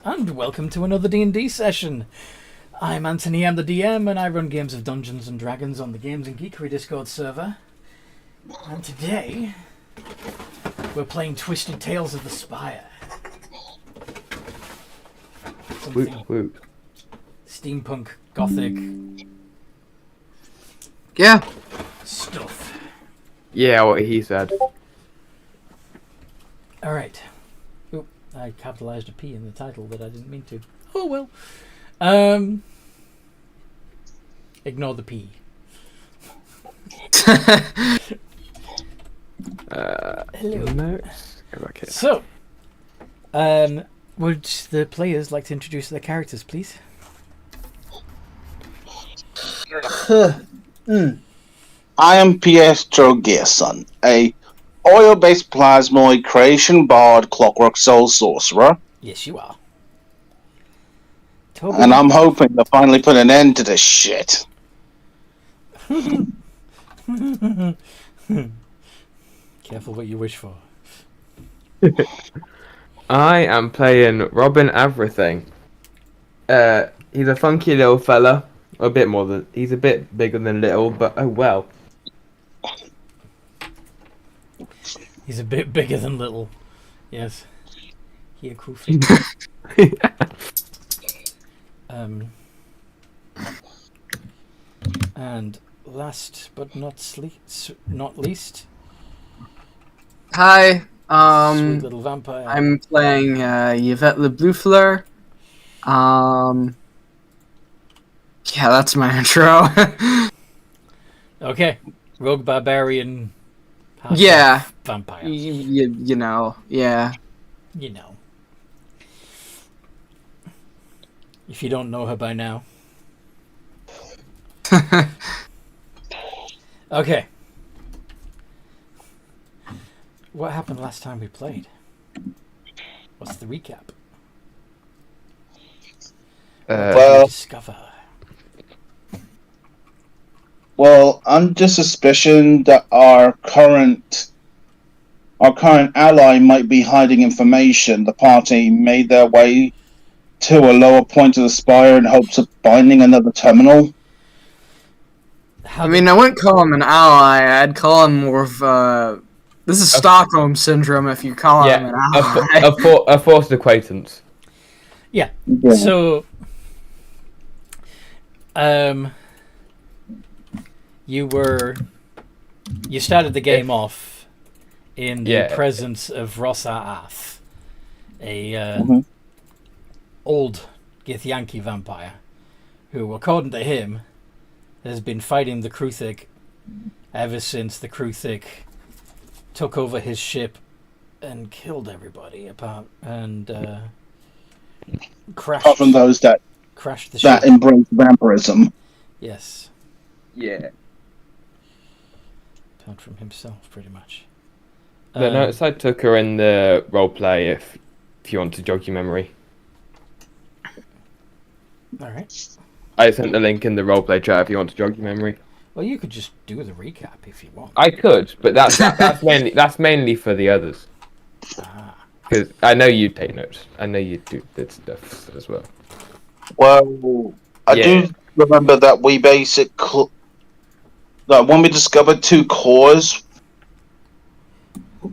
And welcome to another D&D session. I'm Anthony, I'm the DM, and I run games of Dungeons and Dragons on the Games and Geekery Discord server. And today, we're playing Twisted Tales of the Spire. Woot. Steampunk, gothic stuff. Yeah, what he said. Alright. Oop, I capitalized a P in the title that I didn't mean to. Oh well. Ignore the P. Hello. Notes. Go back here. So, would the players like to introduce their characters, please? I am Pietro Gerson, a oil-based plasmoid creation bard clockwork soul sorcerer, Yes, you are. Toby. and I'm hoping to finally put an end to this shit. Careful what you wish for. I am playing Robin Everything. He's a funky little fella. He's a bit bigger than little, but oh well. He's a bit bigger than little. Yes. He a cool thing. And last but not least, Hi, sweet little vampire. I'm playing Yvette Le Bluffler. Yeah, that's my intro. Okay, rogue barbarian. Yeah. Vampire. You know, yeah. You know. If you don't know her by now. Okay. What happened last time we played? What's the recap? What did we discover? Well, under suspicion that our current ally might be hiding information, the party made their way to a lower point of the spire in hopes of finding another terminal. How I mean, I wouldn't call him an ally. I'd call him more of this is Stockholm syndrome if you call him an ally. A forced acquaintance. Yeah. Yeah. So, you started the game off in the presence of Rossa Ath, a old Githyanki vampire, who, according to him, has been fighting the Kruthic ever since the Kruthic took over his ship and killed everybody apart crashed. Apart from those that Crashed the ship. embrace vampirism. Yes. Yeah. Apart from himself, pretty much. The notes I took are in the roleplay if you want to jog your memory. Alright. I sent the link in the roleplay chat if you want to jog your memory. Well, you could just do the recap if you want. I could, but that's mainly for the others. Because I know you take notes. I know you do that stuff as well. Well, I do remember that that when we discovered two cores,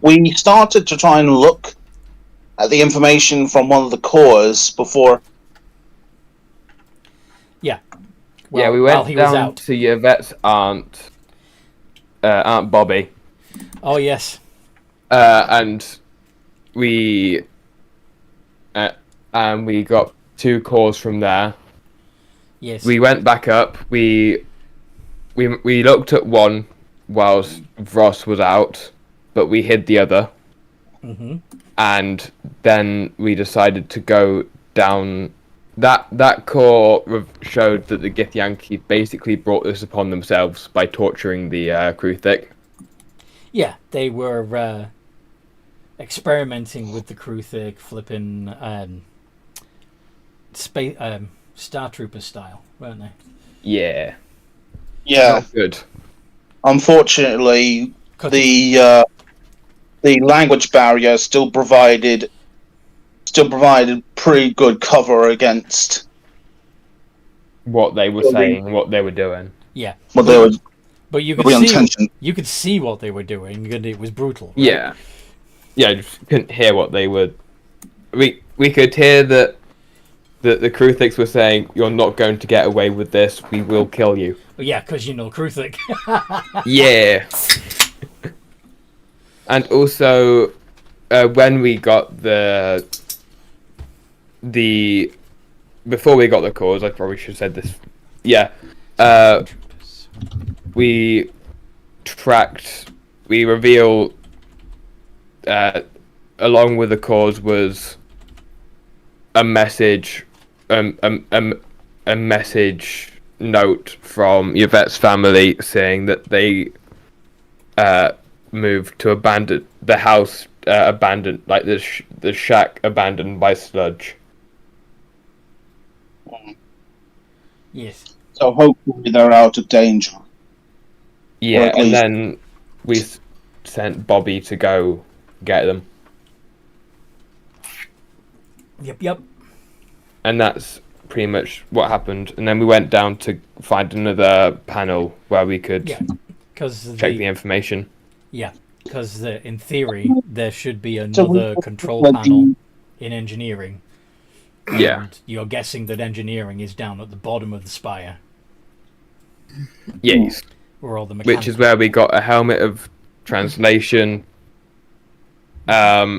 we started to try and look at the information from one of the cores before. Yeah. Well, we while went he was down out. to Yvette's aunt Bobby. Oh, yes. And we got two calls from there. Yes. We went back up. We looked at one whilst Ross was out, but we hid the other. Mm-hmm. And then we decided to go down. That core showed that the Githyanki basically brought this upon themselves by torturing the Kruthic. Yeah, they were experimenting with the Kruthic, flipping Star Trooper style, weren't they? Yeah. Yeah. Not good. Unfortunately, the language barrier still still provided pretty good cover against what they were saying, what they were doing. Yeah. what they were. But you could see what they were doing, and it was brutal. Right? Yeah. Yeah, just couldn't hear what they were. We could hear that the Kruthiks were saying, "You're not going to get away with this. We will kill you." Well, yeah, because you know Kruthik. Yeah. And also, when we got the before we got the cause, I probably should have said this. Yeah. We revealed, along with the cause was a message, a message note from Yvette's family saying that they moved to abandon the house, abandoned, like the shack abandoned by Sludge. Yes. So hopefully they're out of danger. Yeah, and then we sent Bobby to go get them. Yep. And that's pretty much what happened. And then we went down to find another panel where we could check the information. Yeah, because in theory there should be another control panel in engineering. Yeah. And you're guessing that engineering is down at the bottom of the spire. Yes. Where all the mechanics. Which is where we got a helmet of translation. And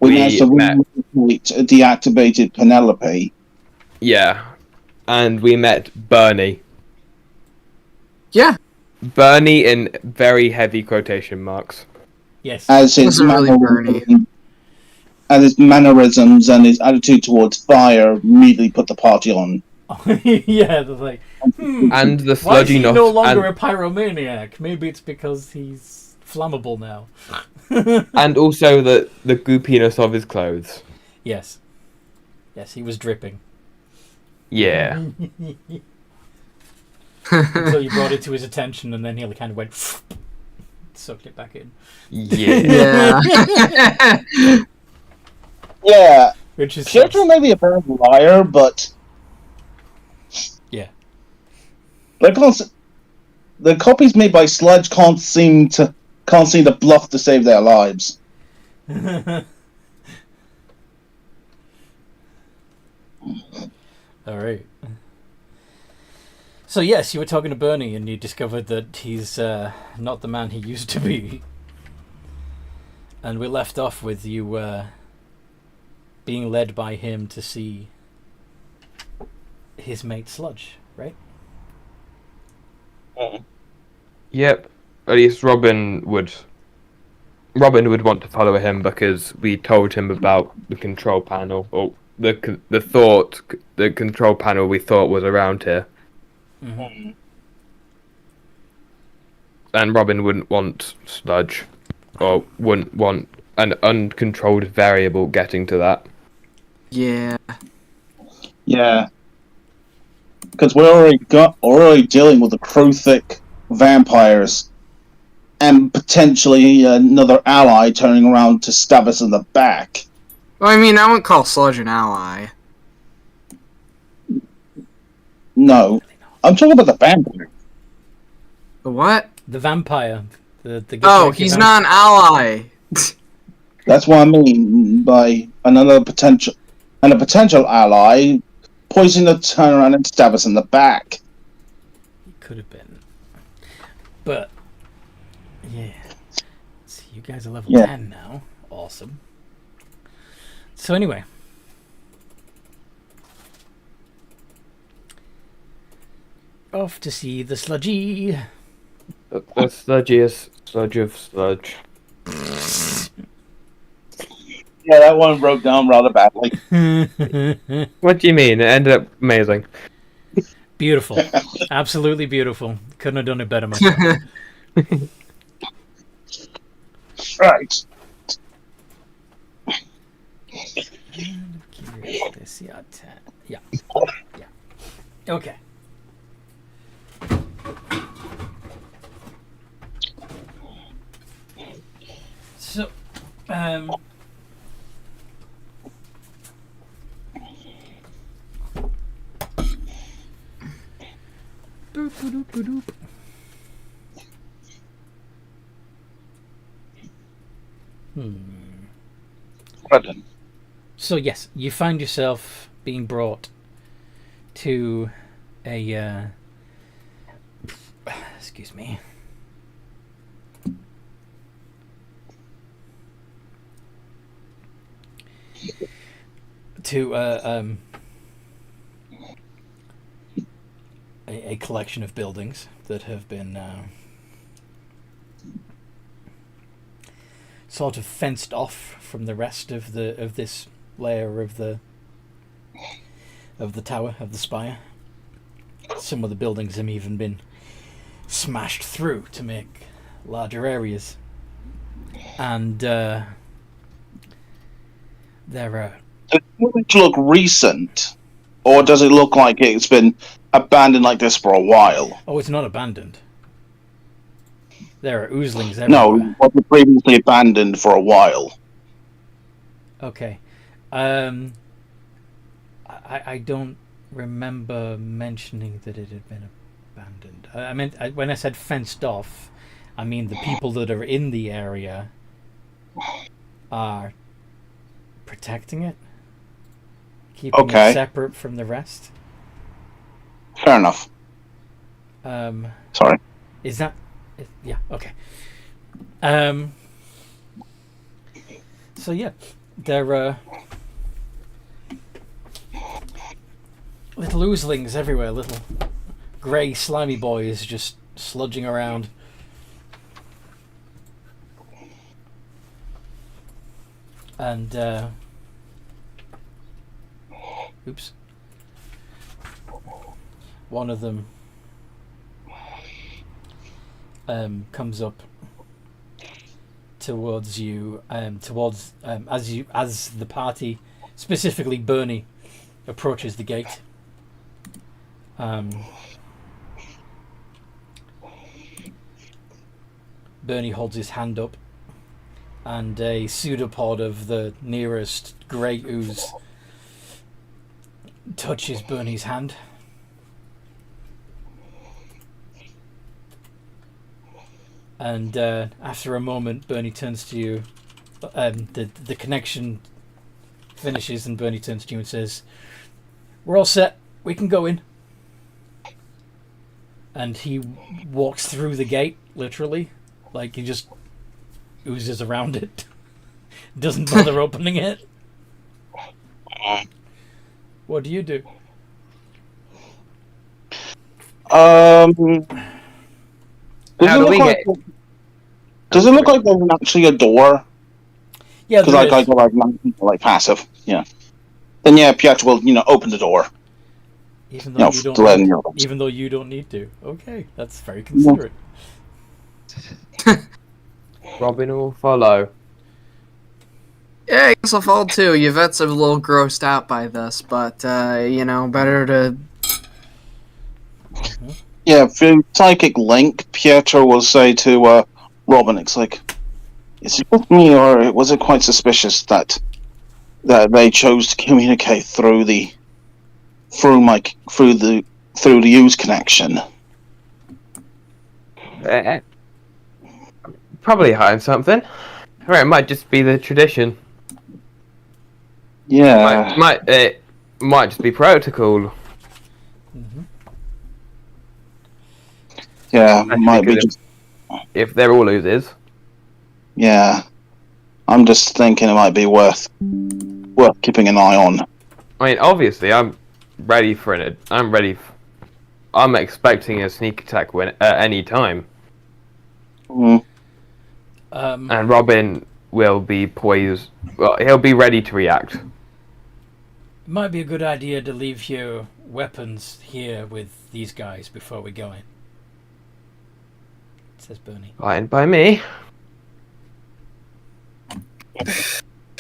we managed to deactivated Penelope. Yeah. And we met Burnie. Yeah. Burnie in very heavy quotation marks. Yes. As his mannerisms and his attitude towards fire immediately put the party on. Yeah, they're like, and the why is he sludgy no longer a pyromaniac? Maybe it's because he's flammable now. And also the goopiness of his clothes. Yes, he was dripping. Yeah. Until you brought it to his attention, and then he kind of went, sucked it back in. Yeah. Yeah. Which is Pietro may be a bad liar, but yeah, the copies made by Sludge can't seem to bluff to save their lives. All right. So yes, you were talking to Burnie, and you discovered that he's not the man he used to be. And we left off with you being led by him to see his mate Sludge, right? Yep. At least Robin would want to follow him because we told him about the control panel, or the control panel we thought was around here. Mm-hmm. And Robin wouldn't want Sludge, or wouldn't want an uncontrolled variable getting to that. Yeah. Yeah. Because we're already dealing with the Kruthic vampires, and potentially another ally turning around to stab us in the back. Well, I mean, I wouldn't call Sludge an ally. No. I'm talking about the vampire. The what? The vampire. He's not an ally. That's what I mean by a potential ally poising to turn around and stab us in the back. It could have been. But, yeah. So you guys are level 10 now. Awesome. So anyway. Off to see the sludgy. The sludgiest sludge of sludge. Yeah, that one broke down rather badly. What do you mean? It ended up amazing. Beautiful. Absolutely beautiful. Couldn't have done it better myself. Right. Yeah. Okay. So, Pardon. So yes, you find yourself being brought to a excuse me. To a collection of buildings that have been sort of fenced off from the rest of this layer of the tower of the spire. Some of the buildings have even been smashed through to make larger areas, and there are. Does it look recent, or does it look like it's been abandoned like this for a while? Oh, it's not abandoned. There are oozlings everywhere. No, it was previously abandoned for a while. Okay. I don't remember mentioning that it had been abandoned. I meant when I said fenced off, I mean the people that are in the area are protecting it, keeping it separate from the rest. Fair enough. Sorry. Is that? Yeah. Okay. So yeah, there are little oozlings everywhere, little grey slimy boys just sludging around. And oops. One of them comes up towards you, as the party, specifically Burnie, approaches the gate. Burnie holds his hand up, and a pseudopod of the nearest grey ooze touches Burnie's hand. And after a moment, Burnie turns to you. The connection finishes, and Burnie turns to you and says, "We're all set. We can go in." And he walks through the gate, literally, like he just oozes around it. Doesn't bother opening it. What do you do? Does it look like there's actually a door? Yeah, because I go like passive. Yeah. Then yeah, Pietro will open the door. Even though you don't. Even though you don't need to. Okay, that's very considerate. Robin will follow. Yeah, I guess I'll follow too. Yvette's a little grossed out by this, but better to. Yeah, through psychic link, Pietro will say to Robin, "It's like, is it just me, or was it quite suspicious that they chose to communicate through the use connection?" Probably hiding something. Or it might just be the tradition. Yeah. It might just be protocol. Mm-hmm. Yeah, it might be just... If they're all oozes. Yeah. I'm just thinking it might be worth keeping an eye on. I mean, obviously, I'm ready for it. I'm expecting a sneak attack at any time. Mm. And Robin will be poised. Well, he'll be ready to react. It might be a good idea to leave your weapons here with these guys before we go in, says Burnie. Fine by me.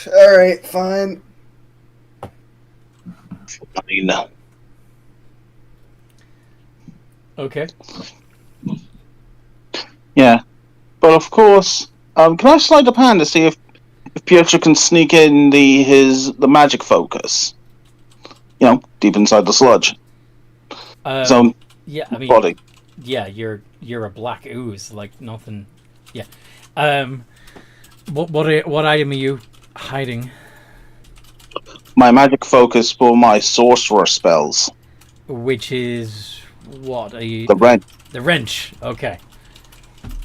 Alright, fine. No. Okay. Yeah. But of course, can I slide up hand to see if Pietro can sneak in the magic focus? Deep inside the sludge. His own yeah, I mean, body. yeah, you're a black ooze, like nothing. Yeah. What item are you hiding? My magic focus for my sorcerer spells. Which is what are you? The wrench. The wrench. Okay.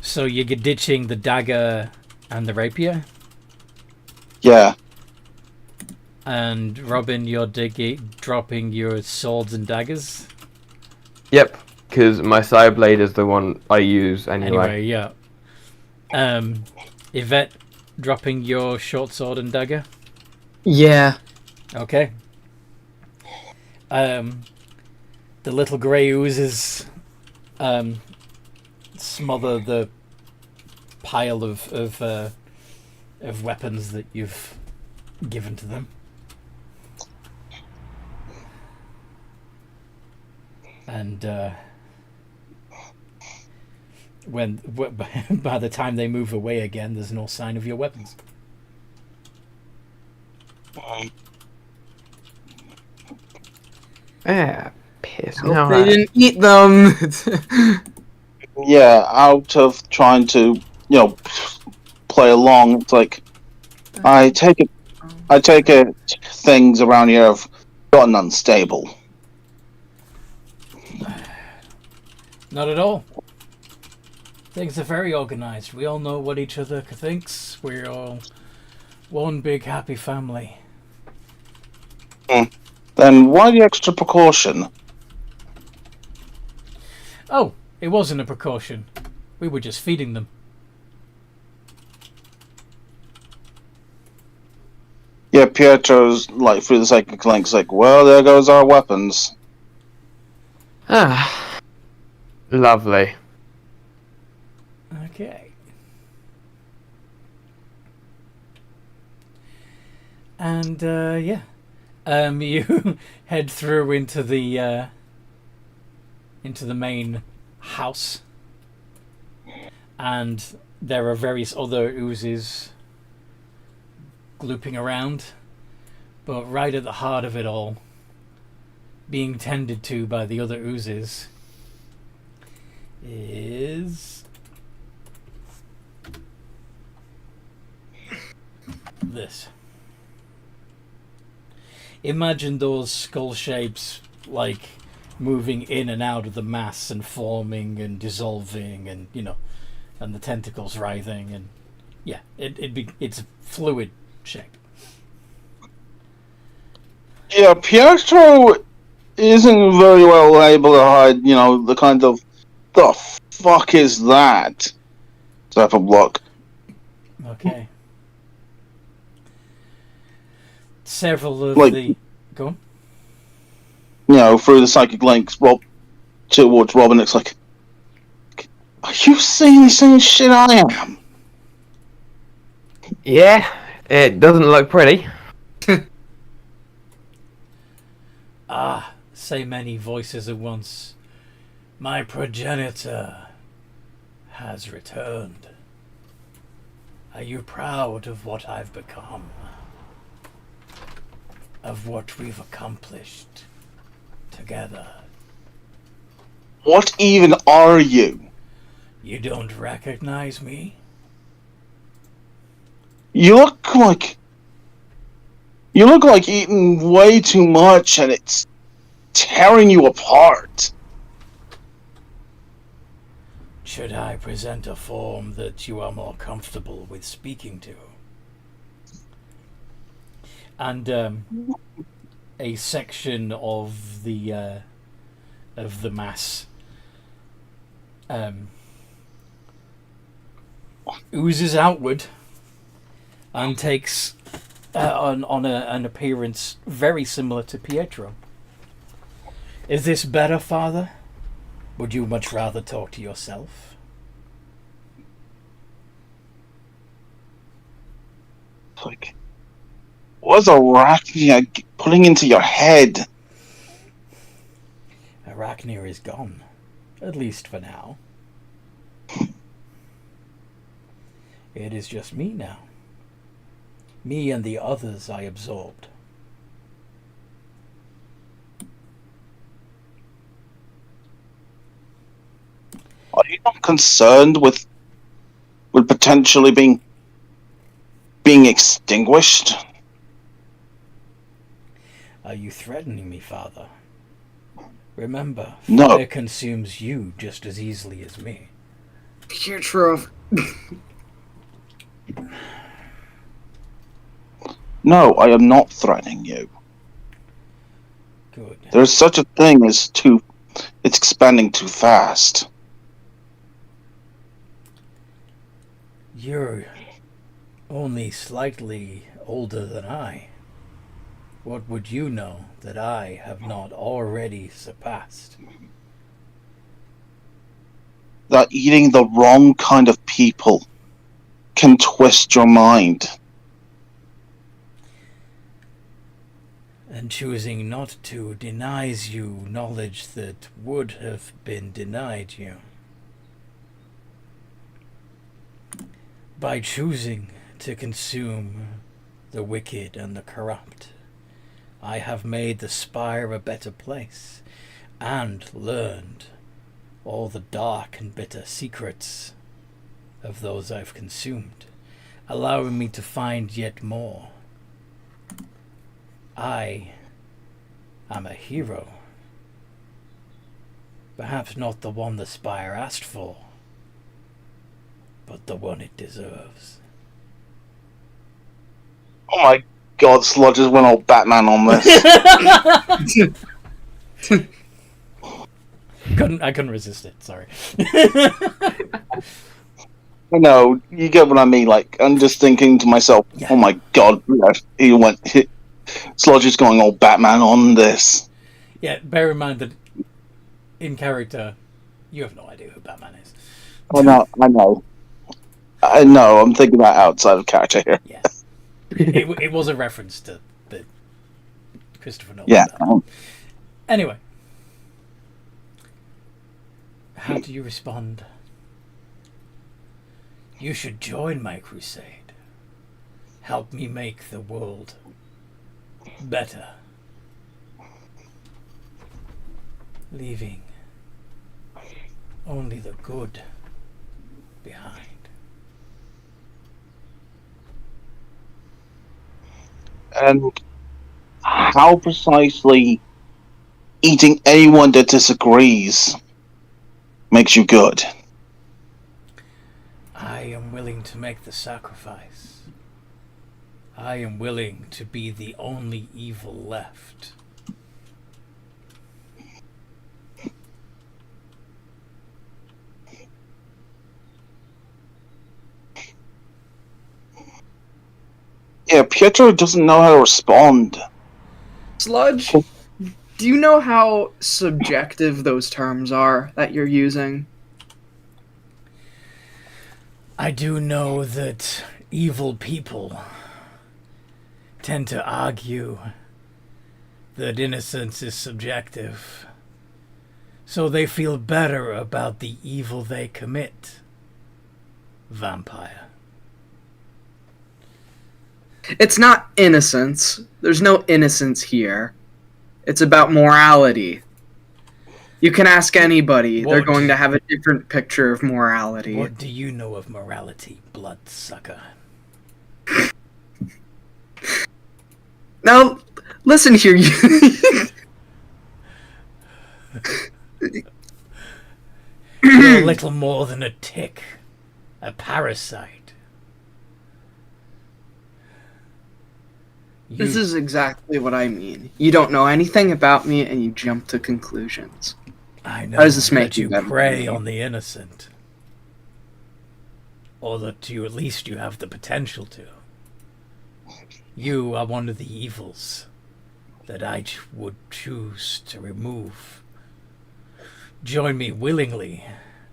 So you're ditching the dagger and the rapier. Yeah. And Robin, you're dropping your swords and daggers. Yep, because my side blade is the one I use anyway. Yeah. Yvette, dropping your short sword and dagger. Yeah. Okay. The little grey oozes smother the pile of weapons that you've given to them. And by the time they move away again, there's no sign of your weapons. Piss. Hope they didn't eat them. Yeah, out of trying to, play along. It's like I take it things around here have gotten unstable. Not at all. Things are very organized. We all know what each other thinks. We're all one big happy family. Then why the extra precaution? Oh, it wasn't a precaution. We were just feeding them. Yeah, Pietro's like through the psychic links, like, well, there goes our weapons. Ah, lovely. Okay. And yeah, you head through into the main house, and there are various other oozes glooping around, but right at the heart of it all, being tended to by the other oozes, is this. Imagine those skull shapes, like moving in and out of the mass and forming and dissolving, and and the tentacles writhing, and yeah, it's a fluid shape. Yeah, Pietro isn't very well able to hide, the kind of the fuck is that type of look. Okay. Several of the go on. Through the psychic links, towards Robin, it's like, are you seeing the same shit I am? Yeah, it doesn't look pretty. Say many voices at once. My progenitor has returned. Are you proud of what I've become? Of what we've accomplished together? What even are you? You don't recognize me? You look like eating way too much and it's tearing you apart. Should I present a form that you are more comfortable with speaking to? And a section of the mass oozes outward and takes on an appearance very similar to Pietro. Is this better, Father? Would you much rather talk to yourself? Like, what's Arachnia putting into your head? Arachnia is gone, at least for now. It is just me now. Me and the others I absorbed. Are you not concerned with potentially being extinguished? Are you threatening me, Father? Remember, No. fire consumes you just as easily as me. Pietro. No, I am not threatening you. Good. There is such a thing as it's expanding too fast. You're only slightly older than I. What would you know that I have not already surpassed? That eating the wrong kind of people can twist your mind. And choosing not to denies you knowledge that would have been denied you. By choosing to consume the wicked and the corrupt, I have made the Spire a better place, and learned all the dark and bitter secrets of those I've consumed, allowing me to find yet more. I am a hero. Perhaps not the one the Spire asked for, but the one it deserves. Oh my God, Sludge just went all Batman on this. I couldn't resist it, sorry. No, you get what I mean. Like, I'm just thinking to myself, Yeah. oh my God, Sludge is going all Batman on this. Yeah, bear in mind that in character, you have no idea who Batman is. I know. I'm thinking about outside of character here. Yeah. It was a reference to the Christopher Nolan. Yeah. Anyway. How do you respond? You should join my crusade. Help me make the world better. Leaving only the good behind. And how precisely eating anyone that disagrees makes you good? I am willing to make the sacrifice. I am willing to be the only evil left. Yeah, Pietro doesn't know how to respond. Sludge, do you know how subjective those terms are that you're using? I do know that evil people tend to argue that innocence is subjective, so they feel better about the evil they commit. Vampire. It's not innocence. There's no innocence here. It's about morality. You can ask anybody. They're going to have a different picture of morality. What do you know of morality, bloodsucker? Now, listen here. You're a little more than a tick. A parasite. This is exactly what I mean. You don't know anything about me, and you jump to conclusions. I know How does this make that you you better prey than me? on the innocent. Or that you at least you have the potential to. You are one of the evils that I would choose to remove. Join me willingly,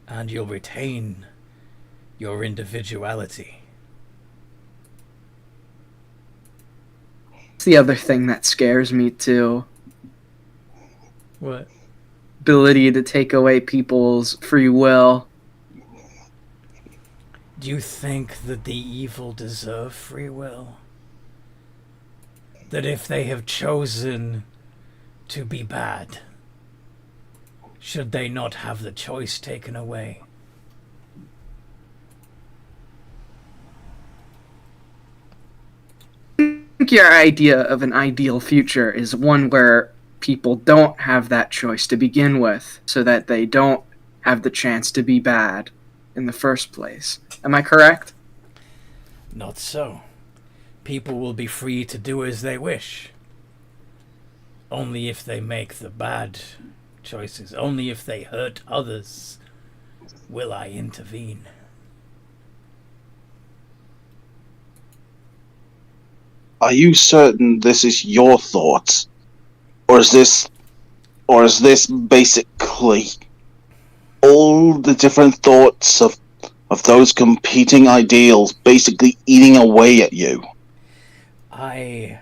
and you'll retain your individuality. It's the other thing that scares me, too. What? Ability to take away people's free will. Do you think that the evil deserve free will? That if they have chosen to be bad, should they not have the choice taken away? think your idea of an ideal future is one where people don't have that choice to begin with, so that they don't have the chance to be bad in the first place. Am I correct? Not so. People will be free to do as they wish. Only if they make the bad choices, only if they hurt others, will I intervene. Are you certain this is your thoughts? Or is this basically all the different thoughts of those competing ideals basically eating away at you? I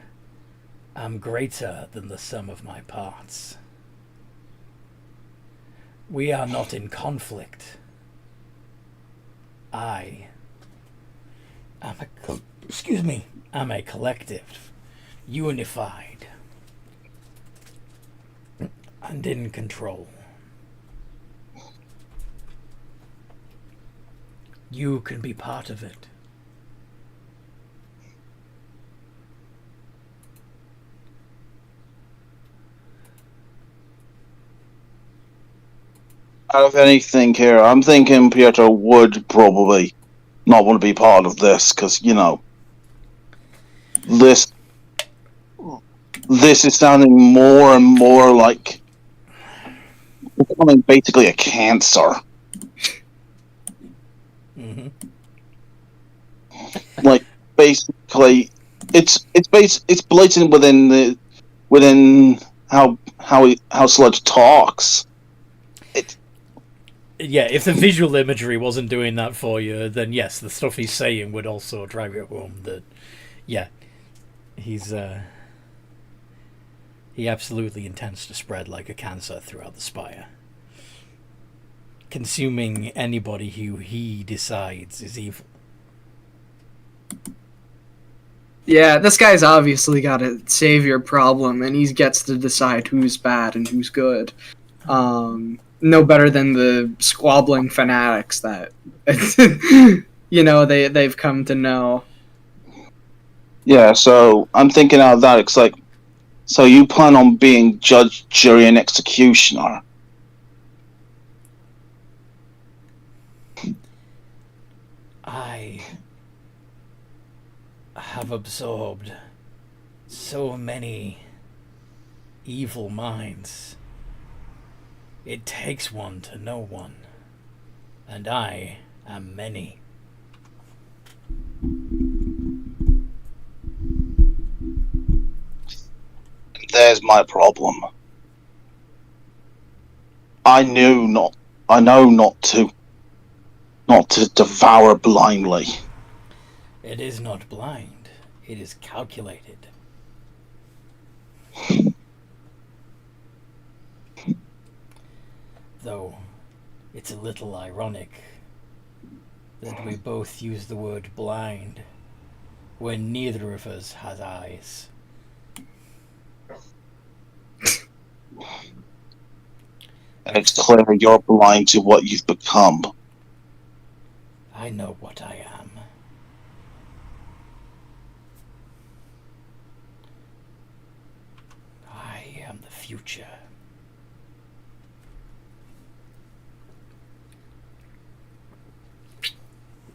am greater than the sum of my parts. We are not in conflict. I am a collective, unified, and in control. You can be part of it. Out of anything here, I'm thinking Pietro would probably not want to be part of this, because, you know, this is sounding more and more like becoming basically a cancer. Mm-hmm. Like, basically, it's blatant within how Sludge talks. Yeah, if the visual imagery wasn't doing that for you, then yes, the stuff he's saying would also drive it home that, yeah, he absolutely intends to spread like a cancer throughout the Spire, consuming anybody who he decides is evil. Yeah, this guy's obviously got a savior problem, and he gets to decide who's bad and who's good. No better than the squabbling fanatics that they've come to know. Yeah, so I'm thinking out of that. It's like, so you plan on being judge, jury, and executioner? I have absorbed so many evil minds. It takes one to know one, and I am many. There's my problem. I know not to devour blindly. It is not blind. It is calculated. Though it's a little ironic that we both use the word blind when neither of us has eyes. And it's clear you're blind to what you've become. I know what I am. I am the future.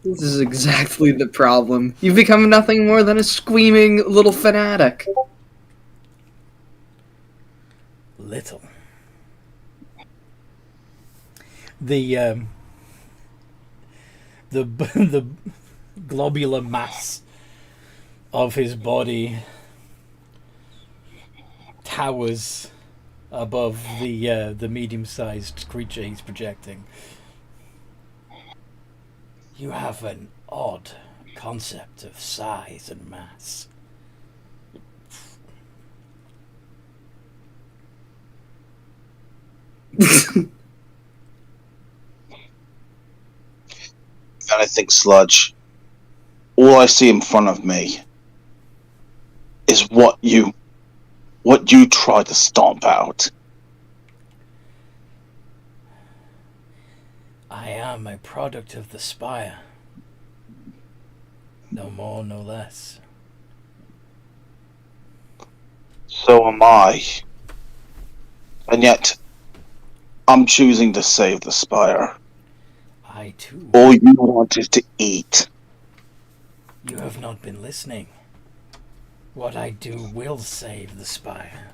This is exactly the problem. You've become nothing more than a squeaming little fanatic. Little. The globular mass of his body towers above the medium-sized creature he's projecting. You have an odd concept of size and mass. And I think, Sludge, all I see in front of me is what you try to stomp out. I am a product of the Spire. No more, no less. So am I. And yet, I'm choosing to save the Spire. I too. All you want is to eat. You have not been listening. What I do will save the Spire.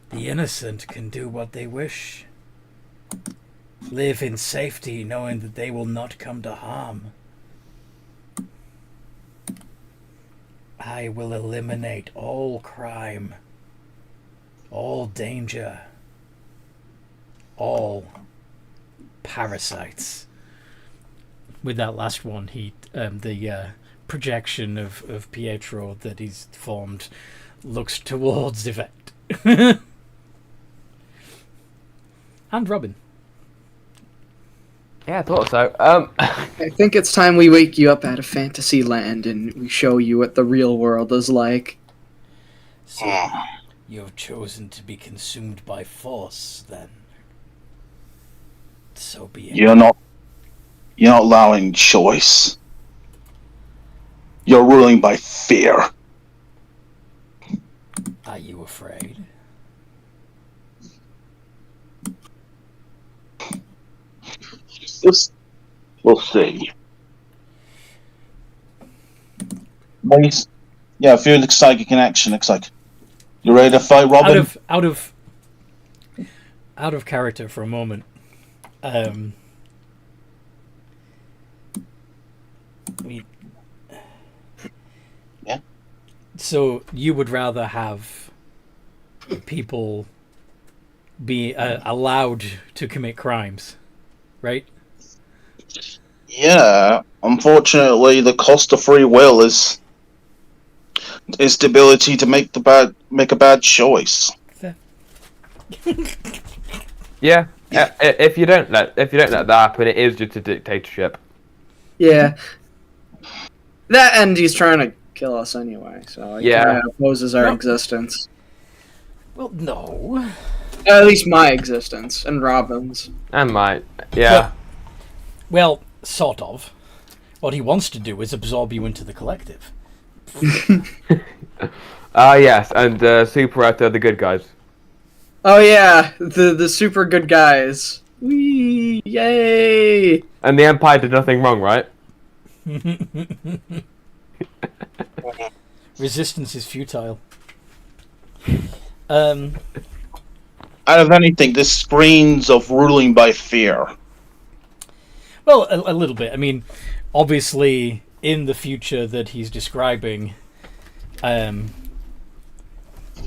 The innocent can do what they wish. Live in safety, knowing that they will not come to harm. I will eliminate all crime, all danger, all parasites. With that last one, the projection of Pietro that he's formed looks towards Yvette. And Robin. Yeah, I thought so. I think it's time we wake you up out of fantasy land and we show you what the real world is like. So, you have chosen to be consumed by force, then. So be it. You're not allowing choice. You're ruling by fear. Are you afraid? We'll see. Yeah, I feel like psychic in action. Looks like you ready to fight, Robin? Out of character for a moment. Yeah. So you would rather have people be allowed to commit crimes, right? Yeah. Unfortunately, the cost of free will is the ability to make a bad choice. Yeah. If you don't let that happen, it is just a dictatorship. Yeah. That and he's trying to kill us anyway, so he kind of opposes our existence. Well, no. At least my existence, and Robin's. And my, yeah. Well, sort of. What he wants to do is absorb you into the collective. Yes, and Super Out there, the good guys. Oh yeah, the super good guys. Whee! Yay! And the Empire did nothing wrong, right? Resistance is futile. Out of anything, this screams of ruling by fear. Well, a little bit. I mean, obviously, in the future that he's describing,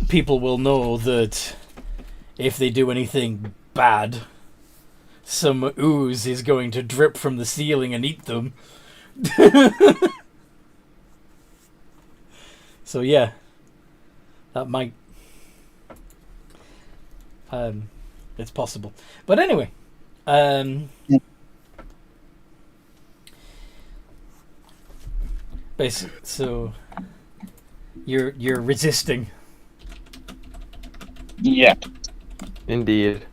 people will know that if they do anything bad, some ooze is going to drip from the ceiling and eat them. So yeah, that might... it's possible. But anyway, basically, so you're resisting. Yeah. Indeed.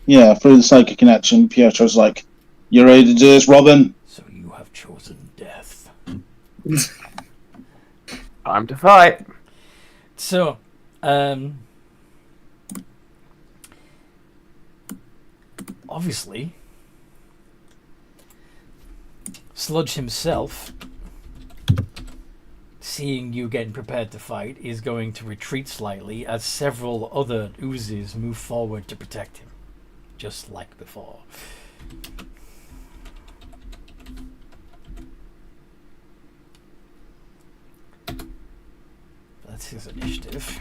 Yeah, through the psychic connection, Pietro's like, "You ready to do this, Robin?" So you have chosen death. Time to fight. So, obviously, Sludge himself, seeing you getting prepared to fight, is going to retreat slightly as several other oozes move forward to protect him, just like before. That's his initiative.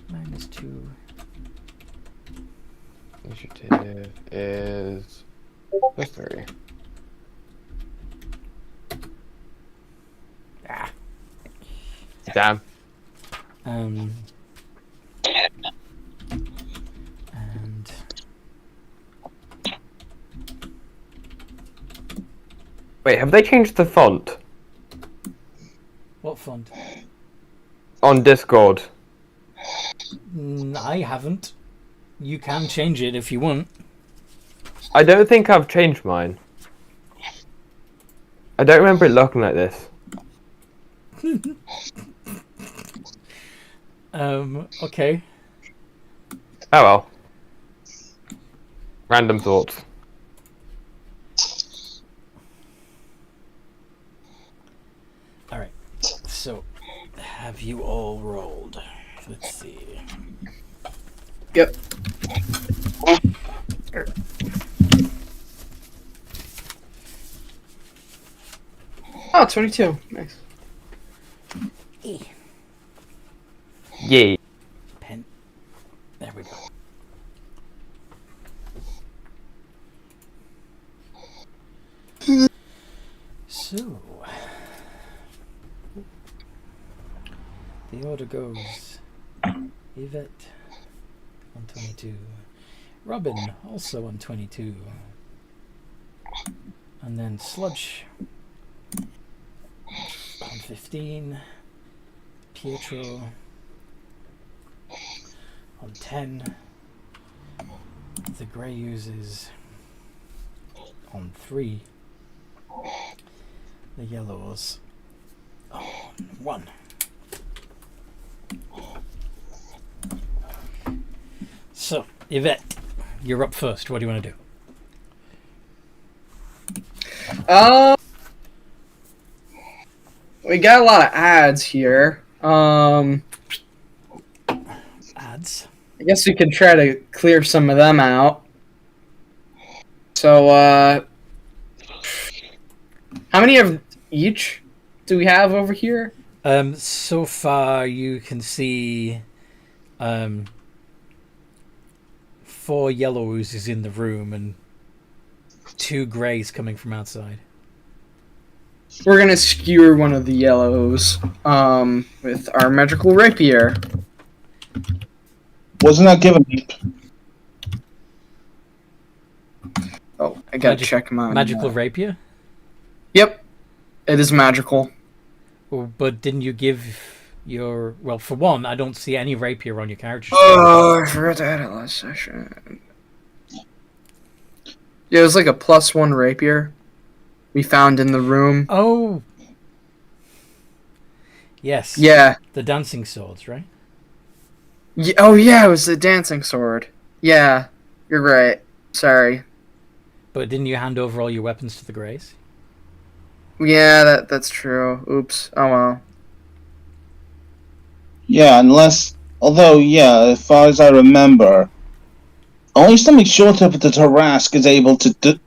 -2. Initiative is +3. Ah. Damn. And Wait, have they changed the font what font? on Discord? I haven't. You can change it if you want. I don't think I've changed mine. I don't remember it looking like this. Okay. Oh well. Random thoughts. Alright. So, have you all rolled? Let's see. Yep. Oh, 22. Nice. Yay. Pen. There we go. So, the order goes Yvette on 22, Robin also on 22, and then Sludge on 15, Pietro on 10, the Grey uses on 3, the Yellows on 1. So, Yvette, you're up first. What do you want to do? We got a lot of ads here. Ads? I guess we could try to clear some of them out. So, how many of each do we have over here? So far you can see 4 yellow oozes in the room and 2 greys coming from outside. We're gonna skewer one of the yellows with our magical rapier. Wasn't that given? Oh, I gotta check mine. Magical rapier? Yep, it is magical. But didn't you give your... Well, for one, I don't see any rapier on your character. Oh, I forgot to add it last session. Yeah, it was like a +1 rapier we found in the room. Oh! Yes. Yeah. The dancing swords, right? Oh, yeah, it was the dancing sword. Yeah, you're right. Sorry. But didn't you hand over all your weapons to the Greys? Yeah, that's true. Oops. Oh, well. Yeah, although, as far as I remember, only something short of the Tarask is able to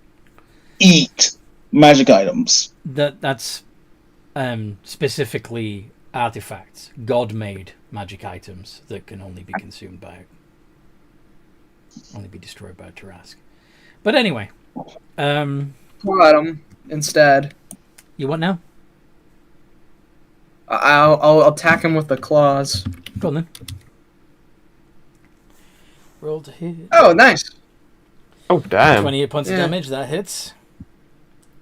eat magic items. That's specifically artifacts, god-made magic items that can only be consumed only be destroyed by a Tarask. But anyway, Got him instead. You what now? I'll attack him with the claws. Go on then. Roll to hit. Oh, nice. Oh, damn. 28 points of damage. That hits.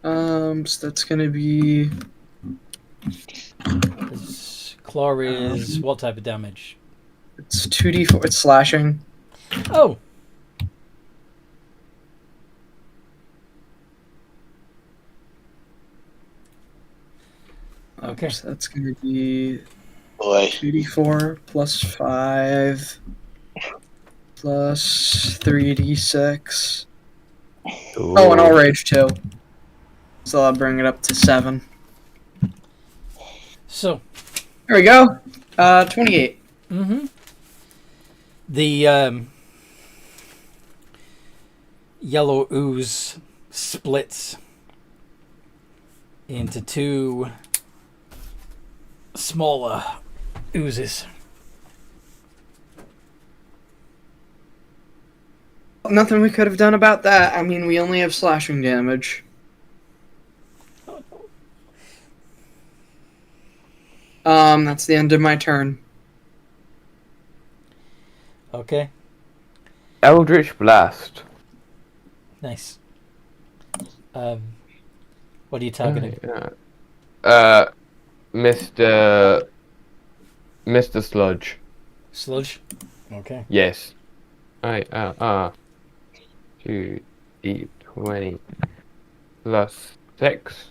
So that's gonna be. His claw is what type of damage? It's 2d4. It's slashing. Oh. Okay. So that's gonna be Boy. 2d4 plus 5 plus 3d6. Ooh. Oh, and I'll rage too. So I'll bring it up to 7. So. There we go. 28. Mm-hmm. The yellow ooze splits into 2 smaller oozes. Nothing we could have done about that. I mean, we only have slashing damage. That's the end of my turn. Okay. Eldritch Blast. Nice. What are you targeting? Mr. Sludge. Sludge? Okay. Yes. 2d20 plus 6?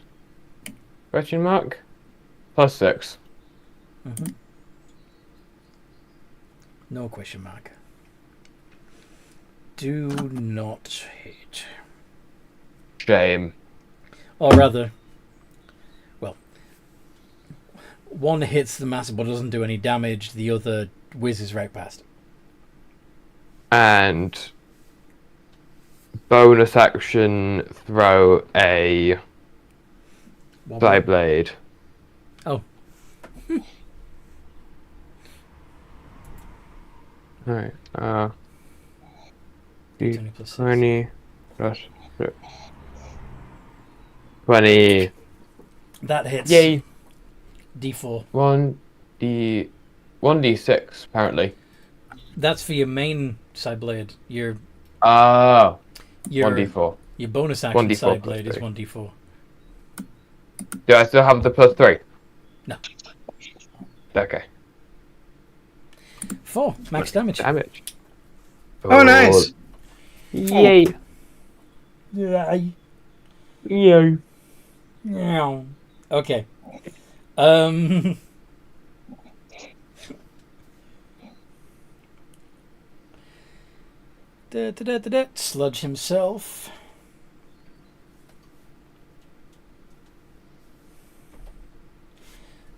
Question mark? Plus 6. Mm-hmm. No question mark. Do not hit. Shame. Or rather, well, one hits the master but doesn't do any damage, the other whizzes right past it. And bonus action, throw a side blade. Oh. Alright, 20 plus 6. 20 plus 6. 20. That hits. Yay. D4. 1d6, apparently. That's for your main side blade. Your 1d4. Your bonus action 1d4 side blade is 3. 1d4. Do I still have the plus 3? No. Okay. 4 max damage. Oh, nice. Yay. Yay. Yay. Yeah. Okay. Sludge himself.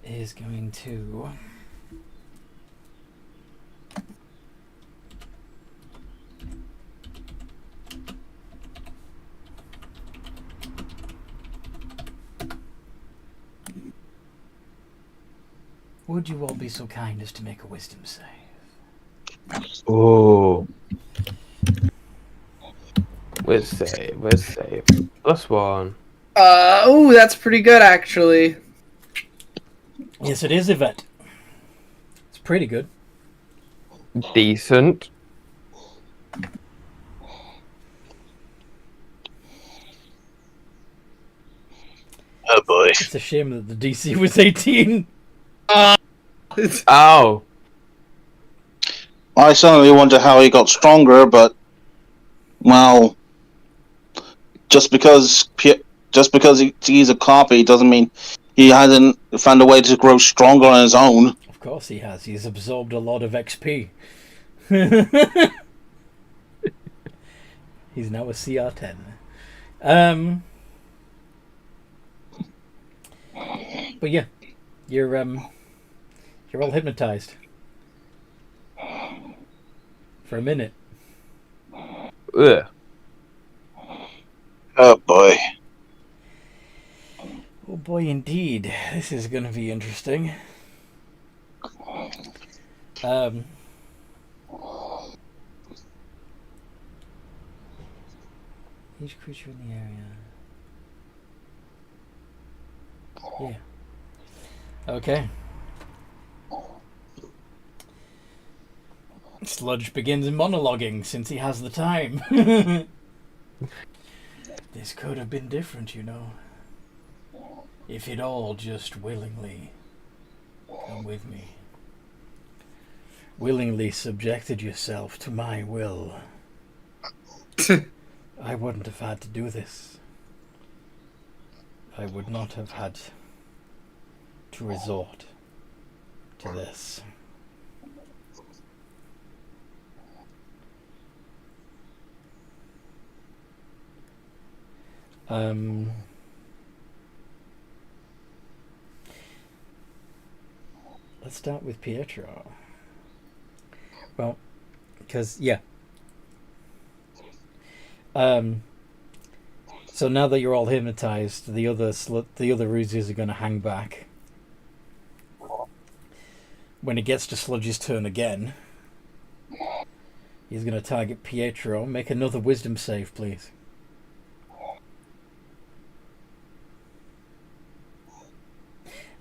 Is going to Would you all be so kind as to make a wisdom save? Oh. Wisdom save. Plus 1. Oh, that's pretty good, actually. Yes, it is, Yvette. It's pretty good. Decent. Oh boy. It's a shame that the DC was 18. Oh. I certainly wonder how he got stronger, but well, just because he's a copy doesn't mean he hasn't found a way to grow stronger on his own. Of course he has. He's absorbed a lot of XP. He's now a CR10. But yeah, you're all hypnotized for a minute. Ugh. Oh boy. Oh boy, indeed. This is going to be interesting. Each creature in the area. Yeah. Okay. Sludge begins monologuing since he has the time. This could have been different, you know. If you'd all just willingly come with me. Willingly subjected yourself to my will. I wouldn't have had to do this. I would not have had to resort to this. Let's start with Pietro. Well, because yeah. So now that you're all hypnotized, the other ruses are going to hang back. When it gets to Sludge's turn again, he's going to target Pietro. Make another wisdom save, please.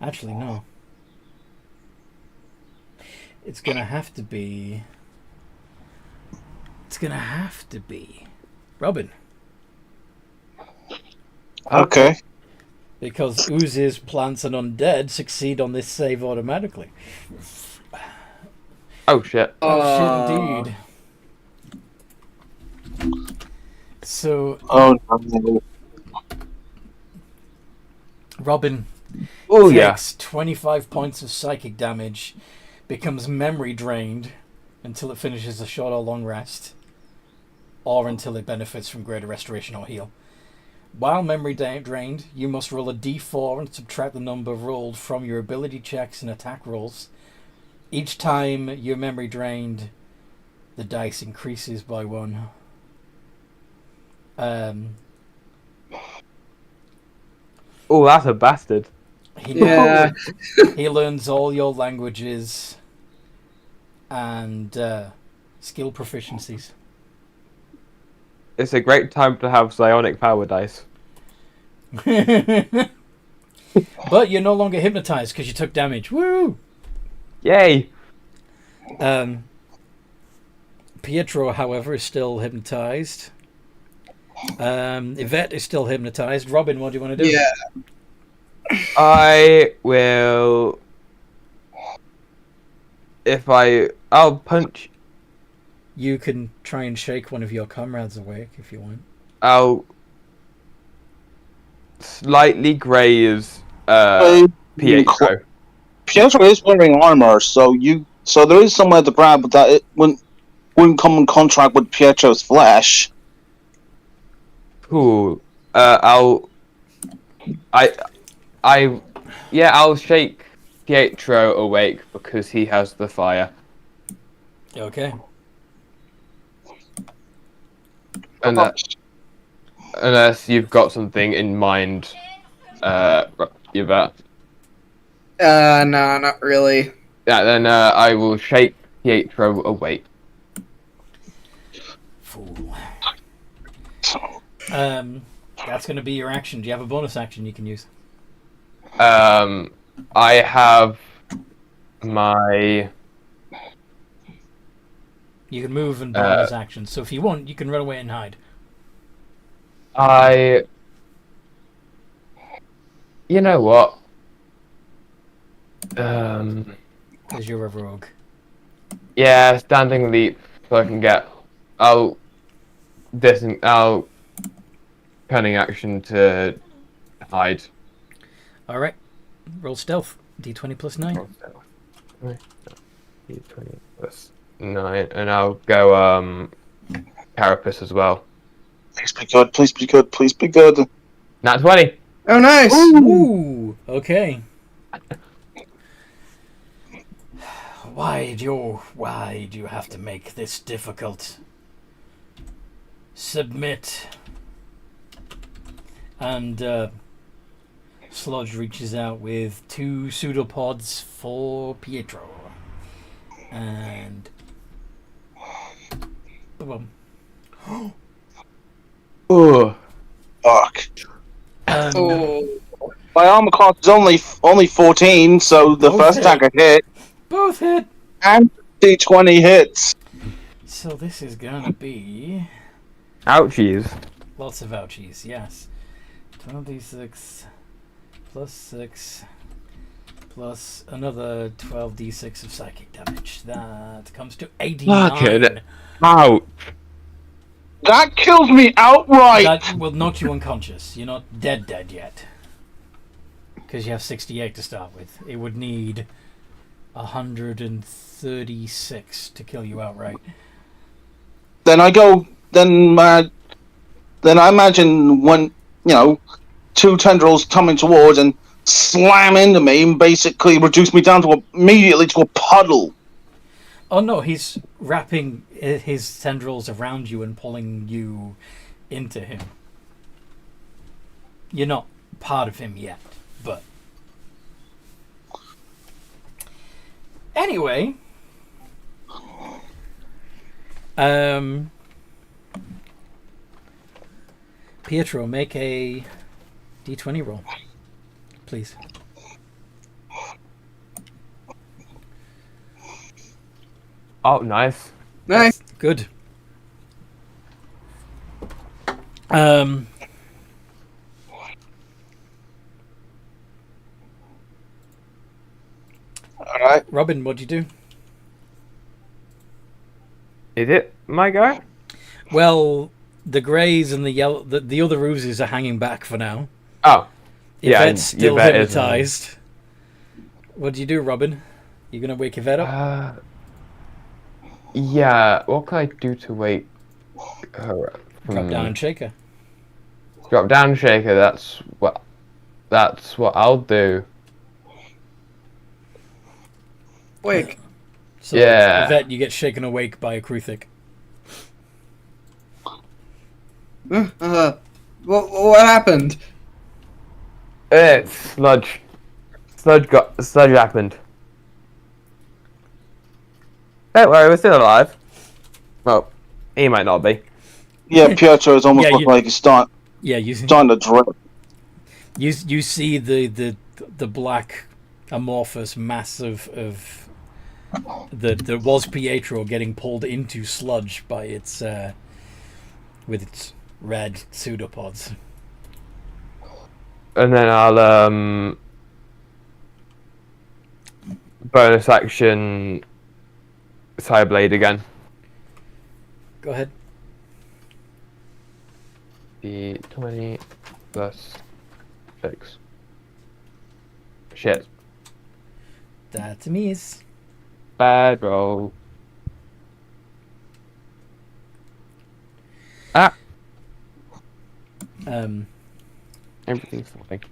Actually, no. It's going to have to be Robin. Okay. Because oozes, plants, and undead succeed on this save automatically. Oh shit. Oh shit, indeed. So, Oh no. Robin Oh yeah. takes 25 points of psychic damage, becomes memory drained until it finishes a short or long rest, or until it benefits from greater restoration or heal. While memory drained, you must roll a d4 and subtract the number rolled from your ability checks and attack rolls. Each time your memory drained, the dice increases by 1. Oh, that's a bastard. Yeah. He learns all your languages and skill proficiencies. It's a great time to have psionic power dice. But you're no longer hypnotized because you took damage. Woo! Yay! Pietro, however, is still hypnotized. Yvette is still hypnotized. Robin, what do you want to do? Yeah. I will. I'll punch. You can try and shake one of your comrades awake if you want. I'll slightly graze Pietro. Pietro is wearing armor, so there is somewhere to grab, but that it wouldn't come in contact with Pietro's flesh. Cool. I'll shake Pietro awake because he has the fire. Okay. Unless you've got something in mind, Yvette. No, not really. Yeah, then I will shake Pietro awake. Fool. That's going to be your action. Do you have a bonus action you can use? I have my. You can move and bonus action. So if you want, you can run away and hide. You know what? Because you're a rogue. Yeah, standing leap, so I can get. I'll cunning action to hide. All right. Roll stealth. D20 plus 9. D20 plus 9, and I'll go carapace as well. Please be good, please be good, please be good. Nat 20. Oh, nice. Ooh. Okay. Why do you have to make this difficult? Submit. And Sludge reaches out with 2 pseudopods for Pietro. And Oh. Fuck. Oh. My armor class is only 14, so the first attack I hit. Both hit. And D20 hits. So this is gonna be Ouchies. lots of ouchies, yes. 12d6 plus 6 plus another 12d6 of psychic damage. That comes to 89. Fucking ouch. That kills me outright. That will knock you unconscious. You're not dead yet. Because you have 68 to start with. It would need 136 to kill you outright. Then I imagine when, 2 tendrils coming towards and slam into me and basically reduce me down immediately to a puddle. Oh no, he's wrapping his tendrils around you and pulling you into him. You're not part of him yet, but... Anyway... Pietro, make a d20 roll, please. Oh, nice. Nice. Good. Alright. Robin, what'd you do? Is it my go? Well, the greys and the yellow, the other oozes are hanging back for now. Oh, yeah. Yvette's still Yvette hypnotized. What do you do, Robin? You gonna wake Yvette up? Yeah. What can I do to wake her up? Drop down and shake her. Drop down and shake her. That's what I'll do. Wake. So, Yeah. Yvette, you get shaken awake by a Kruthic. What happened? It's Sludge. Sludge happened. Don't worry, we're still alive. Well, he might not be. Yeah, Pietro is almost like he's starting to drip. You see the black amorphous mass of that was Pietro getting pulled into sludge by its with its red pseudopods. And then I'll bonus action Sire Blade again. Go ahead. The 20 plus 6. Shit. That's a miss. Bad roll. Ah. Everything's falling.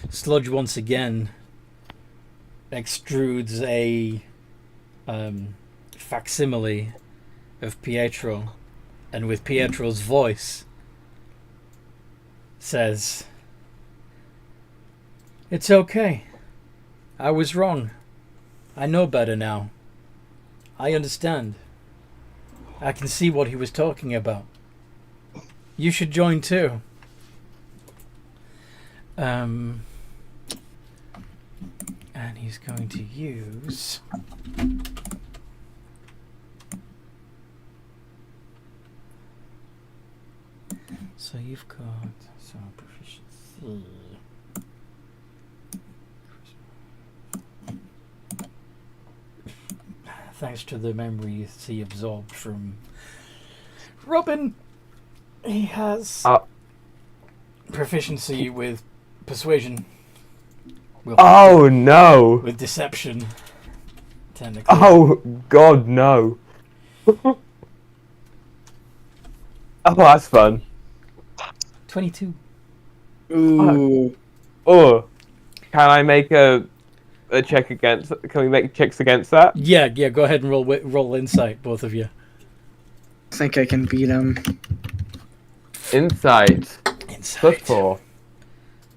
Sludge once again extrudes a facsimile of Pietro, and with Pietro's voice says, "It's okay. I was wrong. I know better now. I understand. I can see what he was talking about. You should join too." And he's going to use so you've got proficiency. Thanks to the memory he absorbed from Robin, he has proficiency with persuasion. Oh no! With deception, technically. Oh god, no! Oh, that's fun. 22. Ooh. Oh, can I make a check against? Can we make checks against that? Yeah. Go ahead and roll insight, both of you. I think I can beat him. Insight. Insight. +4.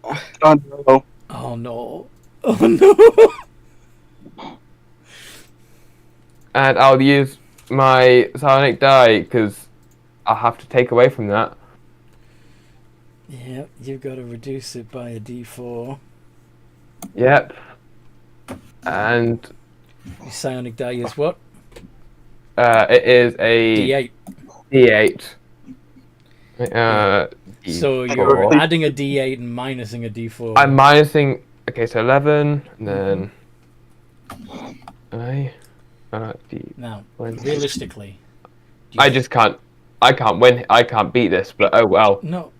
Oh no. Oh no. Oh no. And I'll use my psionic die because I'll have to take away from that. Yep, you've got to reduce it by a d4. Yep. And Your psionic die is what? it is a D8. D8. So D4. you're adding a d8 and minusing a d4. I'm minusing. Okay, so 11, and then Now, realistically, I just can't. I can't win. I can't beat this. But oh well. No.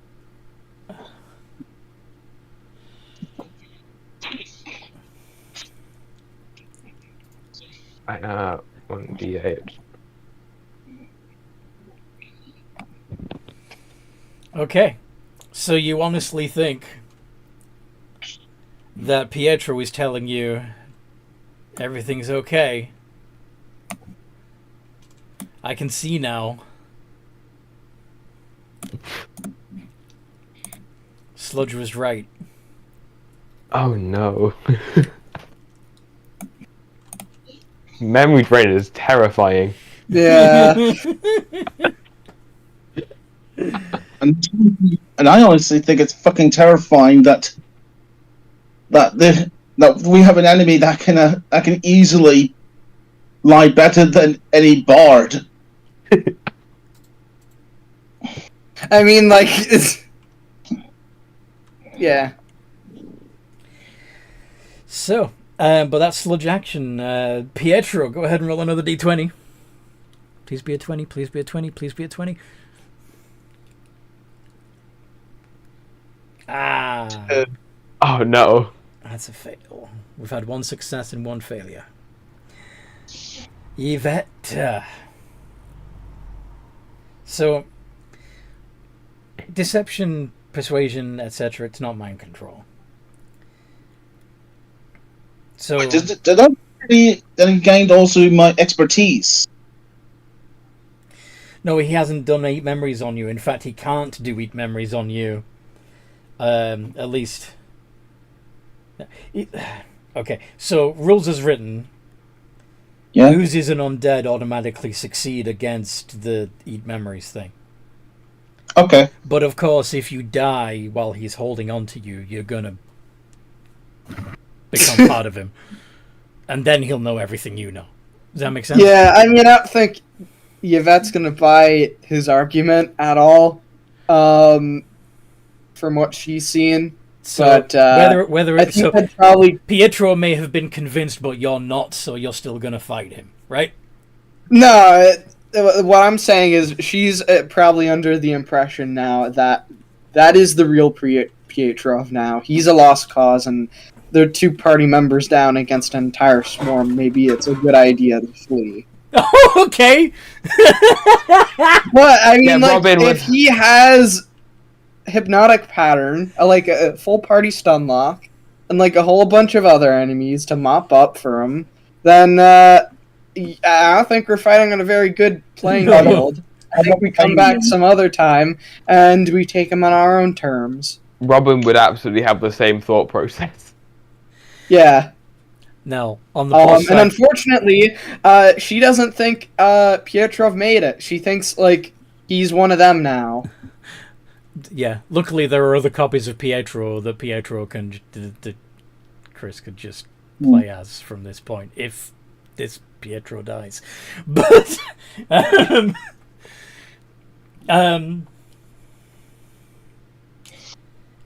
I 1d8. Okay, so you honestly think that Pietro is telling you everything's okay? I can see now. Sludge was right. Oh no. Memory drain is terrifying. Yeah. And I honestly think it's fucking terrifying that we have an enemy that can easily lie better than any bard. I mean, like, it's... Yeah. So, but that's sludge action. Pietro, go ahead and roll another d20. Please be a 20, please be a 20, please be a 20. Ah. Oh no. That's a fail. We've had one success and one failure. Yvette. So, deception, persuasion, etc. It's not mind control. So Did that then gained also my expertise? no, he hasn't done eat memories on you. In fact, he can't do eat memories on you. At least. Okay, so rules as written. Yeah. Oozes and undead automatically succeed against the eat memories thing. Okay. But of course, if you die while he's holding on to you, you're gonna become part of him, and then he'll know everything you know. Does that make sense? Yeah, I mean, I don't think Yvette's gonna buy his argument at all, from what she's seen. So But whether I it's think so, I'd probably Pietro may have been convinced, but you're not, so you're still gonna fight him, right? no. What I'm saying is she's probably under the impression now that that is the real Pietro now. He's a lost cause, and they're 2 party members down against an entire swarm. Maybe it's a good idea to flee. Oh, okay. But I mean, Yeah, like, Robin if he has hypnotic pattern, like a full party stun lock, and like a whole bunch of other enemies to mop up for him, then I don't think we're fighting on a very good playing No. field. I think we come back some other time and we take him on our own terms. Robin would absolutely have the same thought process. Yeah. Now, on the plus And side, unfortunately, she doesn't think Pietro made it. She thinks like he's one of them now. yeah. Luckily, there are other copies of Pietro that Pietro can that Chris could just play as from this point if this Pietro dies. But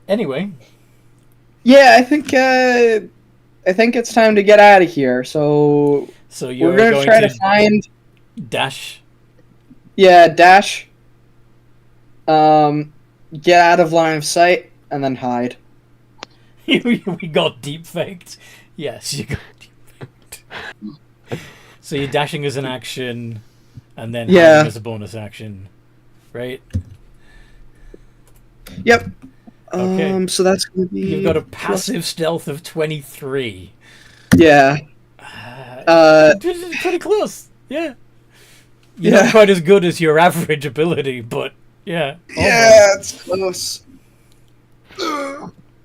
anyway, Yeah, I think it's time to get out of here. So you're we're gonna going try to find dash. dash. Get out of line of sight and then hide. We got deep faked. Yes, you got deep faked. So you're dashing as an action, and then hiding as a bonus action, right? Yep. Okay. So that's gonna be. You've got a passive stealth of 23. Yeah. Pretty close. Yeah. You're not quite as good as your average ability, but yeah. Yeah, it's close.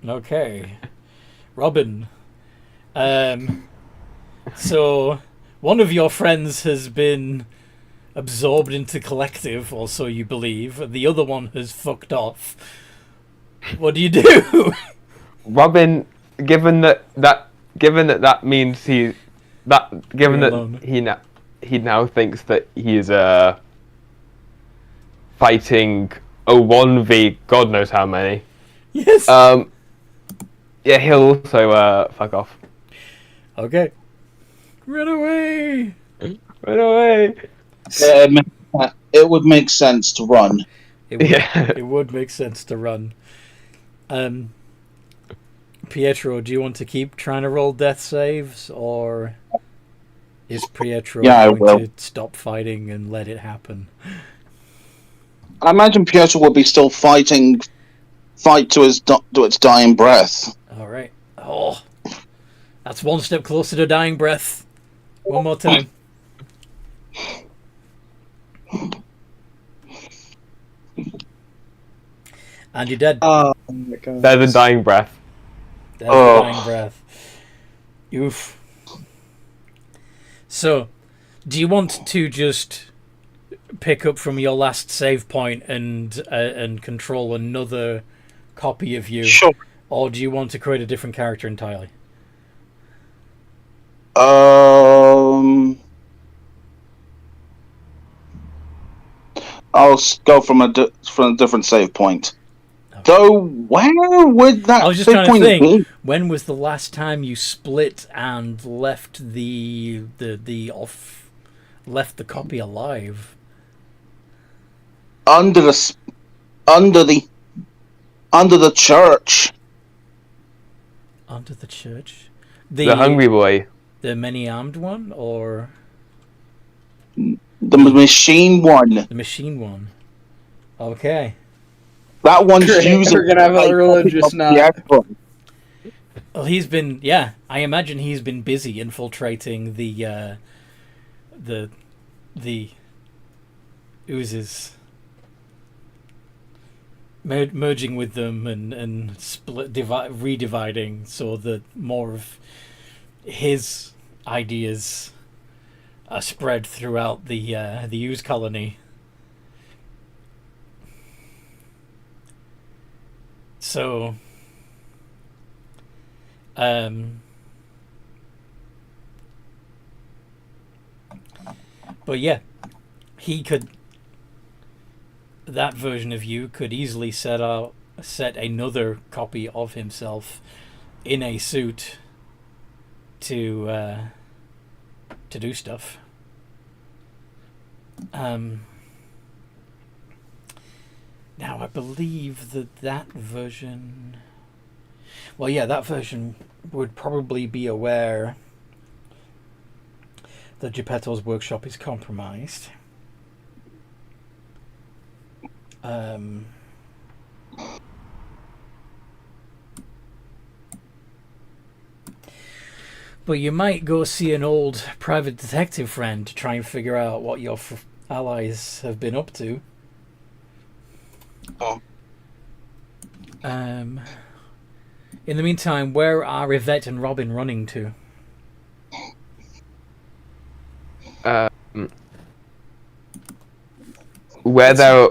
Okay. Robin. So one of your friends has been absorbed into collective, or so you believe, and the other one has fucked off. What do you do? Robin, given that means he now thinks that he's fighting a 1v God knows how many. Yes. Yeah, he'll also fuck off. Okay. Run away. Run away. It would make sense to run. It would make sense to run. Pietro, do you want to keep trying to roll death saves, or is Pietro going to stop fighting and let it happen? I imagine Pietro will be still fight to its dying breath. All right. Oh, that's one step closer to dying breath. One more time. And you're dead. Oh my god. Better than dying breath. That's dying breath. Oof. So, do you want to just pick up from your last save point and control another copy of you? Sure. Or do you want to create a different character entirely? I'll go from a different save point. Okay. Though, where would that I was just save trying to point think. be? When was the last time you split and left left the copy alive? Under the Under the church. Under the church? The hungry boy. The many-armed one, or The machine one. the machine one? Okay. That one's Great, using. we're gonna have a religious night. Well, he's been, yeah. I imagine he's been busy infiltrating the oozes, merging with them and redividing, so that more of his ideas are spread throughout the ooze colony. So, but yeah, that version of you could easily set another copy of himself in a suit to do stuff. Now, I believe that version... Well, yeah, that version would probably be aware that Geppetto's workshop is compromised. But you might go see an old private detective friend to try and figure out what your allies have been up to. Oh. In the meantime, where are Yvette and Robin running to? Where there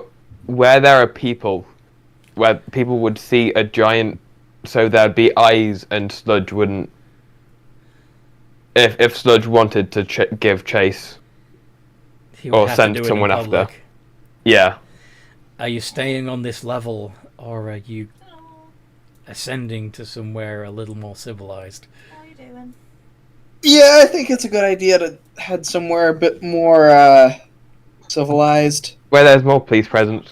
are people, where people would see a giant, so there'd be eyes, and Sludge wouldn't. If Sludge wanted to give chase, He would or have send to do it someone in after. public. Yeah. Are you staying on this level, or are you ascending to somewhere a little more civilized? How are you doing? Yeah, I think it's a good idea to head somewhere a bit more civilized. Where there's more police presence.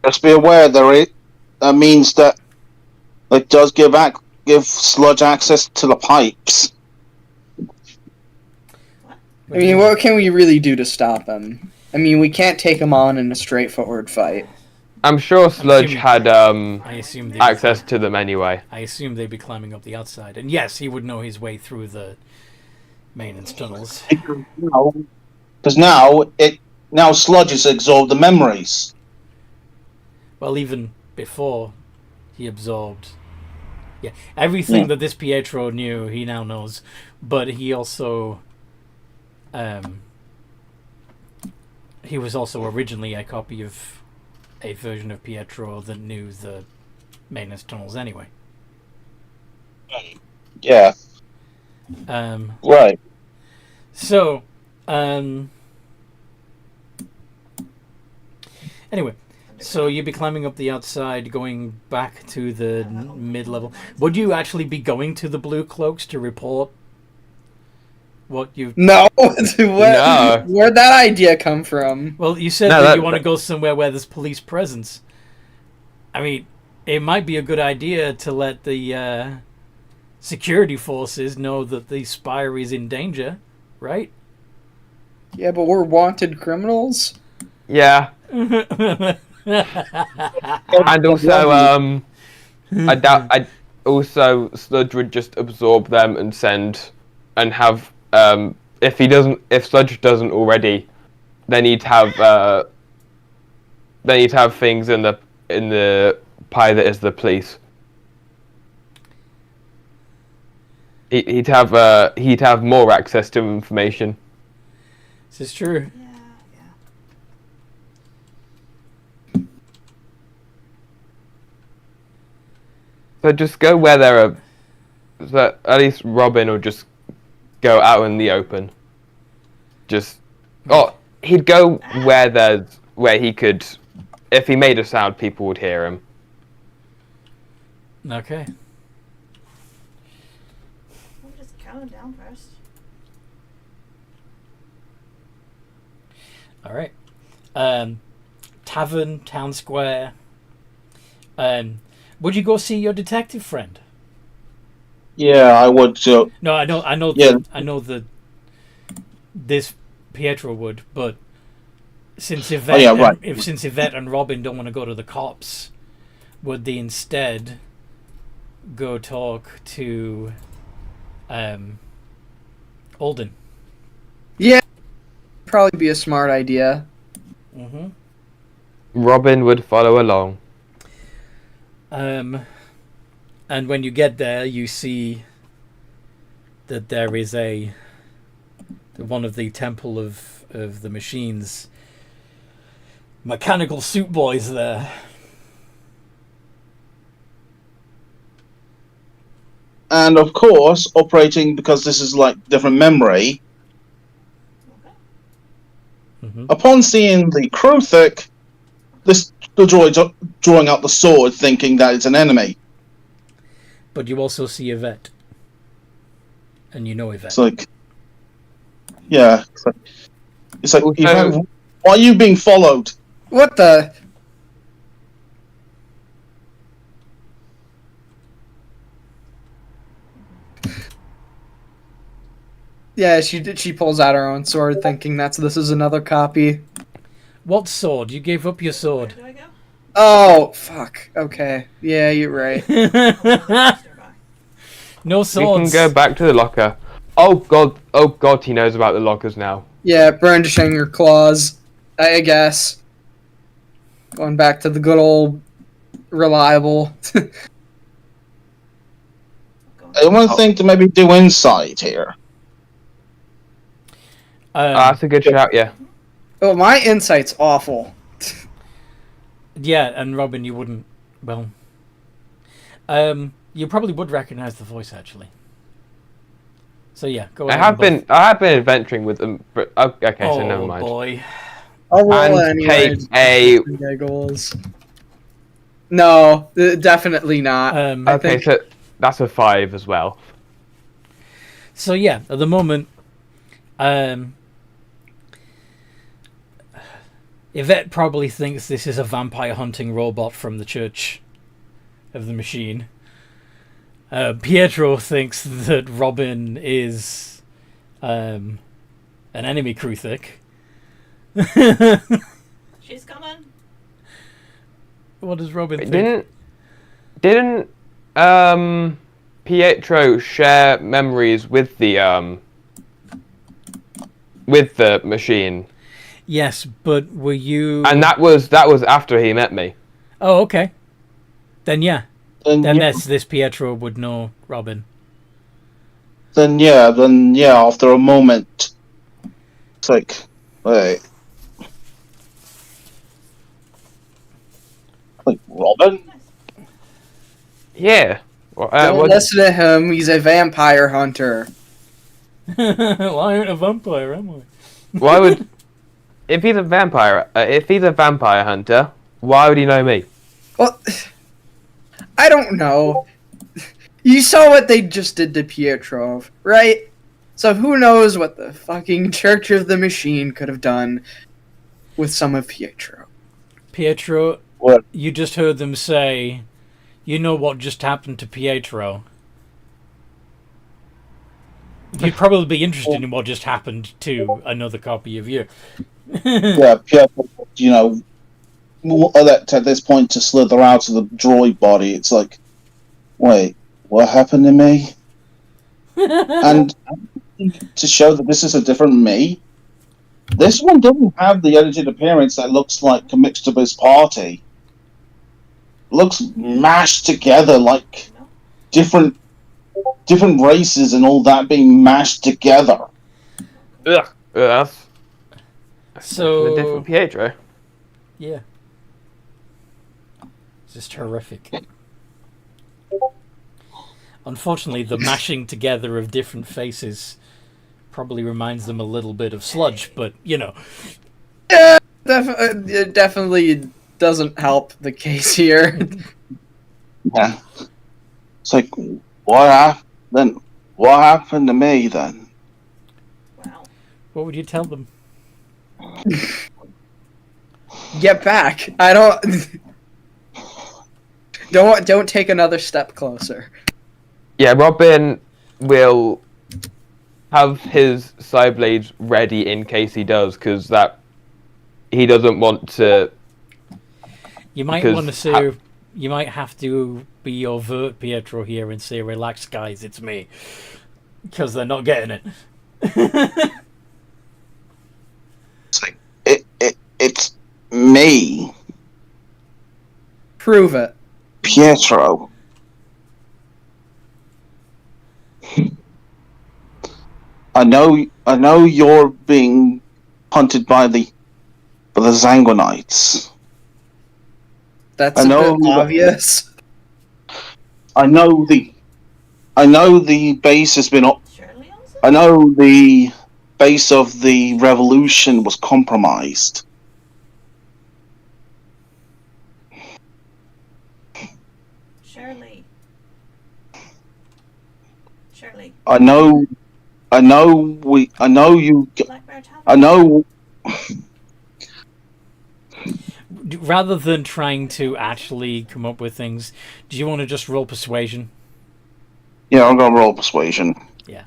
Just be aware that means that it does give Sludge access to the pipes. I mean, what can we really do to stop him? I mean, we can't take him on in a straightforward fight. I'm sure Sludge had I assume access to them anyway. I assume they'd be climbing up the outside, and yes, he would know his way through the maintenance tunnels. Because now Sludge has absorbed the memories. Well, even before he absorbed, everything that this Pietro knew, he now knows. But he also, he was also originally a copy of a version of Pietro that knew the maintenance tunnels anyway. Yeah. Right. So, anyway, so you'd be climbing up the outside, going back to the mid-level. Would you actually be going to the Blue Cloaks to report what you... No! No. Where'd that idea come from? Well, you said that you want to go somewhere where there's police presence. I mean, it might be a good idea to let the security forces know that the SPire is in danger, right? Yeah, but we're wanted criminals? Yeah. And also, I doubt. Also, Sludge would just absorb them and send, and have. If Sludge doesn't already, then he'd have. Then he'd have things in the pie that is the police. He'd have more access to information. This is true. So just go where there are. So at least Robin will just go out in the open. He'd go where he could. If he made a sound, people would hear him. Okay. We'll just count him down first. All right. tavern, town square. Would you go see your detective friend? Yeah, I would. No, I know. Yeah. I know that this Pietro would, but since Yvette, since Yvette and Robin don't want to go to the cops, would they instead go talk to Alden? Yeah, probably be a smart idea. Mm-hmm. Robin would follow along. And when you get there, you see that there is one of the Temple of the Machines mechanical suit boys there. And of course, operating, because this is like different memory, upon seeing the Kruthic, the droid's drawing out the sword thinking that it's an enemy. But you also see Yvette. And you know Yvette. It's like, yeah. It's like, Also, Yvette, why are you being followed? What the? Yeah, she pulls out her own sword, thinking this is another copy. What sword? You gave up your sword. Where do I go? Oh, fuck. Okay. Yeah, you're right. No we swords. can go back to the locker. Oh god, he knows about the lockers now. Yeah, brandishing your claws, I guess. Going back to the good old reliable. I want to think to maybe do insight here. That's a good shout, yeah. Oh, my insight's awful. Yeah, and Robin, you wouldn't. Well, you probably would recognize the voice actually. So yeah, go ahead. I have been adventuring with them, but okay, so never mind. Oh boy. I'll roll And anyway. take a. Giggles. No, definitely not. Okay, so that's a 5 as well. So yeah, at the moment, Yvette probably thinks this is a vampire hunting robot from the Church of the Machine. Pietro thinks that Robin is an enemy Kruthic. She's coming. What does Robin think? Didn't Pietro share memories with the machine? Yes, but were you? And that was after he met me. Oh, okay. Then yeah. Then yeah. this Pietro would know Robin. Then yeah, after a moment, it's like, wait. Like, Robin? Yeah. Well, Don't listen to him. He's a vampire hunter. Well, I ain't a vampire, am I? Why would... If he's a vampire hunter, why would he know me? Well, I don't know. You saw what they just did to Pietro, right? So who knows what the fucking Church of the Machine could have done with some of Pietro. Pietro, What? You just heard them say, you know what just happened to Pietro. You'd probably be interested in what just happened to another copy of you. Yeah, Pietro, elect at this point to slither out of the droid body. It's like, wait, what happened to me? And to show that this is a different me, this one doesn't have the edited appearance that looks like a mixed up his party. It looks mashed together, like different races and all that being mashed together. Ugh. That's So a different Pietro. yeah, it's just horrific. Unfortunately, the mashing together of different faces probably reminds them a little bit of Sludge, but you know. Yeah, it definitely doesn't help the case here. Yeah, it's like, what happened to me then? Wow. What would you tell them? Get back. I don't take another step closer. Yeah, Robin will have his side blades ready in case he does, because he doesn't want to. You might want to say. You might have to be overt, Pietro, here and say, "Relax, guys, it's me," because they're not getting it. It's me, Prove it. Pietro. I know you're being hunted by the Sanguinites. That's a bit obvious. I know the base has been. Shirley also? I know the base of the revolution was compromised. Shirley. I know you. Black Bear Tavern. I know. Rather than trying to actually come up with things, do you want to just roll persuasion? Yeah, I'm gonna roll persuasion. Yeah.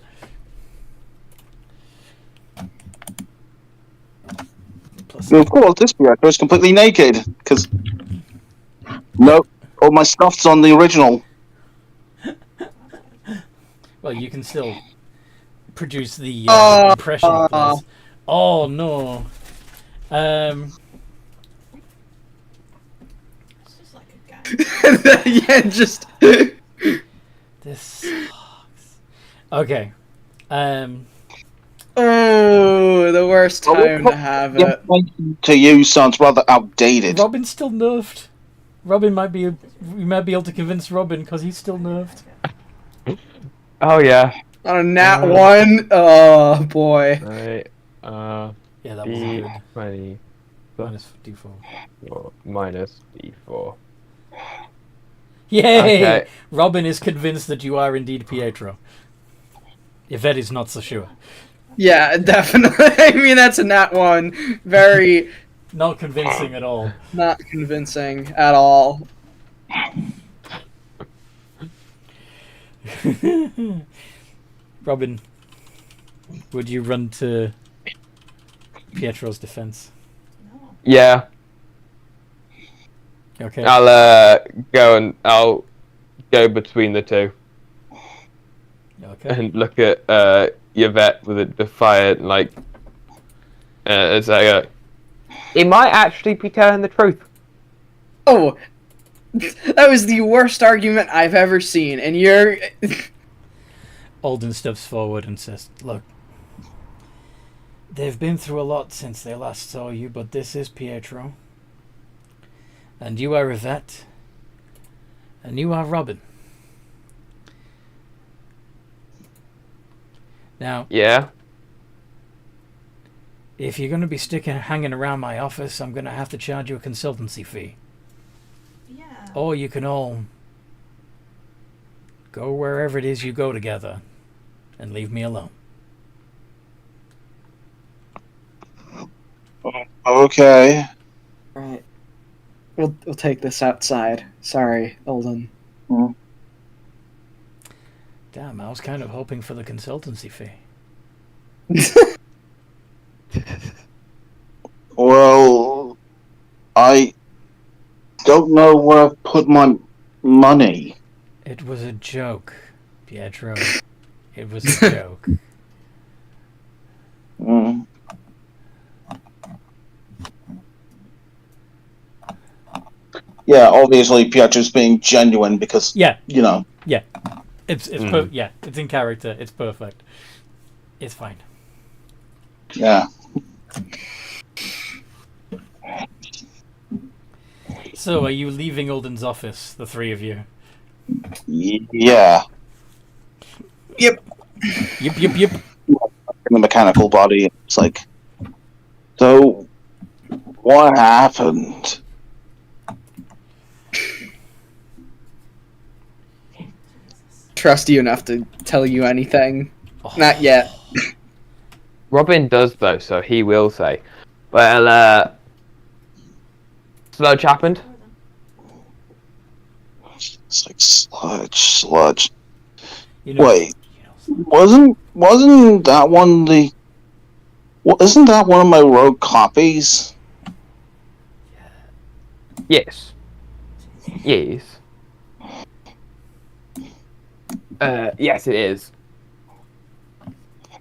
Plus, Of course, this Pietro is completely naked because no, all my stuff's on the original. well, you can still produce the impression of this. Oh no. It's just like a gun. Yeah, just. This sucks. Okay. Oh, the worst time to have it. To you sounds rather outdated. Robin's still nerfed. We might be able to convince Robin because he's still nerfed. Oh yeah. On a nat 1? Oh, boy. Right. Yeah, that was good. D20. Minus D4. Minus D4. Yay! Okay. Robin is convinced that you are indeed Pietro. Yvette is not so sure. Yeah, definitely. I mean, that's a nat 1. Very Not convincing at all. not convincing at all. Robin, would you run to Pietro's defense? No. Yeah. Okay. I'll go between the two Okay. and look at Yvette with a defiant it's like he might actually be telling the truth. Oh, that was the worst argument I've ever seen, and you're... Alden steps forward and says, "Look, they've been through a lot since they last saw you, but this is Pietro. And you are Yvette. And you are Robin. Now, Yeah. if you're going to be hanging around my office, I'm going to have to charge you a consultancy fee. Yeah. Or you can all go wherever it is you go together and leave me alone." Okay. Right. We'll take this outside. Sorry, Olden. Damn, I was kind of hoping for the consultancy fee. Well, I don't know where I've put my money. It was a joke, Pietro. It was a joke. Mm. Yeah, obviously Pietro's being genuine because, Yeah, you know. it's it's in character. It's perfect. It's fine. Yeah. So, are you leaving Alden's office, the three of you? Yeah. Yep. In the mechanical body, it's like, so, what happened? Trust you enough to tell you anything. Oh. Not yet. Robin does though, so he will say. Well, Sludge happened? It's like sludge. You know, Wait, you know, wasn't that one the? Isn't that one of my rogue copies? Yes. Yes. Yes, it is.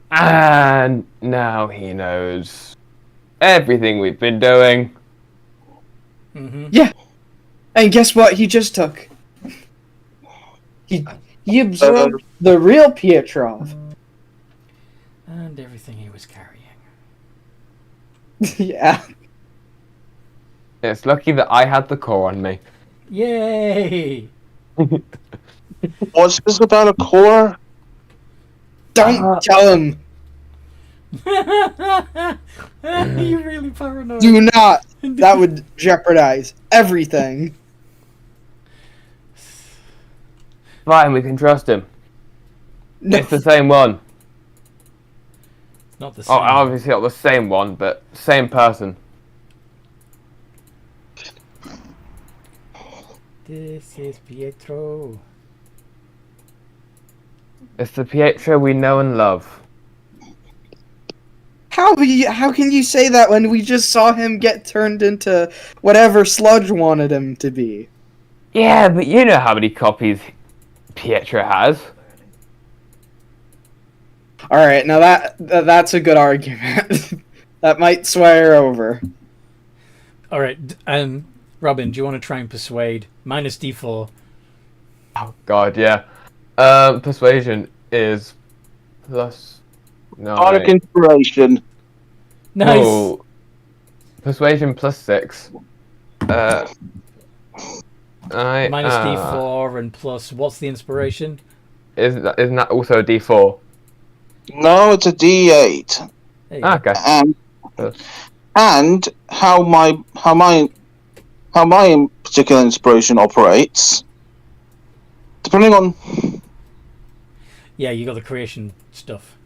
And now he knows everything we've been doing. Mm-hmm. Yeah. And guess what he just took? He absorbed the real Pietro. And everything he was carrying. Yeah. It's lucky that I had the core on me. Yay! What's this about a core? Don't tell him. You're really paranoid. Do not. That would jeopardize everything. Fine, we can trust him. No. It's the same one. Not the same. Oh, obviously not the same one, but same person. This is Pietro. It's the Pietro we know and love. How can you say that when we just saw him get turned into whatever Sludge wanted him to be? Yeah, but you know how many copies Pietro has. All right, now that's a good argument. That might sway her over. All right, Robin, do you want to try and persuade? Minus D4. Oh God, yeah. Persuasion is plus 9. Bardic inspiration. Nice. Oh, persuasion plus 6. Minus D4 and plus. What's the inspiration? Isn't that also a D4? No, it's a D8. There you go. Okay. And how my particular inspiration operates, depending on. Yeah, you got the creation stuff.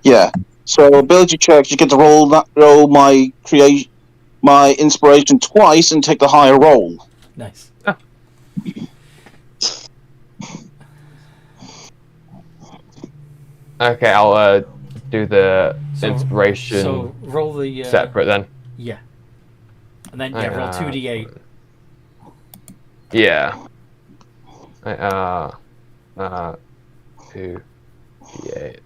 Yeah. So ability checks, you get to roll my inspiration twice and take the higher roll. Nice. Okay, I'll do the inspiration So roll the separate then. Yeah. And then roll 2d8. Yeah. 2d8.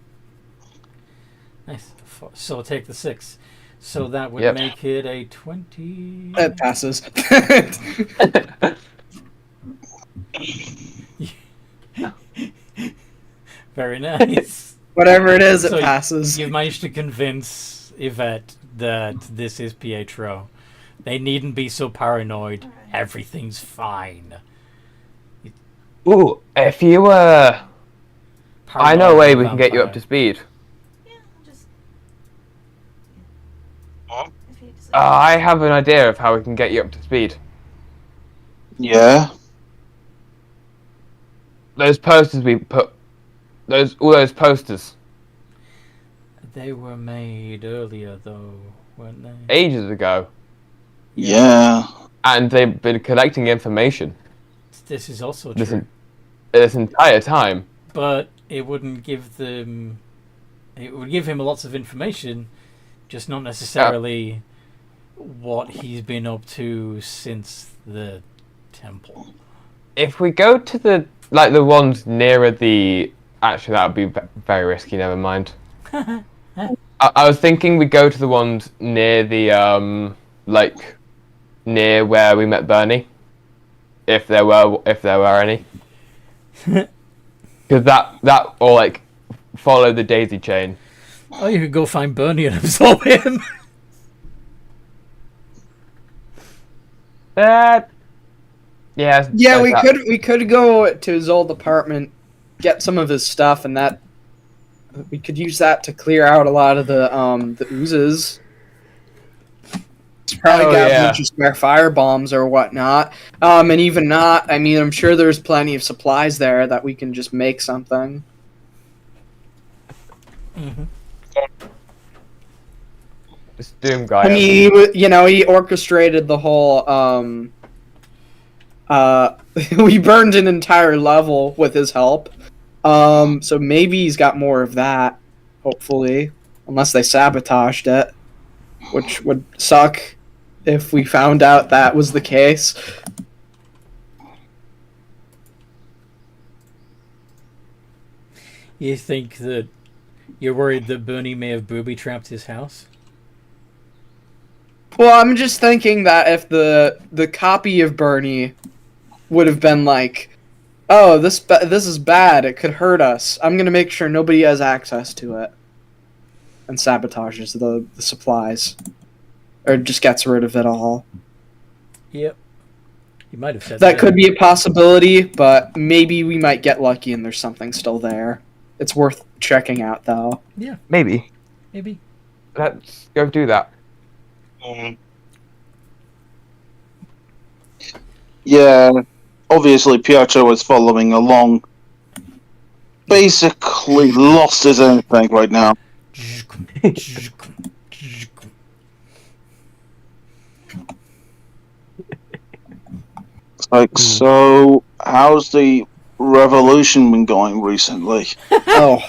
Nice. So take the 6. So that would make it a 20. It passes. Very nice. Whatever it is, it So passes. You've managed to convince Yvette that this is Pietro. They needn't be so paranoid. Everything's fine. Ooh, if you I know a way we can get you up to speed. Yeah, I'll just. If he decides. I have an idea of how we can get you up to speed. Yeah. Those posters we put, all those posters, They were made earlier, though, weren't they? ages ago, Yeah. and they've been collecting information This is also true. this entire time. But it wouldn't give them... It would give him lots of information, just not necessarily what he's been up to since the temple. If we go to the ones nearer the, actually that would be very risky. Never mind. I was thinking we go to the ones near the near where we met Burnie, if there were any. Because that or follow the daisy chain. Oh, you could go find Burnie and absorb him. Yeah, we could go to his old apartment, get some of his stuff, and that we could use that to clear out a lot of the oozes. Probably got a bunch of spare fire bombs or whatnot. And even not, I mean, I'm sure there's plenty of supplies there that we can just make something. Mm-hmm. This Doom guy. I mean, he orchestrated the whole. We burned an entire level with his help. So maybe he's got more of that. Hopefully, unless they sabotaged it, which would suck if we found out that was the case. You think that you're worried that Burnie may have booby-trapped his house? Well, I'm just thinking that if the copy of Burnie would have been like, oh, this is bad, it could hurt us, I'm going to make sure nobody has access to it. And sabotages the supplies. Or just gets rid of it all. Yep. You might have said That could be a possibility, but maybe we might get lucky and there's something still there. It's worth checking out, though. Yeah, Maybe. maybe. Let's go do that. Yeah, obviously Pietro is following along. Basically lost his anything right now. It's like, so how's the revolution been going recently? Oh.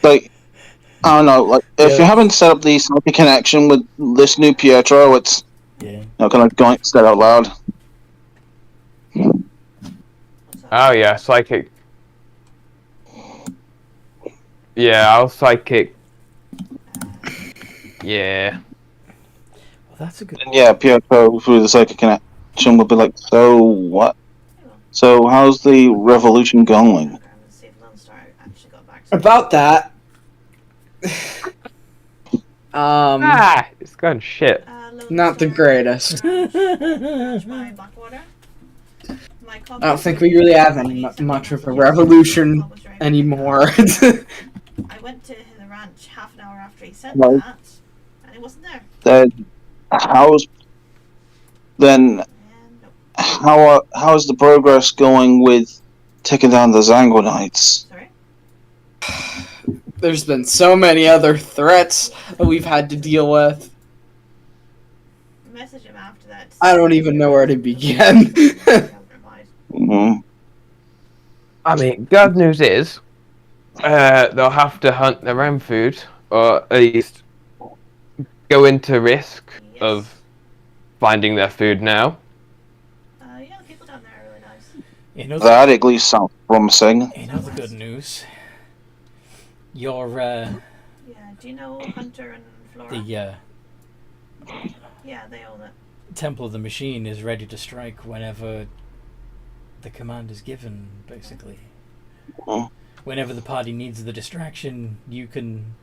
Like, I don't know, like, if you haven't set up the psychic connection with this new Pietro, it's not gonna go said out loud. Oh yeah, psychic. Yeah, I'll psychic. Yeah. Well, that's a good. And yeah, Pietro through the psychic connection will be like, so what? So how's the revolution going? About that. It's going shit. Not the greatest. I don't think we really have much of a revolution anymore. I went to the ranch half an hour after he said Right. that, and he wasn't there. Then how's the progress going with taking down the Zanguanites? Sorry? There's been so many other threats that we've had to deal with. Message him after that. I don't even know where to begin. Mm-hmm. I mean, good news is, they'll have to hunt their own food, or at least go into risk of finding their food now. Yeah, the people down there are really nice. You know That at least sounds promising. You know the good news. Your Yeah, do you know Hunter and Flora? the Yeah, they own it. Temple of the Machine is ready to strike whenever the command is given, basically. Oh. Whenever the party needs the distraction, you can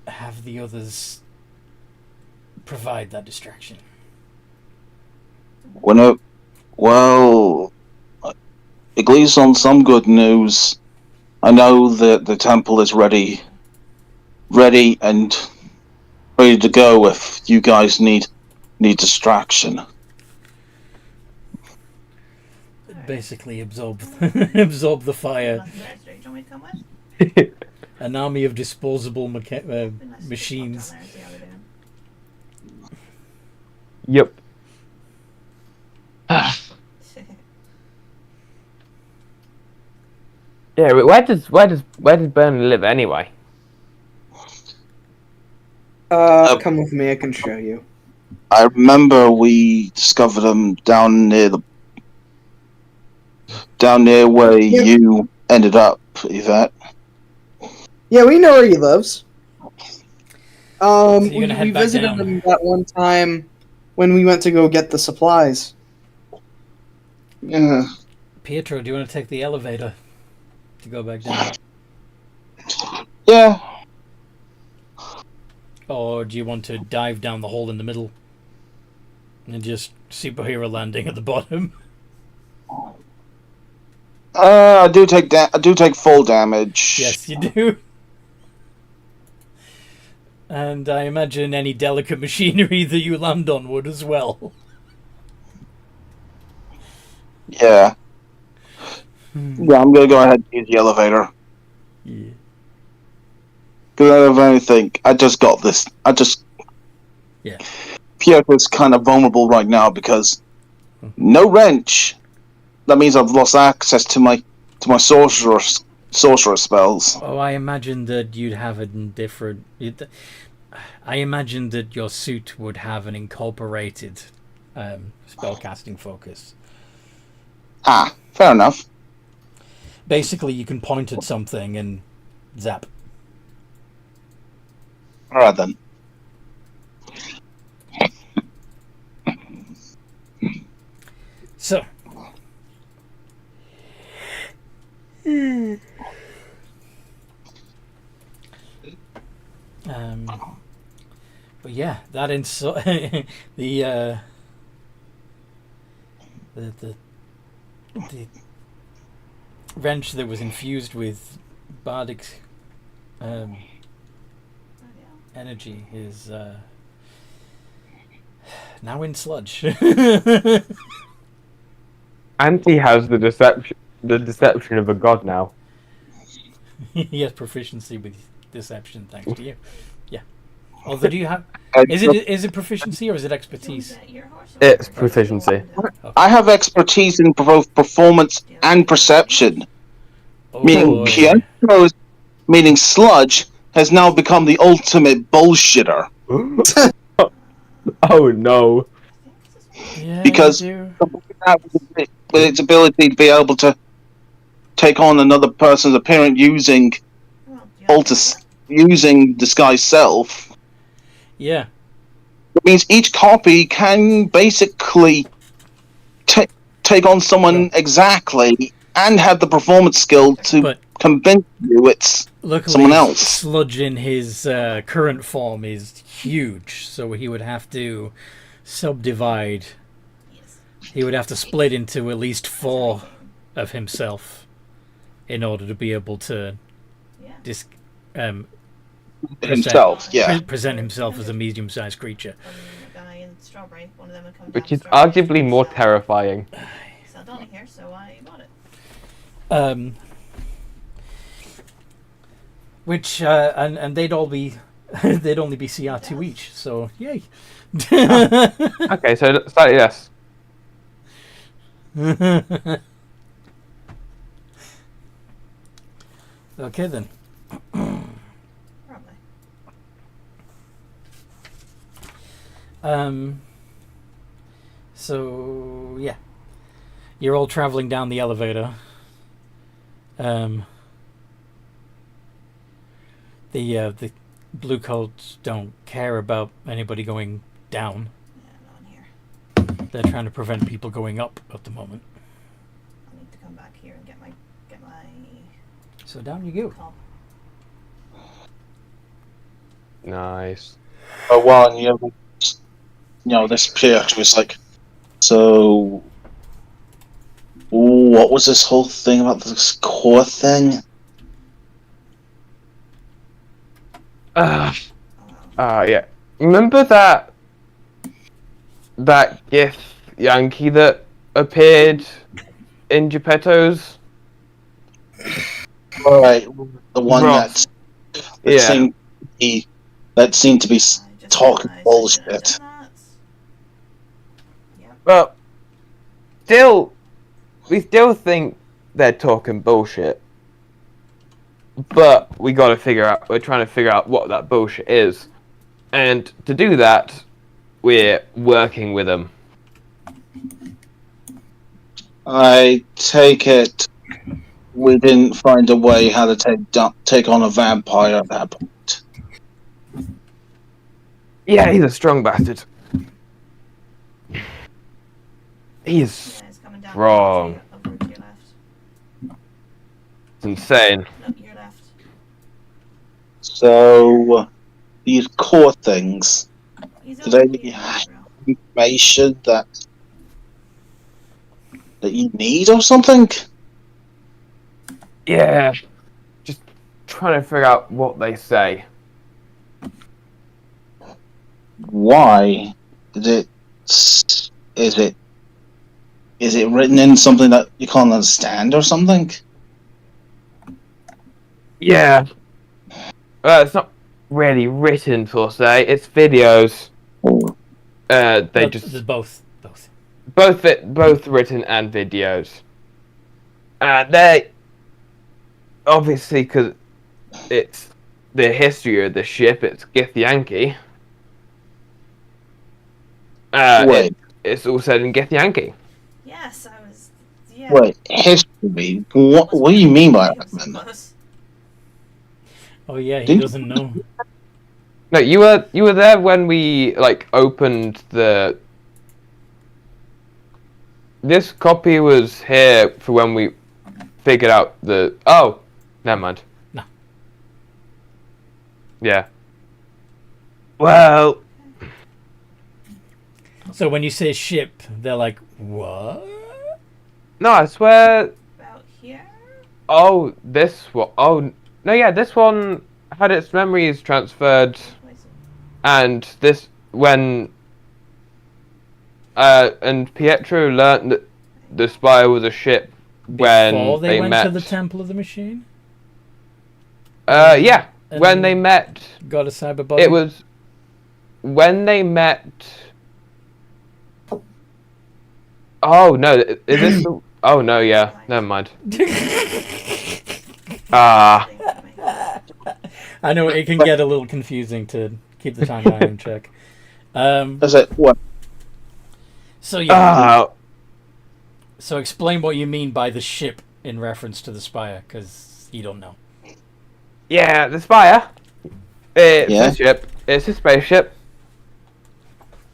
have the others provide that distraction. Well, at least on some good news, I know that the temple is ready and ready to go if you guys need distraction. Basically absorb absorb the fire. Do you want me to come with? An army of disposable It'd be nice to pop down machines. there and see how they're doing. Yep. Yeah, but where does Burnie live anyway? Come with me, I can show you. I remember we discovered them down near where you ended up, Yvette. Yeah, we know where he lives. you're gonna We head back visited down. him that one time when we went to go get the supplies. Yeah. Pietro, do you want to take the elevator to go back down? Yeah. Or do you want to dive down the hole in the middle and just superhero landing at the bottom? I do take full damage. Yes, you do. And I imagine any delicate machinery that you land on would as well. Yeah. Yeah, I'm gonna go ahead and use the elevator. Yeah. of anything, I just got this. Yeah. Pietro's kind of vulnerable right now because no wrench. That means I've lost access to my sorcerer spells. Oh, I imagined that you'd have a different. I imagined that your suit would have an incorporated spellcasting focus. Ah, fair enough. Basically, you can point at something and zap. All right then. So. But yeah, that the wrench that was infused with bardic energy is now in sludge. Auntie has the deception of a god now. He has proficiency with deception, thanks to you. Yeah. Although, do you have? Is it proficiency or is it expertise? It's proficiency. Okay. I have expertise in both performance and perception. Oh, Meaning Pietro, meaning Sludge, has now become the ultimate bullshitter. Oh no. Yeah, Because you with its ability to be able to take on another person's appearance using using disguise self. Yeah. It means each copy can basically take on someone exactly and have the performance skill to convince you it's someone else. Sludge in his current form is huge, so he would have to subdivide. He would have to split into at least 4 of himself in order to be able to present himself as a medium-sized creature. Which is arguably more terrifying. Here, so I bought it. Which and they'd all be they'd only be CR2 each, so yay. Okay, so yes. Okay then. Probably. So yeah, you're all traveling down the elevator. The blue coats don't care about anybody going down. Yeah, no one here. They're trying to prevent people going up at the moment. I need to come back here and get my. So down you go. Comp. Nice. Oh well, and this Pietro was like, so what was this whole thing about this core thing? Yeah. Remember that GIF Yankee that appeared in Geppetto's? Right, the one Ross. that seemed to be talking bullshit. Well, we still think they're talking bullshit. But we're trying to figure out what that bullshit is. And to do that, we're working with them. I take it we didn't find a way how to take on a vampire at that point. Yeah, he's a strong bastard. He is strong. It's insane. No, you're left. So, these core things, He's do they have information that you need or something? Yeah, just trying to figure out what they say. Why? Is it written in something that you can't understand or something? Yeah. It's not really written per se. It's videos. There's both. Both written and videos. They obviously, because it's the history of the ship. It's Githyanki. Wait. It's all said in Githyanki. Yes, I was. Yeah. Wait, history? What do you mean by that, then? Oh yeah, he doesn't know. No, you were there when we opened the. This copy was here for when we figured out the. Oh, never mind. No. Yeah. Well. So when you say ship, they're like, what? No, I swear. About here. Oh, this one. Oh no, yeah, this one had its memories transferred, and this when. And Pietro learnt that the Spire was a ship when Before they went met. to the Temple of the Machine? Yeah, And when they met. Got a cyber body? It was when they met. Oh no! Is this? Oh no! Yeah, never mind. I know it can get a little confusing to keep the timeline in check. Is it what? So yeah. So explain what you mean by the ship in reference to the Spire, because you don't know. Yeah, the Spire. It's a ship. It's a spaceship.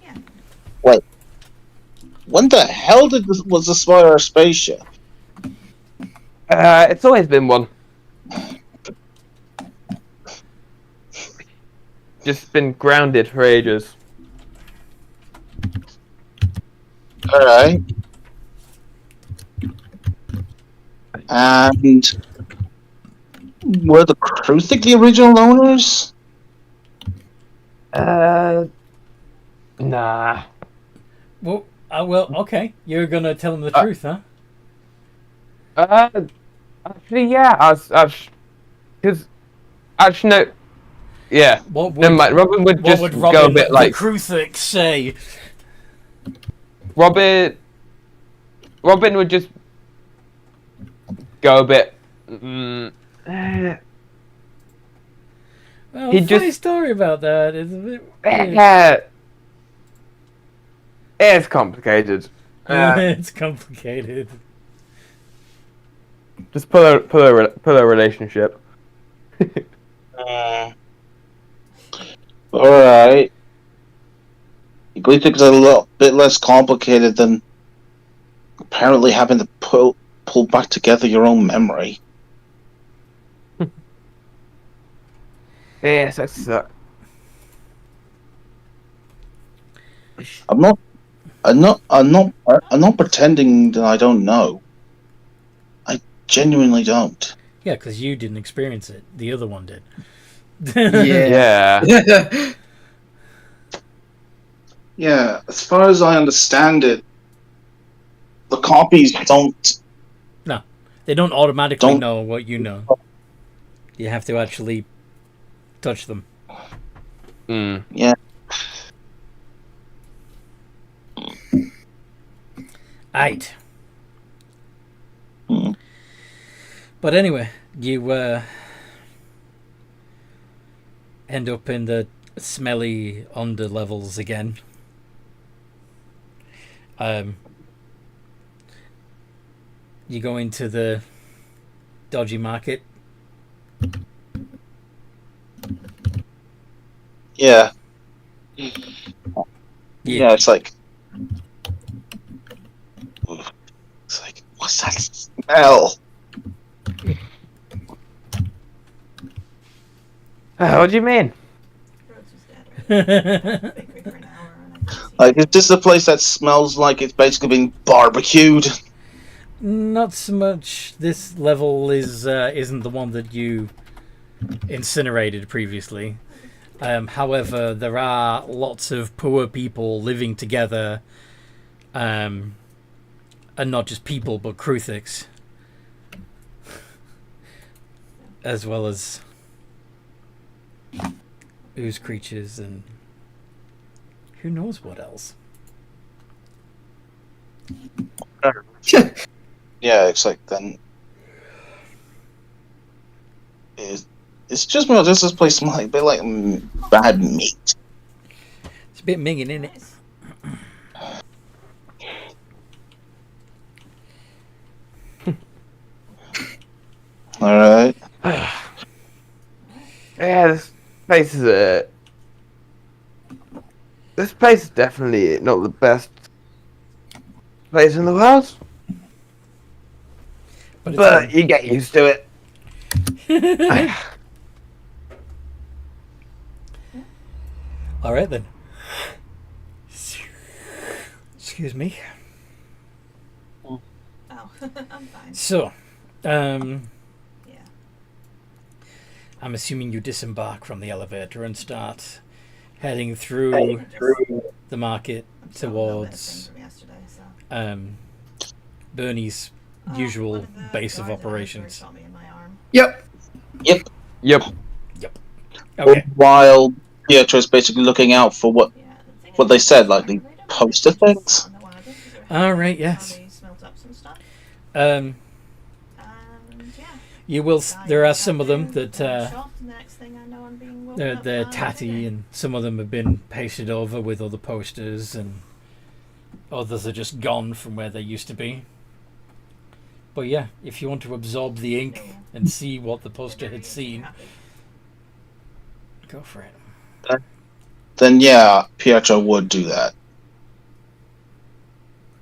Yeah. Wait. When the hell was the Spire a spaceship? It's always been one. Just been grounded for ages. Alright. And were the Kruthic the original owners? Nah. Well, okay. You're gonna tell them the truth, huh? Actually, yeah. Because actually, no. Yeah. Never mind. Robin would just go a bit the Kruthic say? Robin would just go a bit. Well, He funny just- story about that. It's a bit weird. Yeah. It's complicated. It's complicated. Just pull a relationship. Alright. Kruthic is a little bit less complicated than apparently having to pull back together your own memory. Yes, that's. I'm not pretending that I don't know. I genuinely don't. Yeah, because you didn't experience it. The other one did. Yeah. Yeah, as far as I understand it, the copies don't. No, they don't automatically know what you know. You have to actually touch them. Yeah. Aight. But anyway, you end up in the smelly under levels again. You go into the dodgy market. Yeah. Yeah, it's like, what's that smell? What do you mean? Like, is this a place that smells like it's basically been barbecued? Not so much. This level isn't the one that you incinerated previously. However, there are lots of poor people living together, and not just people, but Kruthics, as well as ooze creatures and who knows what else. Yeah, it's like then. It's just more. This place might be like bad meat. It's a bit minging, isn't it? Nice. All right. Yeah, this place is This place is definitely not the best place in the world, but you get used to it. All right then. Excuse me. Oh, I'm fine. So, Yeah. I'm assuming you disembark from the elevator and start heading through the market Still a little bit of towards thing from yesterday, so. Burnie's One usual of the base of guards at operations. shot me in my arm. Yep. Yep. Okay. While Pietro is basically looking out for what Yeah, the thing What is, they said, like the they don't poster really just things? on the wagon, 'cause they were All helping right, us yes. while we smelt up some stuff. Um, And yeah. you will. There are Guy some of got them there, that shot, and the next thing I know, I'm being woken they're up by a tatty, lady. and some of them have been pasted over with other posters, and others are just gone from where they used to be. But yeah, if you want to absorb the ink and see what the poster had seen, go for it. Then yeah, Pietro would do that.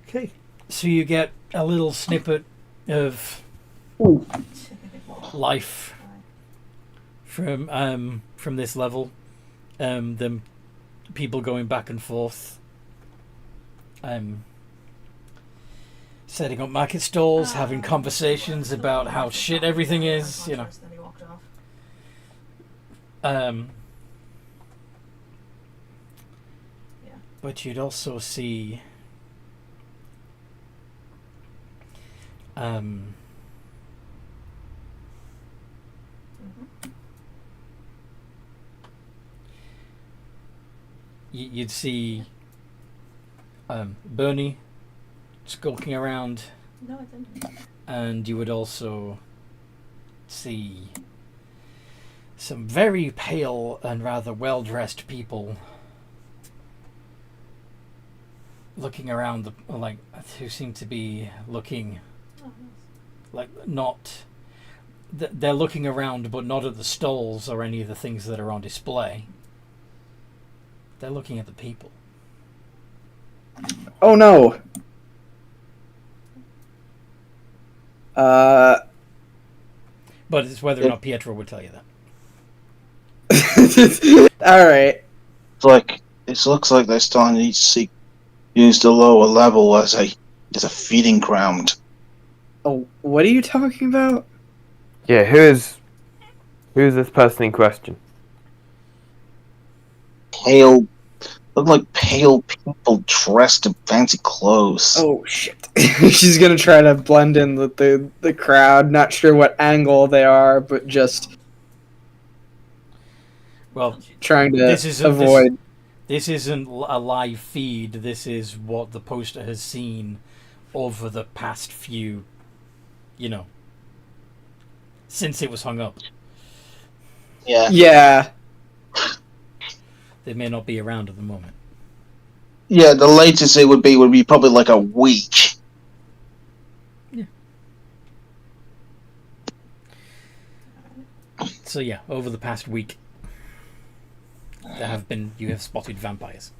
Okay. So you get a little snippet of life from this level. The people going back and forth, setting up market stalls, having conversations about how shit everything is, you know. Then he walked off. But you'd also see you'd see Burnie skulking around, No, it didn't. and you would also see some very pale and rather well-dressed people looking around, who seem to be looking Oh, nice. like not. They're looking around, but not at the stalls or any of the things that are on display. They're looking at the people. Oh no. But it's whether or not Pietro would tell you that. All right. It's like it looks like they're starting to use the lower level as a feeding ground. Oh, what are you talking about? Yeah, who's this person in question? Pale, look like pale people dressed in fancy clothes. Oh shit. She's gonna try to blend in with the crowd. Not sure what angle they are, but just Well, trying to this isn't avoid. This isn't a live feed. This is what the poster has seen over the past few, since it was hung up. Yeah. Yeah. They may not be around at the moment. Yeah, the latest it would be probably like a week. Yeah. So yeah, over the past week, you have spotted vampires,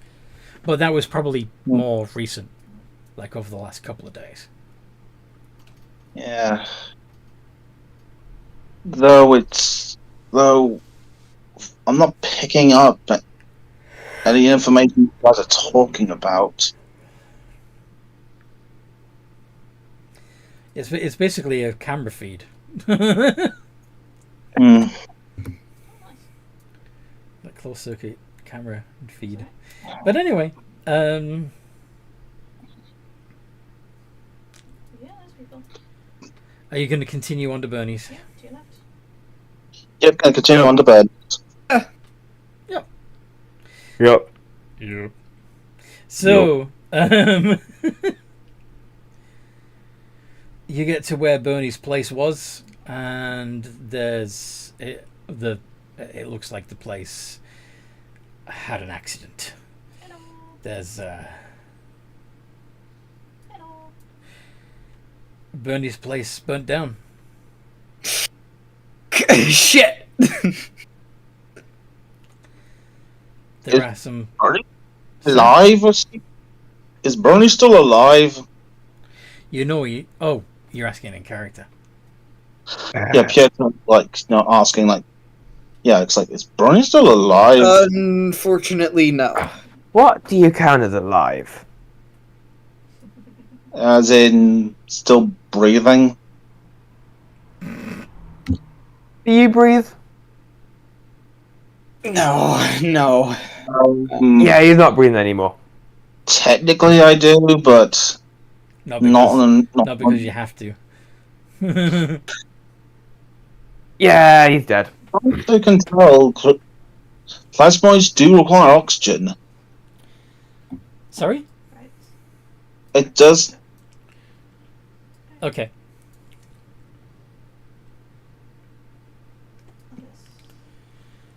but that was probably more recent, like over the last couple of days. Yeah. Though I'm not picking up any information you guys are talking about. It's basically a camera feed. Hmm. A closed circuit camera feed. But anyway, Yeah, there's people. are you going to continue on to Burnie's? Yeah, to your left. Yep, gonna continue on to bed. Yep. Yep. So, you get to where Burnie's place was, and there's it looks like the place had an accident. Hello. There's Hello. Burnie's place burnt down. Shit. There are some. Alive? Is Burnie still alive? You know, you're asking in character. Yeah, Pietro, asking, it's like, is Burnie still alive? Unfortunately, no. What do you count as alive? As in, still breathing? Do you breathe? No. Yeah, he's not breathing anymore. Technically, I do, but Not because, not because you. you have to. Yeah, he's dead. I can tell. Plasmoids do require oxygen. Sorry? Right. It does. Okay.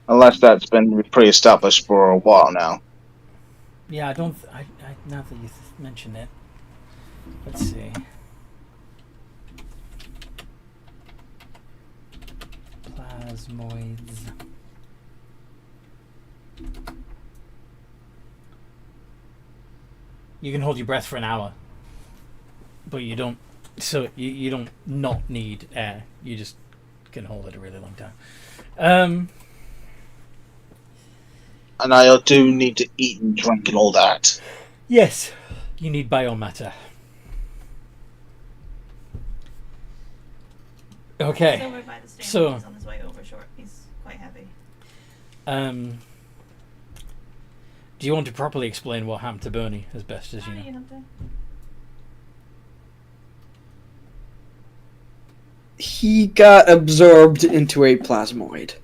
Unless that's been pre-established for a while now. Yeah, I don't. Now that you mention it, let's see. Plasmoids. You can hold your breath for an hour, but you don't. So you don't not need air. You just can hold it a really long time. And I do need to eat and drink and all that. Yes, you need biomatter. Okay. He's over by the stand. So- He's on his way over short. He's quite heavy. Do you want to properly explain what happened to Burnie as best as you know? You have to. He got absorbed into a plasmoid.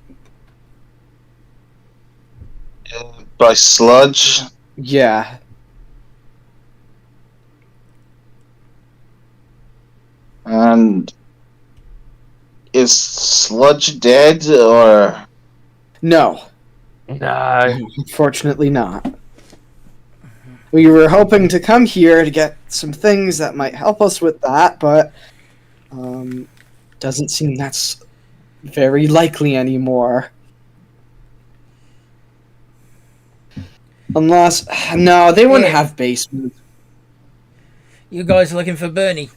By sludge. Yeah. And is Sludge dead, or? No. No. Unfortunately not. We were hoping to come here to get some things that might help us with that, but doesn't seem that's very likely anymore. Unless, no, they wouldn't have basements. You guys are looking for Burnie?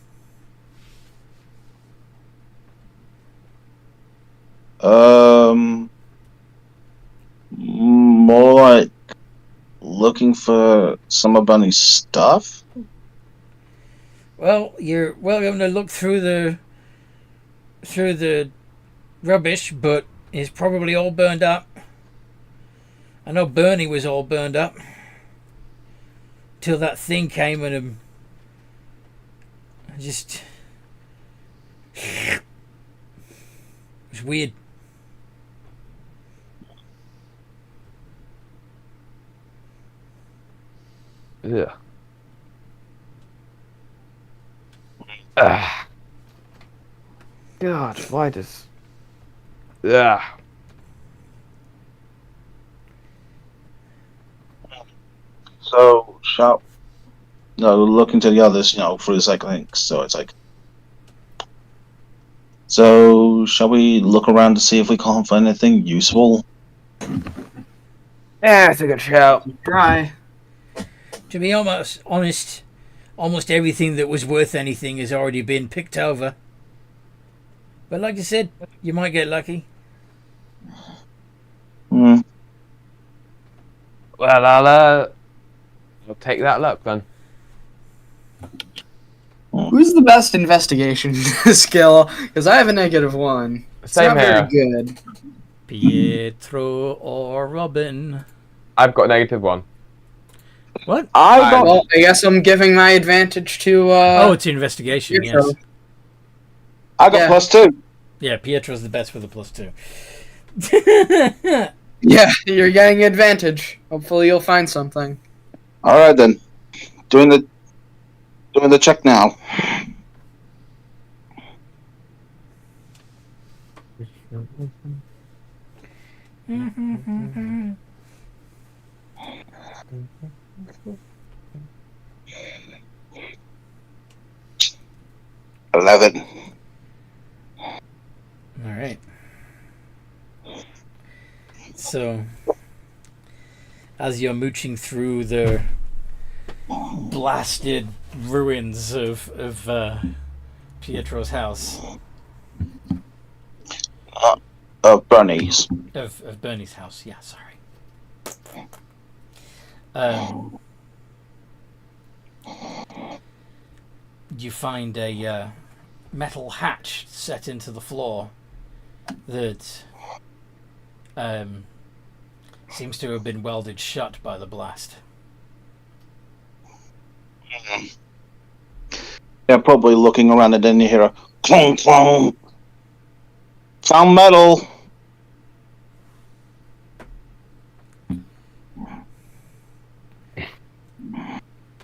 More like looking for some of Bunny's stuff. Well, you're welcome to look through the rubbish, but it's probably all burned up. I know Burnie was all burned up till that thing came and just it was weird. Yeah. God, why does... Yeah. So, look into the others, for the sake of things. So it's like... So, shall we look around to see if we can't find anything useful? Yeah, it's a good shout. Try. To be honest, almost everything that was worth anything has already been picked over. But like I said, you might get lucky. Hmm. Well, I'll take that luck then. Who's the best investigation skill? Because I have a -1. It's Same not here. very good. Pietro or Robin? I've got -1. What? I've got... Well, I guess I'm giving my advantage to. Oh, it's investigation. Pietro. Yes. I got Yeah. +2. Yeah, Pietro's the best for the +2. Yeah, you're getting advantage. Hopefully you'll find something. All right then. Doing the check now. $11. All right. So, as you're mooching through the blasted ruins of Pietro's house, Burnie's. of Burnie's house, yeah, sorry. You find a metal hatch set into the floor that seems to have been welded shut by the blast. Yeah, probably looking around and then you hear a clong clong. Found metal.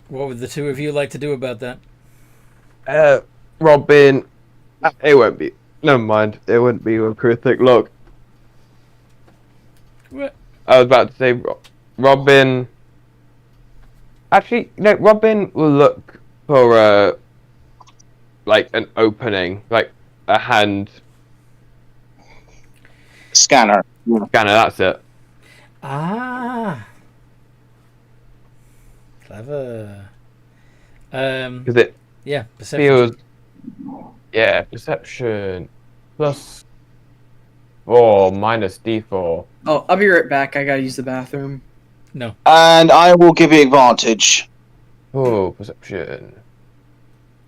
What would the two of you like to do about that? Robin, it won't be. Never mind. It wouldn't be a critic. Look, What? I was about to say, Robin. Actually, no. Robin will look for like an opening, like a hand Scanner. Yeah. scanner. That's it. Ah, clever. Because it Yeah, perception. feels. Yeah, perception plus 4 minus D4. Oh, I'll be right back. I gotta use the bathroom. No. And I will give you advantage. Oh, perception.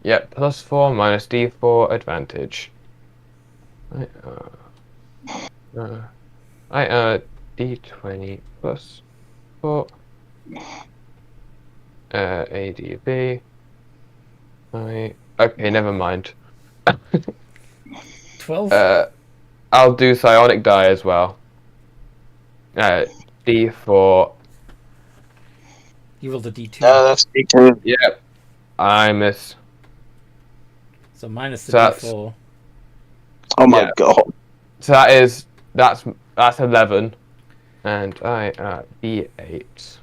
Yep, plus 4 minus D4 advantage. D20 plus 4. ADB. Okay, never mind. 12? I'll do psionic die as well. D4. You rolled a d2. That's D2. Yep, I miss. So minus the So that's- d4. Oh my Yeah. god. So that's 11, and I D8.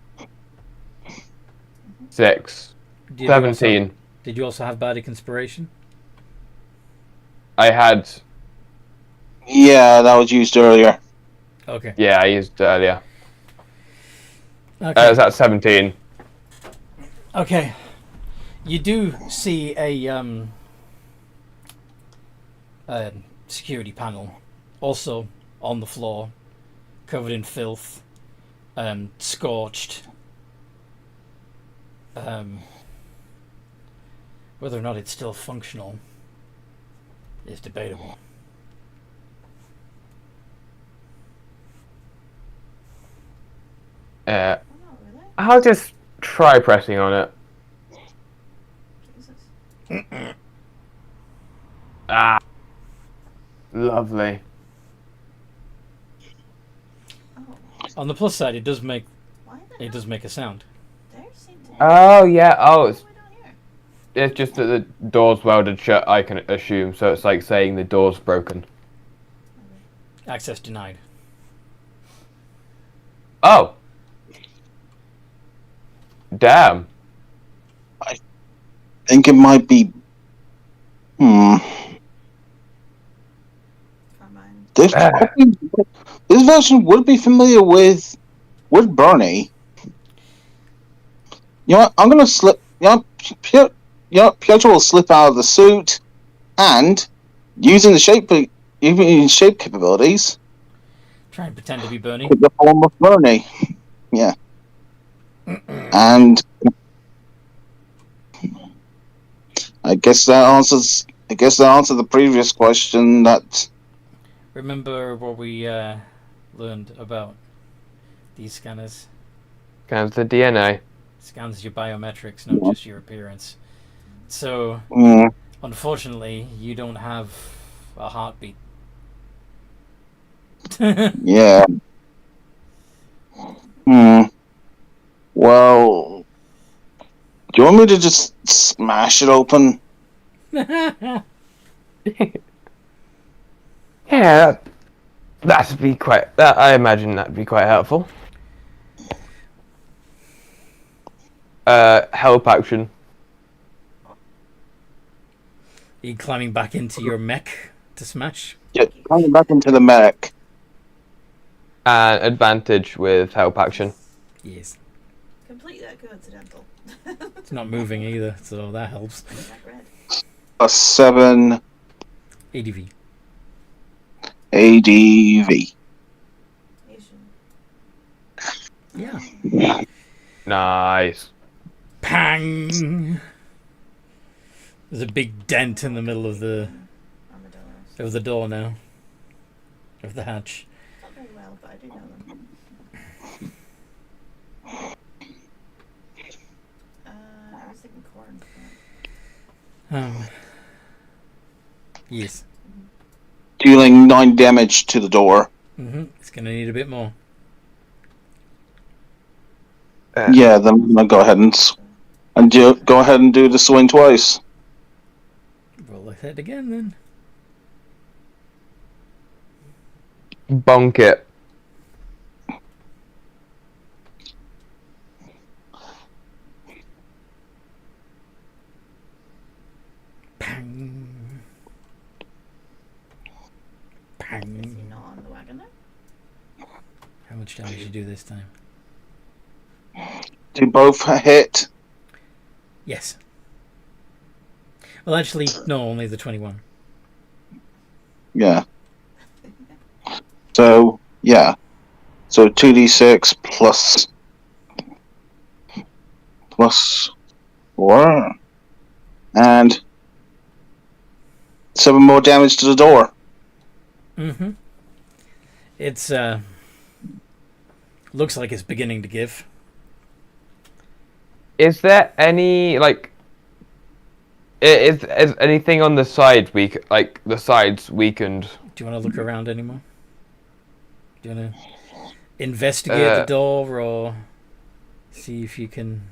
6. Did you 17. Also, did you also have bardic inspiration? I had. Yeah, that was used earlier. Okay. Yeah, I used it earlier. Okay. Is that 17? Okay. You do see a security panel, also on the floor, covered in filth, scorched. Whether or not it's still functional is debatable. Oh, no, really? I'll just try pressing on it. Jesus. Ah, lovely. Oh, On the plus side, it does make why the hell? a sound. There seemed to be Oh yeah. Oh, all the way down here. it's just that the door's welded shut. I can assume. So it's like saying the door's broken. Access denied. Oh. Damn. I think it might be. Never mind. This version would be familiar with Burnie. You know what? I'm gonna slip. Pietro will slip out of the suit, and using the shape capabilities, Try and pretend to be Burnie. take the form of Burnie. Yeah, and I guess that answers the previous question. That Remember what we learned about these scanners? Scans the DNA. Scans your biometrics, not just your appearance. So, unfortunately, you don't have a heartbeat. yeah. Hmm. Well, do you want me to just smash it open? Yeah, that'd be quite. I imagine that'd be quite helpful. Help action. Are you climbing back into your mech to smash? Yeah, coming back into the mech. And advantage with help action. Yes. Completely coincidental. It's not moving either, so that helps. Black red. Plus 7 ADV. ADV. Asian. Yeah. Nice. Pang! There's a big dent in the middle of the door now. Of the hatch. Not very well, but I do know them. I was thinking corn. Yes. Dealing 9 damage to the door. It's gonna need a bit more. Yeah, then I'm gonna go ahead and go ahead and do the swing twice. Roll ahead again then. Bonk it. Pang. Pang. Is he not on the wagon there? How much damage did you do this time? Do both hit? Yes. Well, actually, no, only the 21. Yeah. So, yeah. So 2d6 plus 4. And 7 more damage to the door. It's, looks like it's beginning to give. Is there any Is anything on the side the sides weakened? Do you want to look around anymore? Do you want to investigate the door or see if you can...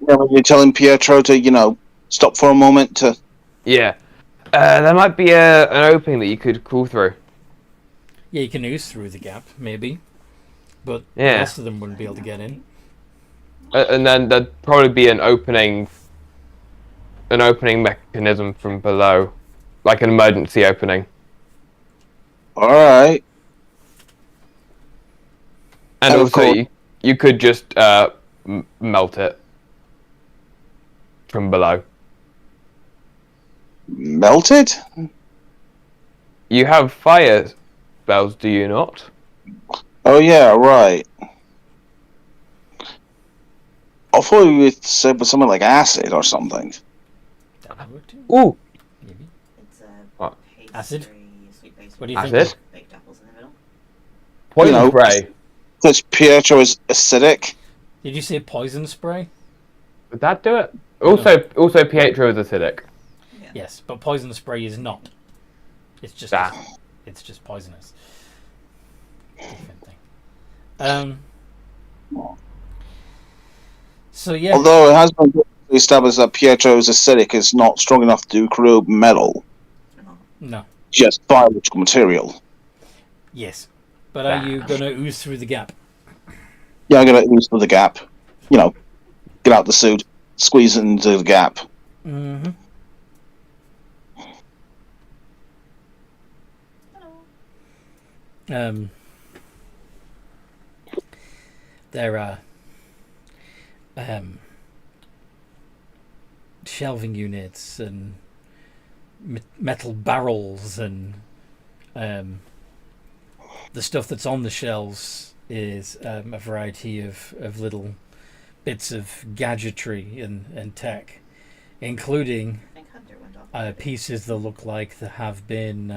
Yeah, when you're telling Pietro to, stop for a moment to... Yeah. There might be an opening that you could crawl through. Yeah, you can ooze through the gap, maybe. But Yeah. the rest of them wouldn't be able to get in. And then there'd probably be an opening mechanism from below, like an emergency opening. Alright. And of also, course- you could just melt it from below. Melted? You have fire spells, do you not? Oh, yeah, right. I thought you would say with something like acid or something. That would work too. Ooh, Maybe. It's What? pastry, Acid? sweet pastry. What do you acid? think? Baked apples in the middle. Poison know, spray. Because Pietro is acidic. Did you say poison spray? Would that do it? Also, Pietro is acidic. Yeah. Yes, but poison spray is not. It's just it's just poisonous. Different thing. So yeah. Although it has been established that Pietro is acidic, is not strong enough to corrode metal, No. just biological material. Yes. But are you gonna ooze through the gap? Yeah, I'm gonna ooze through the gap. Get out the suit, squeeze it into the gap. Mm-hmm. Hello. There are shelving units and metal barrels and the stuff that's on the shelves is a variety of little bits of gadgetry and tech, including I think Hunter went off. pieces that look like they have been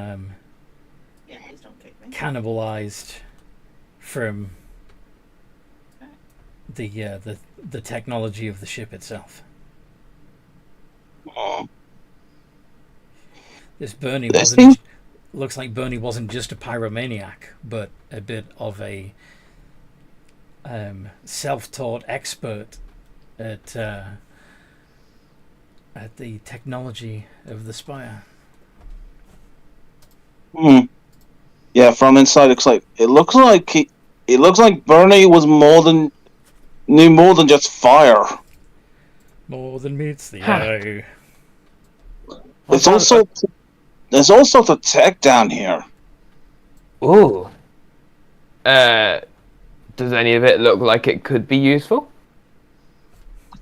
Yeah, please don't kick me. cannibalized from the technology of the ship itself. This Burnie looks like Burnie wasn't just a pyromaniac, but a bit of a self-taught expert at the technology of the Spire. Yeah, from inside, it looks like Burnie was knew more than just fire. More than meets the eye. There's all sorts of tech down here. Ooh. Does any of it look like it could be useful?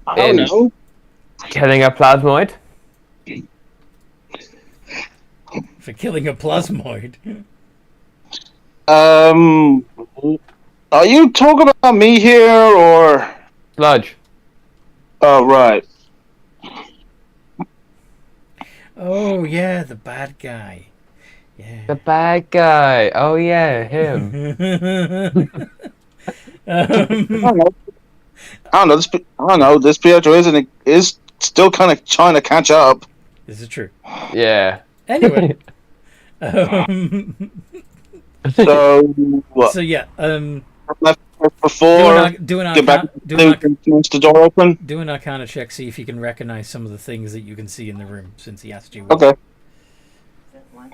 I don't know. Killing a plasmoid? For killing a plasmoid. Are you talking about me here, or... Sludge. Oh, right. Oh, yeah, the bad guy. Yeah. The bad guy. Oh, yeah, him. I don't know. This Pietro is still kind of trying to catch up. This is true. Yeah. Anyway. So what? So yeah. Before do an door open. Do an Arcana check. See if you can recognize some of the things that you can see in the room. Since he asked you. Okay. Why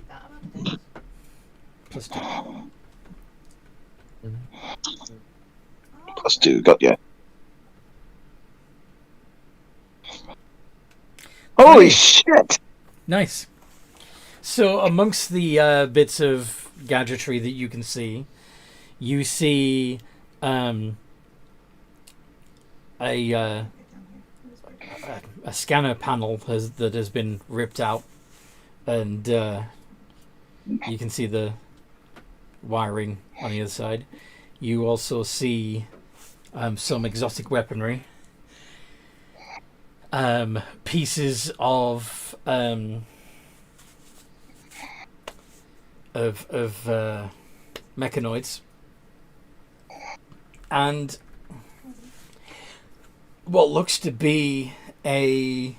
that amount of +2. +2. Got you. Holy shit! Nice. So amongst the bits of gadgetry that you can see, you see a scanner panel that has been ripped out, and you can see the wiring on the other side. You also see some exotic weaponry, pieces of mechanoids, and what looks to be a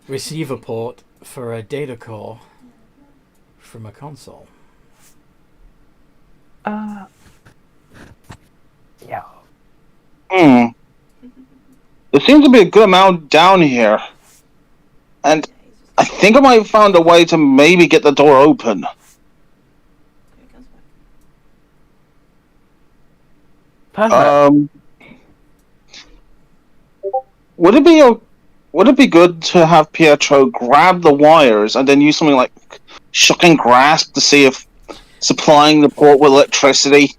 receiver port for a data core from a console. Yeah. There seems to be a good amount down here, and I think I might have found a way to maybe get the door open. Perfect. Would it be good to have Pietro grab the wires and then use something like shocking grasp to see if supplying the port with electricity?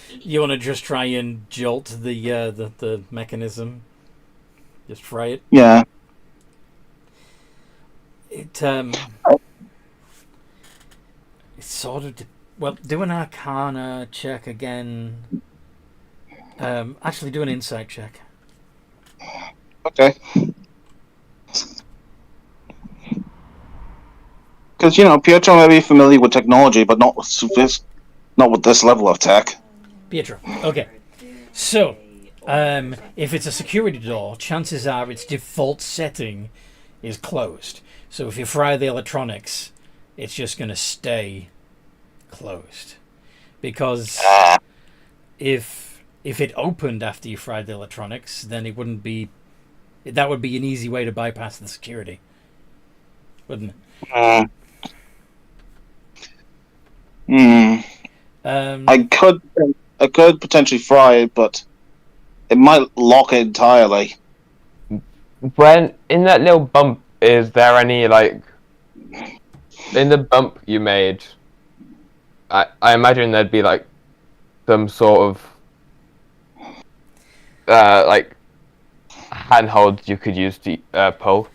You want to just try and jolt the mechanism? Just fry it? Yeah. It's sort of... do an Arcana check again. Actually, do an insight check. Okay. Because, Pietro may be familiar with technology, but not with this level of tech. Pietro. Okay. So, if it's a security door, chances are its default setting is closed. So if you fry the electronics, it's just going to stay closed. Because if it opened after you fried the electronics, then it wouldn't be... That would be an easy way to bypass the security. Wouldn't it? I could potentially fry it, but it might lock it entirely. When in that little bump, is there any in the bump you made? I imagine there'd be some sort of handhold you could use to pull.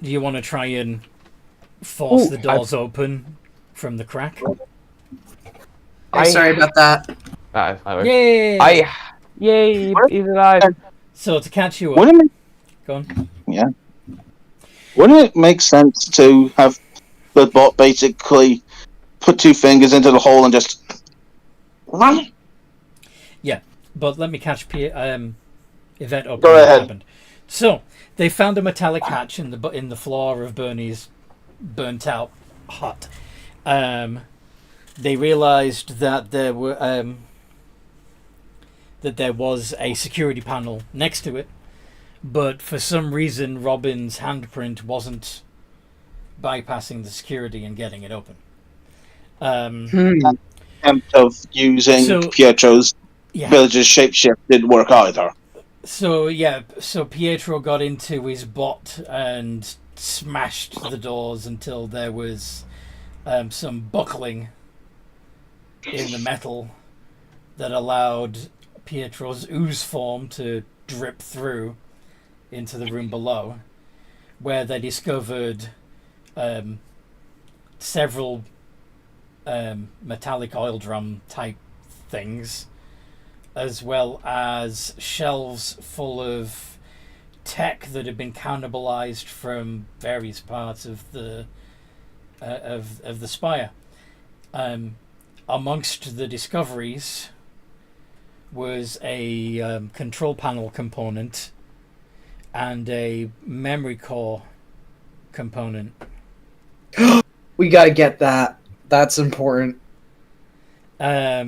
Do you want to try and force the doors open from the crack? Sorry about that. Yay! Yay! He's alive. So to catch you up, go on. Yeah. Wouldn't it make sense to have the bot basically put two fingers into the hole and just run? Yeah, but let me catch Yvette up. Go ahead. Happened. So they found a metallic hatch in the floor of Burnie's burnt out hut. they realised that there was a security panel next to it, but for some reason Robin's handprint wasn't bypassing the security and getting it open. Attempt of using Pietro's village's shapeshift didn't work either. So Pietro got into his bot and smashed the doors until there was some buckling in the metal that allowed Pietro's ooze form to drip through into the room below, where they discovered several metallic oil drum type things, as well as shelves full of tech that had been cannibalized from various parts of the SPire. Amongst the discoveries was a control panel component and a memory core component. We gotta get that. That's important. Yeah.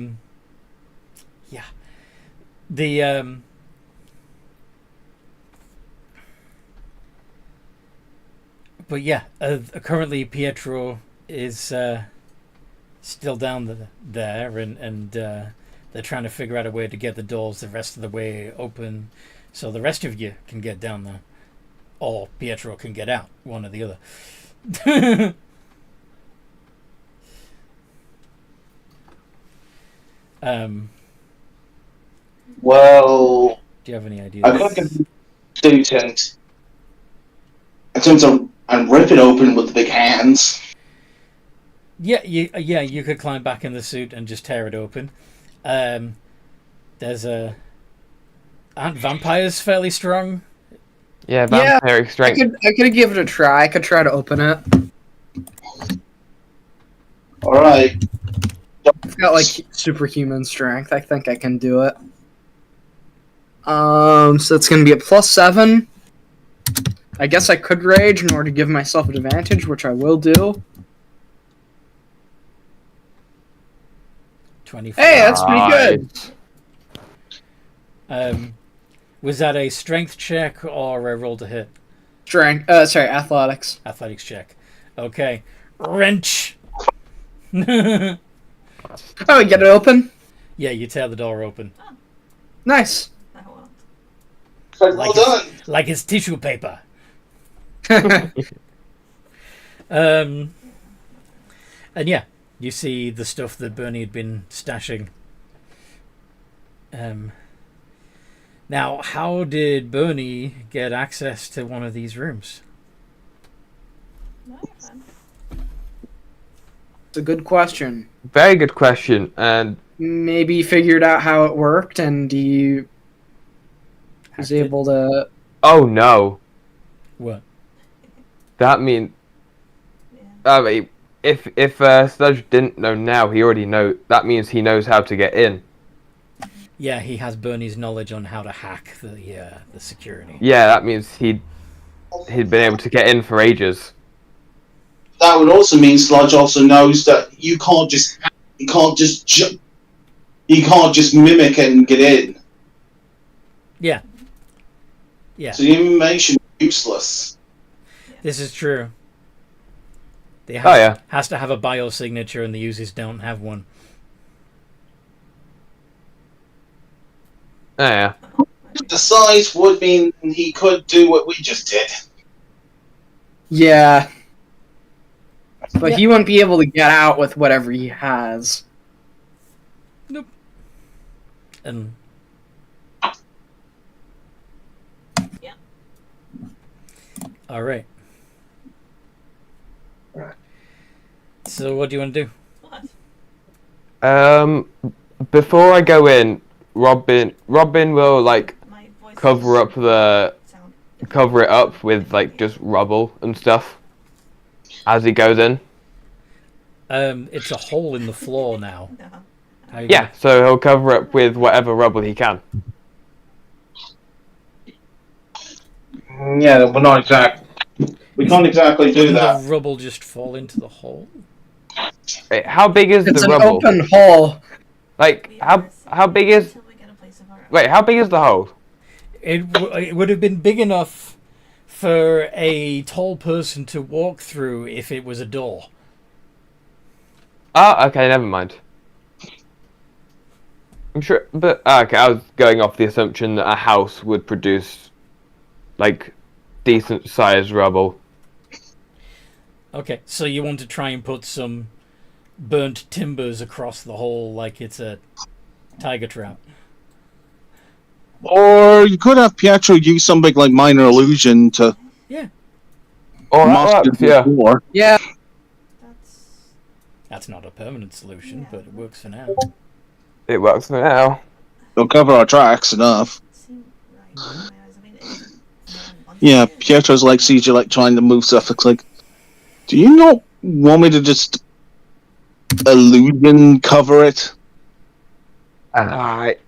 The but yeah, currently Pietro is still down there, and they're trying to figure out a way to get the doors the rest of the way open, so the rest of you can get down there, or Pietro can get out, one or the other. Well, do you have any ideas? I think I can attempt to and rip it open with the big hands. Yeah, you could climb back in the suit and just tear it open. There's aren't vampires fairly strong? Yeah, vampiric strength. I could give it a try. I could try to open it. Alright. I've got like superhuman strength. I think I can do it. So it's gonna be a +7. I guess I could rage in order to give myself an advantage, which I will do. 24. Hey, that's pretty good. Was that a strength check or a roll to hit? Athletics. Athletics check. Okay. Wrench! Oh, we get it open? Yeah, you tear the door open. Nice. Well done. Like it's tissue paper. And yeah, you see the stuff that Burnie had been stashing. Now, how did Burnie get access to one of these rooms? It's a good question. Very good question, and maybe he figured out how it worked, and he was able to. Oh no! What? That means, if Sludge didn't know now, he already know. That means he knows how to get in. Yeah, he has Burnie's knowledge on how to hack the security. Yeah, that means he'd been able to get in for ages. That would also mean Sludge also knows that you can't just mimic it and get in. Yeah. Yeah. So the information is useless. This is true. They has to have a biosignature, and the users don't have one. Oh, yeah. The size would mean he could do what we just did. Yeah. But he wouldn't be able to get out with whatever he has. Nope. And yeah. All right. So what do you want to do? What? Before I go in, Robin will like cover it up with like just rubble and stuff as he goes in. It's a hole in the floor now. No. Yeah, so he'll cover it with whatever rubble he can. Yeah, we're not exact. We can't exactly do Didn't that. the rubble just fall into the hole? Wait, how big is It's the an rubble? open hole. Like, how big is... Until we get a place of our own. Wait, how big is the hole? It would have been big enough for a tall person to walk through if it was a door. Oh, okay, never mind. I'm sure, but okay, I was going off the assumption that a house would produce, like, decent-sized rubble. Okay, so you want to try and put some burnt timbers across the hole like it's a tiger trap. Or you could have Pietro use something like minor illusion to Yeah, Oh, that mask works, the yeah. door. Yeah. that's not a permanent solution, Yeah. but it works for now. It works for now. It'll cover our tracks enough. Seem right in my eyes. I mean, it's Yeah, Pietro's like sees you like trying to move stuff. It's like, do you not want me to just illusion cover it? Alright.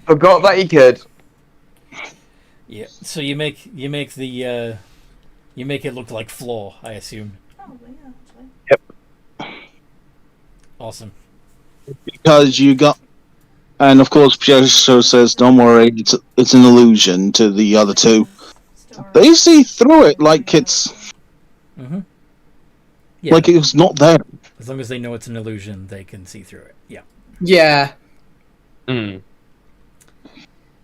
Forgot that you could. Yeah, so you make the you make it look like floor, I assume. probably, yeah, actually. Awesome. Because you got, and of course Pietro says, "Don't worry, it's an illusion." To the other two, Store- they see through it like it's Mm-hmm. Yeah, like it's not there. as long as they know it's an illusion, they can see through it. Yeah. Yeah. Mm.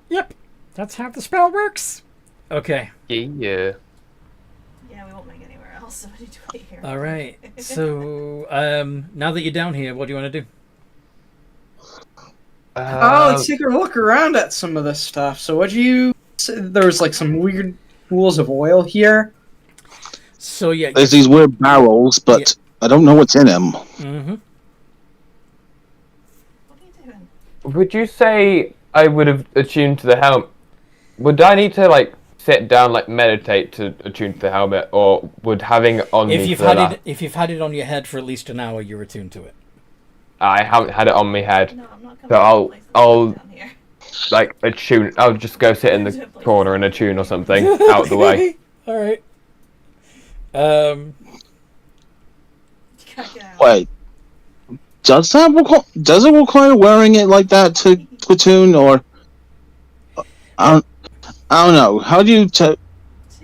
Yep. That's how the spell works. Okay. Yeah. Yeah, we won't make anywhere else, so we need to wait here. All right. So, now that you're down here, what do you want to do? Let's take a look around at some of this stuff. So what you... There was like some weird pools of oil here. So yeah. There's these weird barrels, but I don't know what's in them. Mm-hmm. What are you doing? Would you say I would have attuned to the helmet? Would I need to, like, sit down, like, meditate to attune to the helmet, or would having it on If me you've for had that... it, if you've had it on your head for at least an hour, you're attuned to it. I haven't had it on my head. No, I'm not coming So to I'll- the place I'll- down here. Like, attune... I'll just go sit in the corner and attune or something, out of the way. All right. You gotta get out. Wait, does it require wearing it like that to platoon, or I don't know. How do you,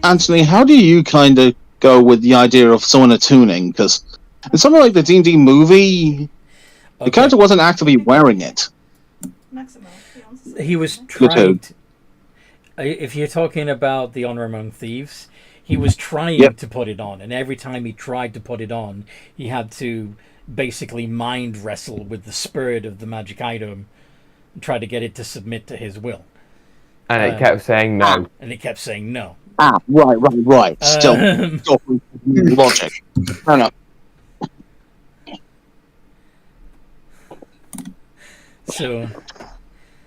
Anthony? How do you kind of go with the idea of someone attuning? Because in something like the D&D movie, the character wasn't actively wearing it. Maximo, he wants to He say was something. trying. If you're talking about the Honor Among Thieves, he was trying Yep. to put it on, and every time he tried to put it on, he had to basically mind wrestle with the spirit of the magic item and try to get it to submit to his will. And it kept saying no. And it kept saying no. Ah, right. Still logic. Fair enough. So,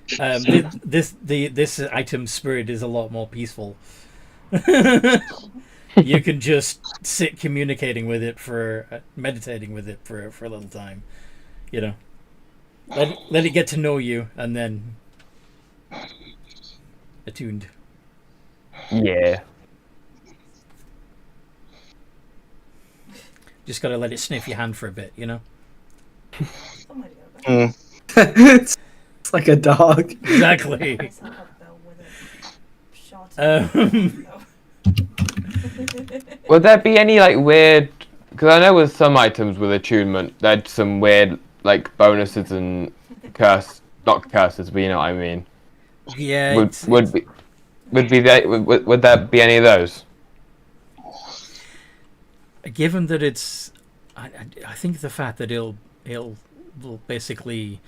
this item's spirit is a lot more peaceful. You can just sit communicating with it meditating with it for a little time, you know. Let it get to know you, and then attuned. Yeah. Just gotta let it sniff your hand for a bit, you know. Some way to go, but it's like a dog. Exactly. I slap up Bill with a shot. Um, Would there be any, like, weird... Because I know with some items with attunement, there's some weird, like, bonuses and not curses, but you know what I mean. yeah. Would there be any of those? Given that it's, I think the fact that it'll basically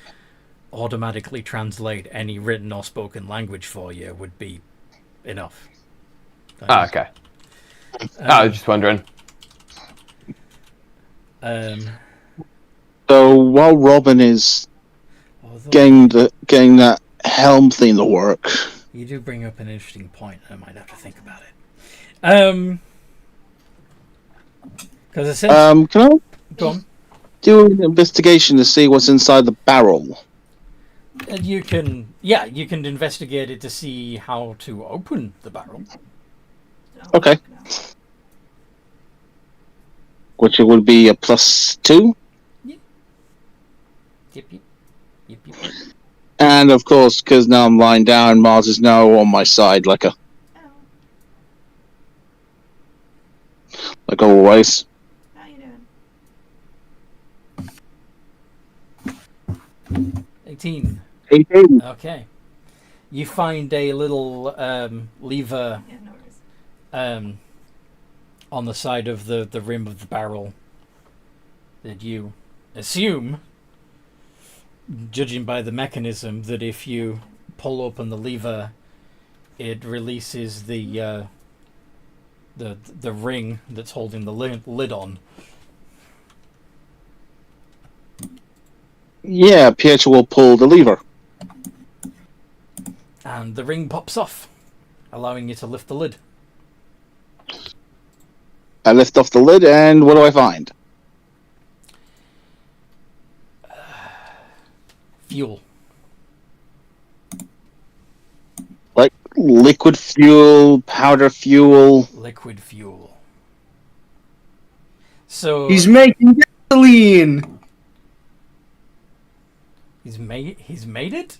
automatically translate any written or spoken language for you would be enough. Ah, okay. I was just wondering. So while Robin is although getting that helm thing to work, you do bring up an interesting point. I might have to think about it. Because essentially, can I go on. do an investigation to see what's inside the barrel? You can investigate it to see how to open the barrel. Okay. which would be a +2. Yep. And of course, because now I'm lying down, Mars is now on my side, like always. How you doing? 18. 18. Okay. You find a little lever Yeah, no worries. on the side of the rim of the barrel that you assume, judging by the mechanism, that if you pull open the lever, it releases the ring that's holding the lid on. Yeah, Pietro will pull the lever. And the ring pops off, allowing you to lift the lid. I lift off the lid, and what do I find? Fuel. Like liquid fuel, powder fuel. Liquid fuel. So He's making gasoline. he's made it?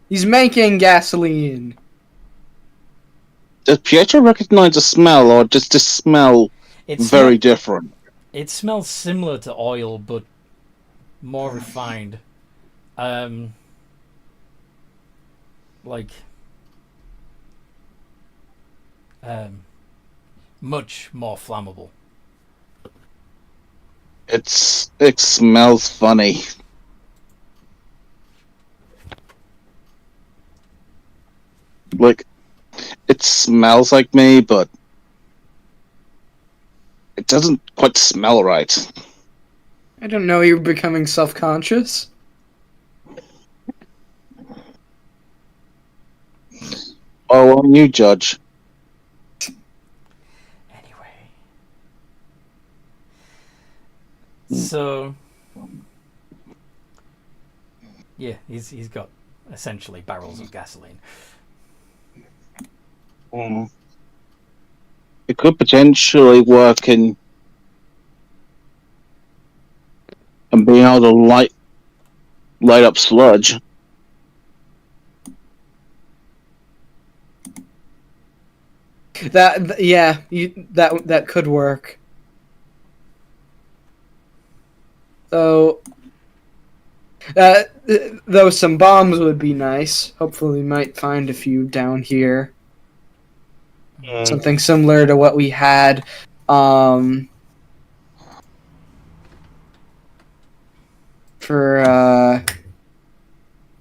He's making gasoline. Does Pietro recognize the smell, or does this smell very different? It smells similar to oil, but more refined. Much more flammable. It smells funny. Like, it smells like me, but it doesn't quite smell right. I don't know, you're becoming self-conscious. Oh, well, you judge. Anyway. So yeah, he's got essentially barrels of gasoline. It could potentially work in and being able to light up sludge. That could work. So, though some bombs would be nice. Hopefully, we might find a few down here. Something similar to what we had. For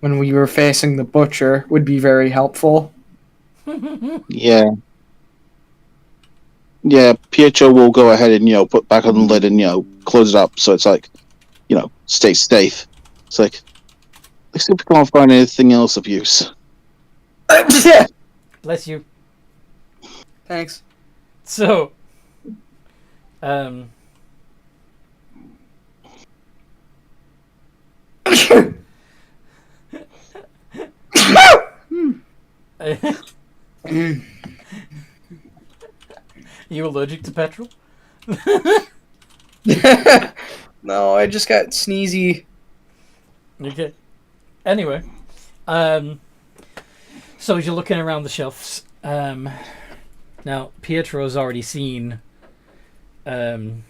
when we were facing the butcher would be very helpful. Yeah. Yeah, Pietro will go ahead and, put back on the lid and, close it up so it's like, stay safe. It's like, let's see if we can't find anything else of use. Bless you. Thanks. So, you allergic to petrol? No, I just got sneezy. Okay. Anyway, so as you're looking around the shelves, now Pietro's already seen some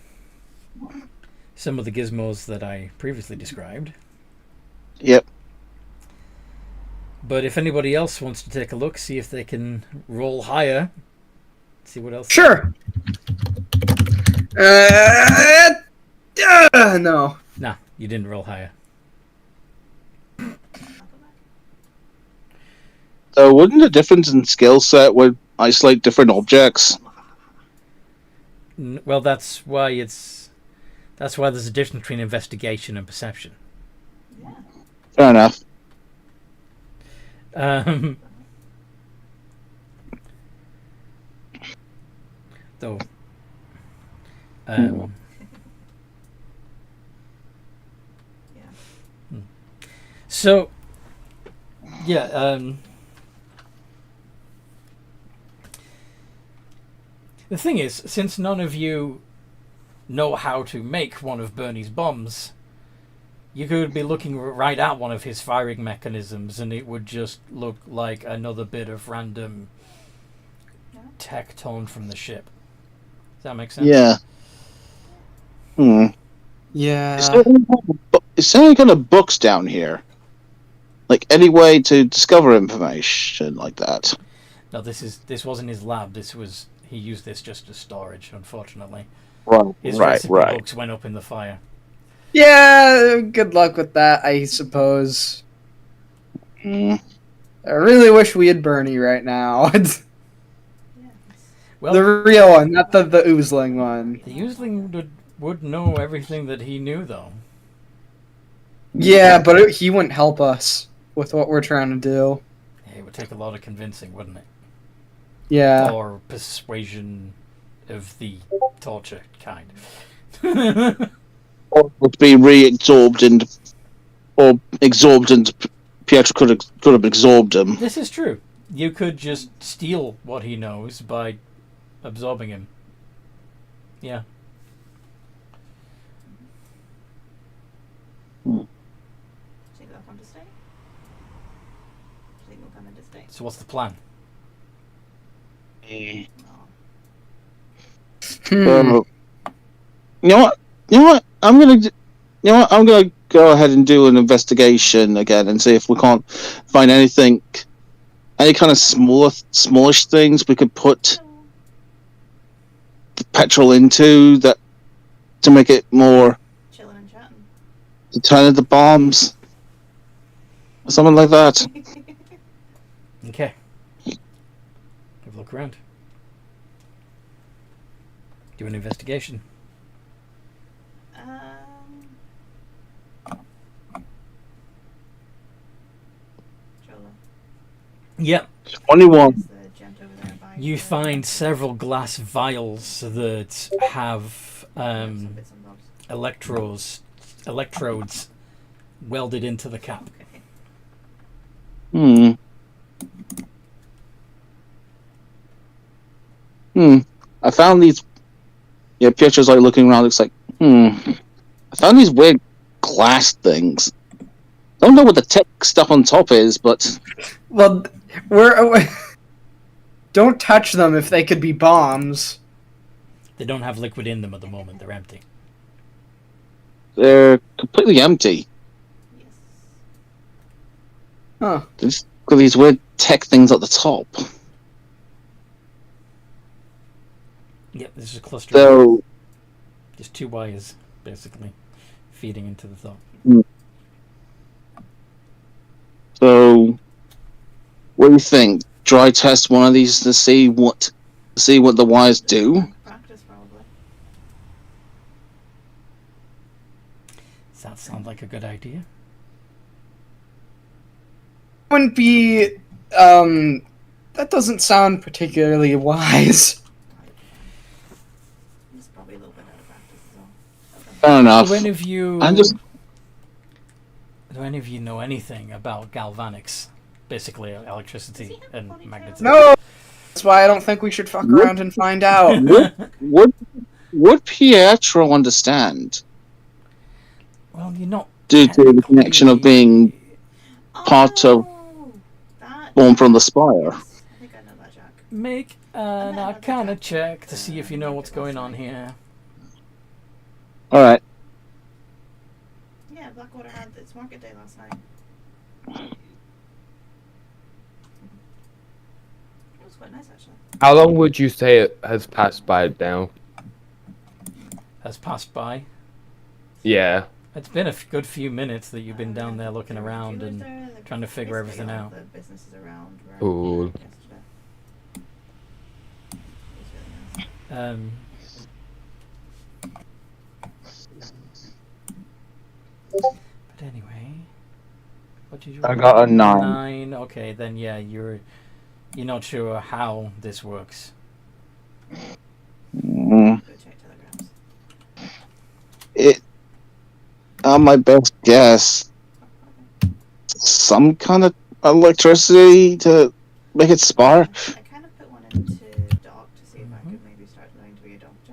of the gizmos that I previously described. Yep. But if anybody else wants to take a look, see if they can roll higher, see what else. Sure. No. Nah, you didn't roll higher. So wouldn't the difference in skill set would isolate different objects? Well, that's why there's a difference between investigation and perception. Fair enough. Though, so, yeah, the thing is, since none of you know how to make one of Burnie's bombs, you could be looking right at one of his firing mechanisms and it would just look like another bit of random tech torn from the ship. Does that make sense? Yeah. Yeah. Is there any kind of books down here? Like any way to discover information like that? No, this wasn't his lab. He used this just as storage, unfortunately. Right, His right, recipe right. books went up in the fire. Yeah, good luck with that, I suppose. Mm. I really wish we had Burnie right now. Well, the real one, not the oozling one. the Usling would know everything that he knew, though. Yeah, but he wouldn't help us with what we're trying to do. Yeah, it would take a lot of convincing, wouldn't it? Yeah. Or persuasion of the torture kind. Or would be reabsorbed into, or absorbed into. Pietro could have absorbed him. This is true. You could just steal what he knows by absorbing him. Yeah. Do you think they'll come to stay? Do you think they'll come into stay? So what's the plan? No. You know what? I'm gonna go ahead and do an investigation again and see if we can't find any kind of smallish things we could put the petrol into that to make it more Chilling and chatting. to turn into bombs, or something like that. Okay. Have a look around. Do an investigation. Jola. Yep. 21. There's the gent over there buying You the- find several glass vials that have some bits and bobs. electrodes welded into the cap. Okay. I found these. Yeah, Pietro's like looking around. Looks like, I found these weird glass things. Don't know what the tech stuff on top is, but Well, don't touch them if they could be bombs. They don't have liquid in them at the moment. They're empty. they're completely empty. Yes. Huh. They've got these weird tech things at the top. Yep, this is a cluster. So, Just two wires, basically, feeding into the top. so, what do you think? Dry test one of these to see what the wires do. Practice, probably. Does that sound like a good idea? Wouldn't be. That doesn't sound particularly wise. It's probably a little bit out of practice as well. Fair enough. Do any of you? I'm just- Do any of you know anything about galvanics? Basically, electricity and magnetism. No! That's why I don't think we should fuck around and find out. Would Pietro understand Well, you're not. due to the connection of being part of That. born from the Spire? I think I know that, Jack. Make an Arcana check to see if you know what's going on here. All right. Yeah, Blackwater had its market day last night. It was quite nice, actually. How long would you say it has passed by now? Has passed by. Yeah. It's been a good few minutes that you've been down there looking around and trying to figure everything out. The businesses around were Cool. yesterday. It was really nice. But anyway, what did you? I got a 9. 9. Okay, then yeah, you're not sure how this works. Mm. Go check telegrams. It. My best guess. Some kind of electricity to make it spark. I kind of put one into Doc to see if I could maybe start learning to be a doctor.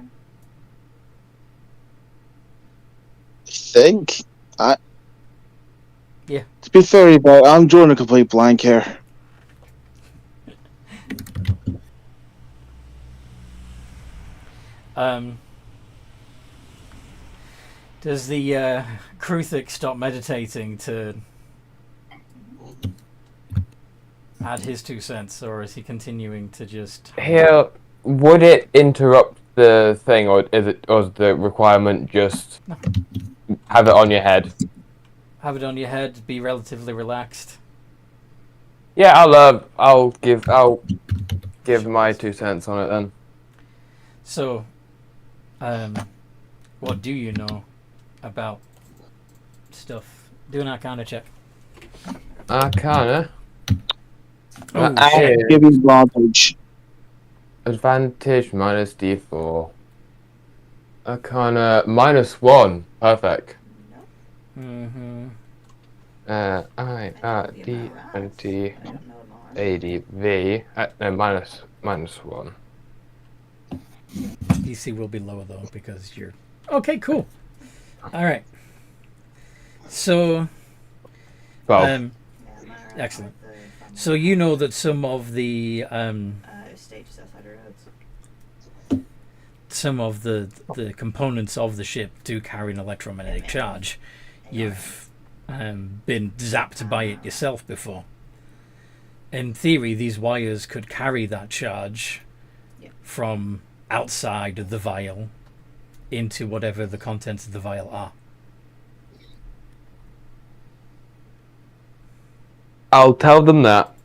think. Yeah. To be fair, but I'm drawing a complete blank here. Does the Kruthic stop meditating to add his 2 cents, or is he continuing to just... Here, would it interrupt the thing, or is the requirement just have it on your head? Have it on your head, be relatively relaxed. Yeah, I'll give my 2 cents on it then. So, what do you know about stuff? Do an Arcana check. Arcana. Oh, I'll give you advantage. Advantage minus D4. Arcana -1. Perfect. Mm-hmm. D 20 ADV. No, -1. DC will be lower though because you're... Okay, cool. All right. So, 12. excellent. So you know that some of the stages outside of roads. some of the components of the ship do carry an electromagnetic charge. You've been zapped by it yourself before. In theory, these wires could carry that charge from outside of the vial into whatever the contents of the vial are. I'll tell them that.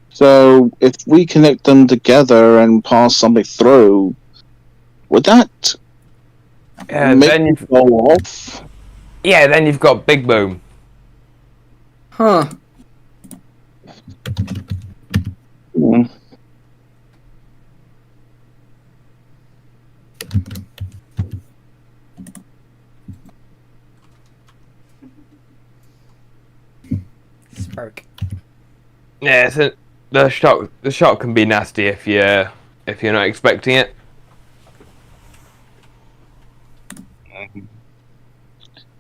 So, if we connect them together and pass something through, would that make Then it go off? Yeah, then you've got Big Boom. Huh. Hmm. Spark. Yeah, so the shock can be nasty if you're not expecting it.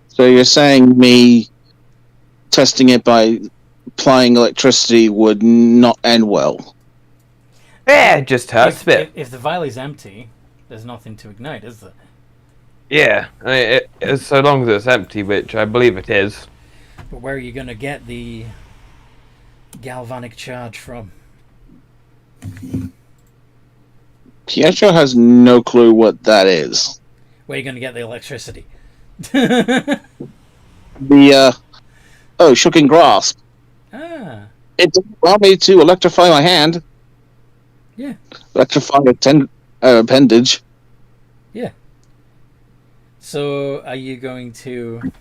So you're saying me testing it by applying electricity would not end well? Yeah, it just hurts a bit. If the vial is empty, there's nothing to ignite, is there? Yeah, I mean, so long as it's empty, which I believe it is. But where are you going to get the galvanic charge from? Pietro has no clue what that is. Where are you going to get the electricity? The shocking grasp. Ah, It doesn't allow me to electrify my hand. yeah. Electrify appendage. Yeah. So, are you going to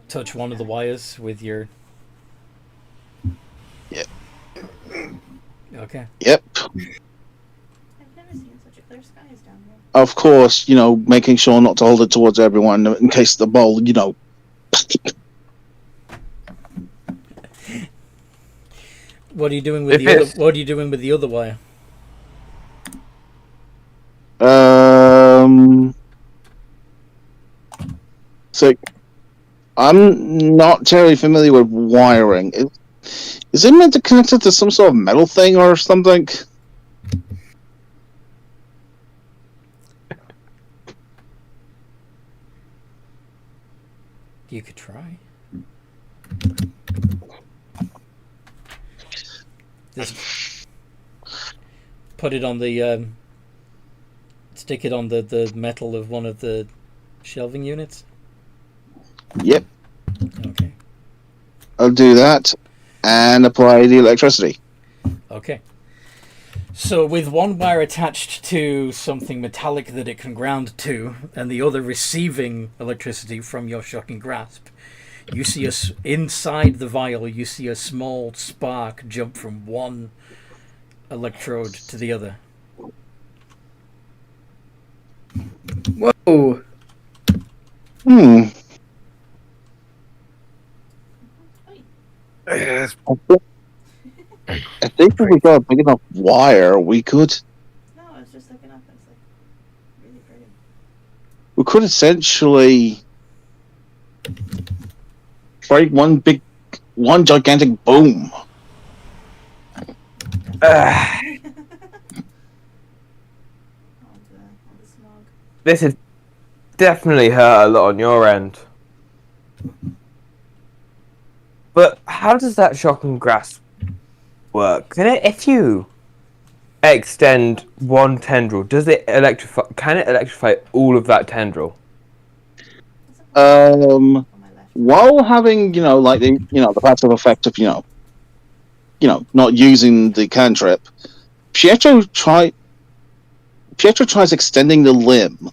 touch one of the wires with your... Yep. Okay. Yep. I've never seen such a clear skies down here. Of course, making sure not to hold it towards everyone in case the bowl, What are you doing with the other? What are you doing with the other wire? So I'm not terribly familiar with wiring. Is it meant to connect it to some sort of metal thing or something? You could try. Just put it on the stick it on the metal of one of the shelving units. Yep, Okay. I'll do that and apply the electricity. Okay. So with one wire attached to something metallic that it can ground to, and the other receiving electricity from your shocking grasp, you see inside the vial. You see a small spark jump from one electrode to the other. Whoa. I think if we got a big enough wire, we could. No, I was just looking up. It's like really pretty. We could essentially create one gigantic boom. On the smog. This has definitely hurt a lot on your end. But how does that shock and grasp work? Can it, if you extend one tendril, does it electrify? Can it electrify all of that tendril? On my left. While having the passive effect of not using the cantrip, Pietro tries extending the limb.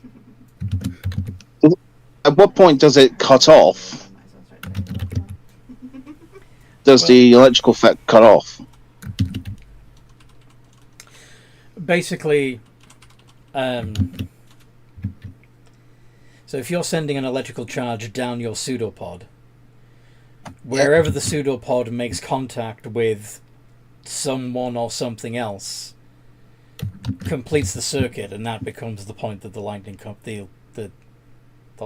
At what point does it cut off? Might as well start doing the left one. Does the electrical effect cut off? Basically, so if you're sending an electrical charge down your pseudopod, wherever the pseudopod makes contact with someone or something else, completes the circuit, and that becomes the point that the lightning the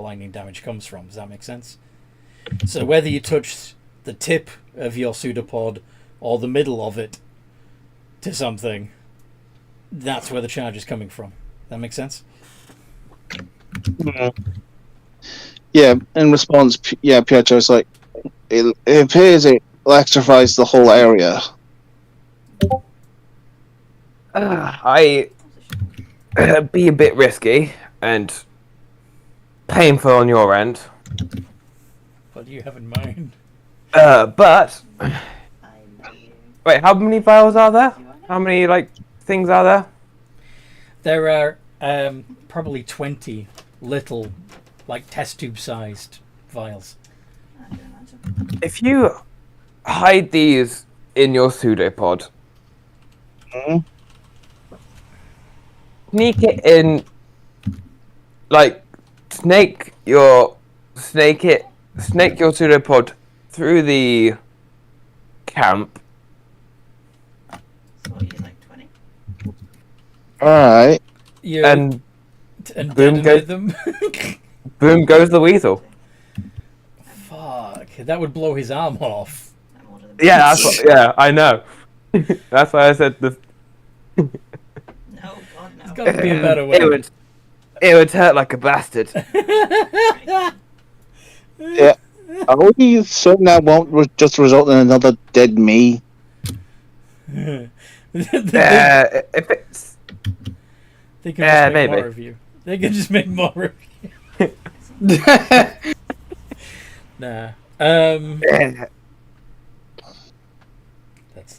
lightning damage comes from. Does that make sense? So whether you touch the tip of your pseudopod or the middle of it to something, that's where the charge is coming from. That makes sense? Yeah, in response, Pietro's like, it appears it electrifies the whole area. I be a bit risky and painful on your end. What do you have in mind? But I love you. wait, how many vials are there? Do you want it? How many things are there? There are probably 20 little, test tube sized vials. I can imagine. If you hide these in your pseudopod, Mhm. sneak it in, snake your pseudopod through the camp. So what, you like 20? Alright. You And boom detonate them. boom goes the weasel. Fuck, that would blow his arm off. I'm older than Yeah, yeah, I know. That's why I said the. No, God, There's no. got to be a better way. It would hurt like a bastard. Yeah. Are we certain that won't just result in another dead me? They If it's can just make maybe. more of you. They can just make more of you. Nah.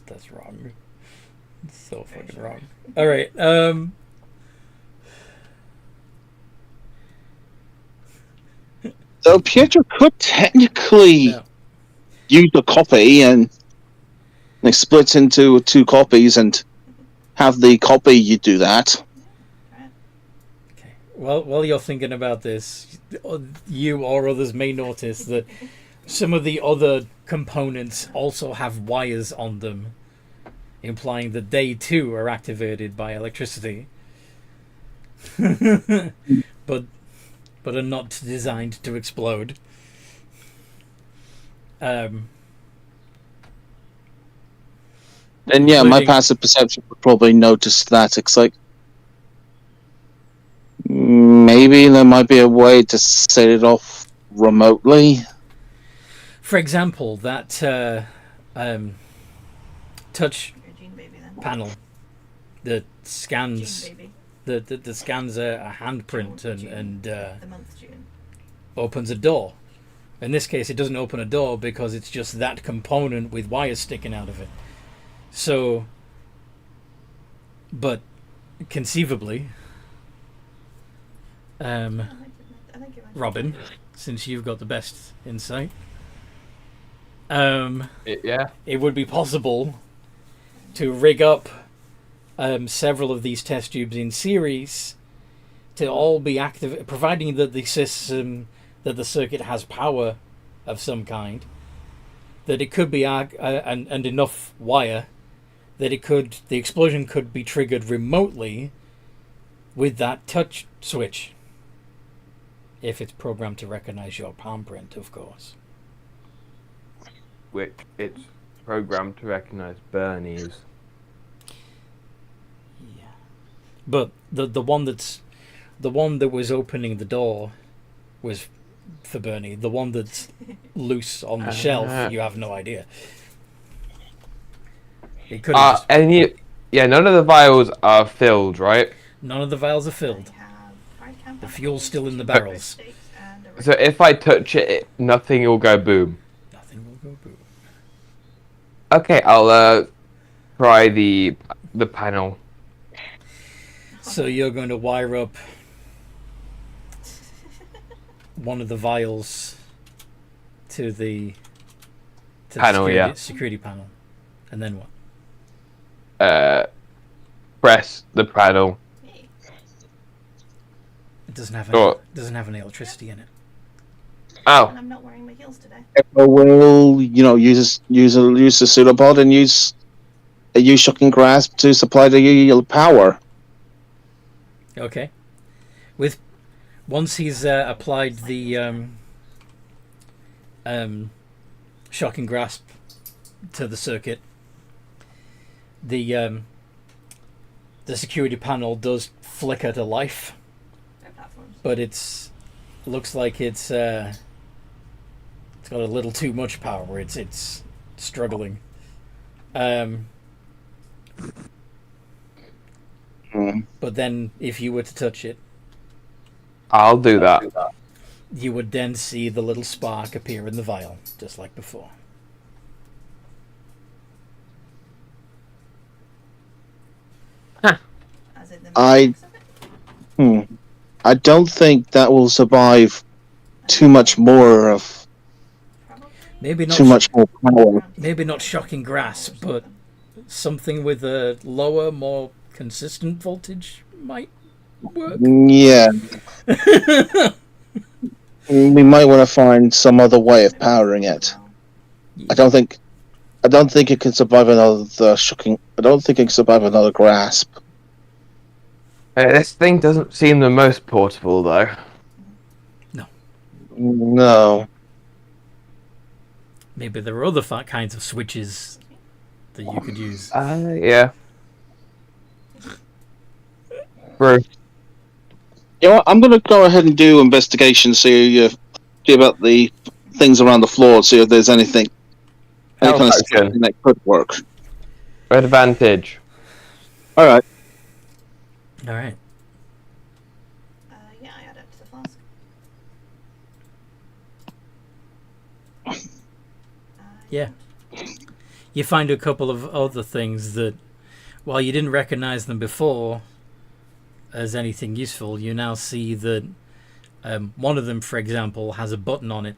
That's wrong. It's so fucking wrong. All right. So Pietro could technically No. use a copy and split into two copies and have the copy you do that. Okay. Well, while you're thinking about this, you or others may notice that some of the other components also have wires on them, implying that they too are activated by electricity, but are not designed to explode. And yeah, my Including- passive perception would probably notice that. It's like maybe there might be a way to set it off remotely. For example, that touch You're a gene baby then. panel that Gene scans baby. that scans a handprint June. and The month June. opens a door. In this case, it doesn't open a door because it's just that component with wires sticking out of it. So, but conceivably, I think you might. Robin, since you've got the best insight, Yeah. it would be possible to rig up several of these test tubes in series to all be active, providing that the system, that the circuit has power of some kind, that it could be and enough wire that the explosion could be triggered remotely with that touch switch. If it's programmed to recognize your palm print, of course. Which it's programmed to recognize Burnie's. Yeah. But the one that was opening the door was for Burnie. The one that's loose on the shelf, you have no idea. It could have none of the vials are filled, right? None of the vials are filled. The fuel's still in the barrels. So if I touch it, nothing will go boom. Nothing will go boom. Okay, I'll try the panel. So you're going to wire up one of the vials to the Panel, security panel, and then what? Press the panel. It doesn't have any electricity in it. Oh. And I'm not wearing my heels today. We'll, use the pseudopod and use shocking grasp to supply the power. Okay. Once he's applied the shocking grasp to the circuit, the security panel does flicker to life, but looks like it's got a little too much power. It's struggling. But then, if you were to touch it, I'll do that. You would then see the little spark appear in the vial, just like before. I don't think that will survive too much more of. Maybe not too much more power. Maybe not shocking grasp, but something with a lower, more consistent voltage might work. Yeah. We might want to find some other way of powering it. I don't think it can survive another shocking. I don't think it can survive another grasp. This thing doesn't seem the most portable, though. No. Maybe there are other kinds of switches that you could use. Yeah. Bro. You know what? I'm going to go ahead and do investigation, see about the things around the floor, see if there's anything, any kind of stuff that could work. Advantage. All right. All right. Yeah, I add it to the flask. Yeah. You find a couple of other things that, while you didn't recognize them before as anything useful, you now see that one of them, for example, has a button on it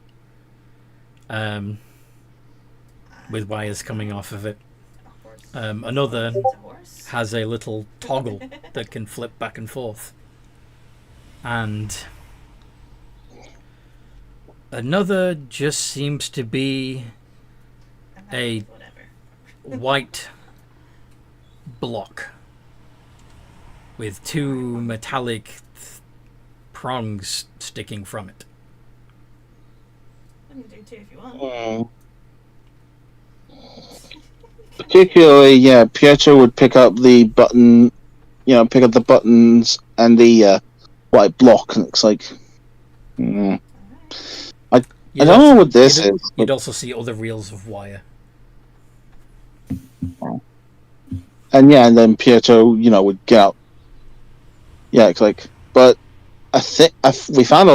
with wires coming off of it. Another has a little toggle that can flip back and forth. And another just seems to be a white block with two metallic prongs sticking from it. I can do two if you want. Particularly, yeah, Pietro would pick up the button, pick up the buttons and the white block, and it's like, I don't know what this is. You'd also see other reels of wire. And then Pietro, would get out. Yeah, it's like, but I think we found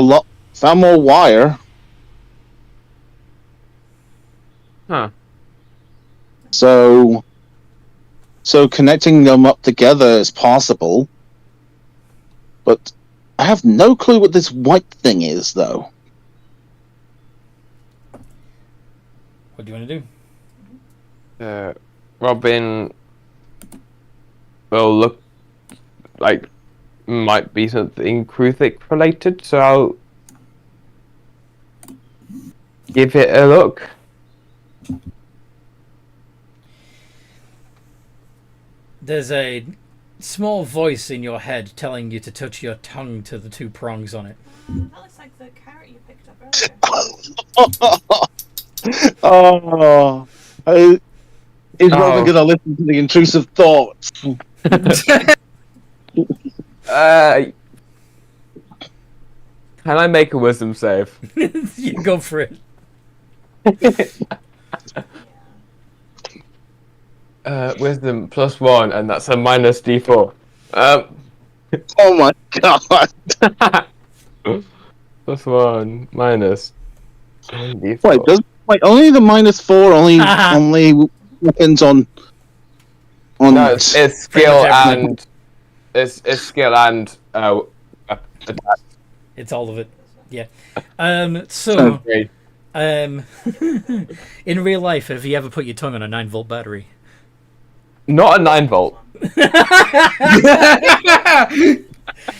more wire. Huh. So connecting them up together is possible, but I have no clue what this white thing is, though. What do you want to do? Robin will look like might be something Kruthic related, so I'll give it a look. There's a small voice in your head telling you to touch your tongue to the 2 prongs on it. That looks like the carrot you picked up earlier. Is Robin going to listen to the intrusive thoughts? Can I make a wisdom save? You go for it. Wisdom +1, and that's a minus d4. Oh my god! +1 minus d4. Wait, only the -4 only weapons on. No, it's skill and it's skill and attack. It's all of it. Yeah. So, Okay. in real life, have you ever put your tongue on a 9-volt battery? Not a 9-volt.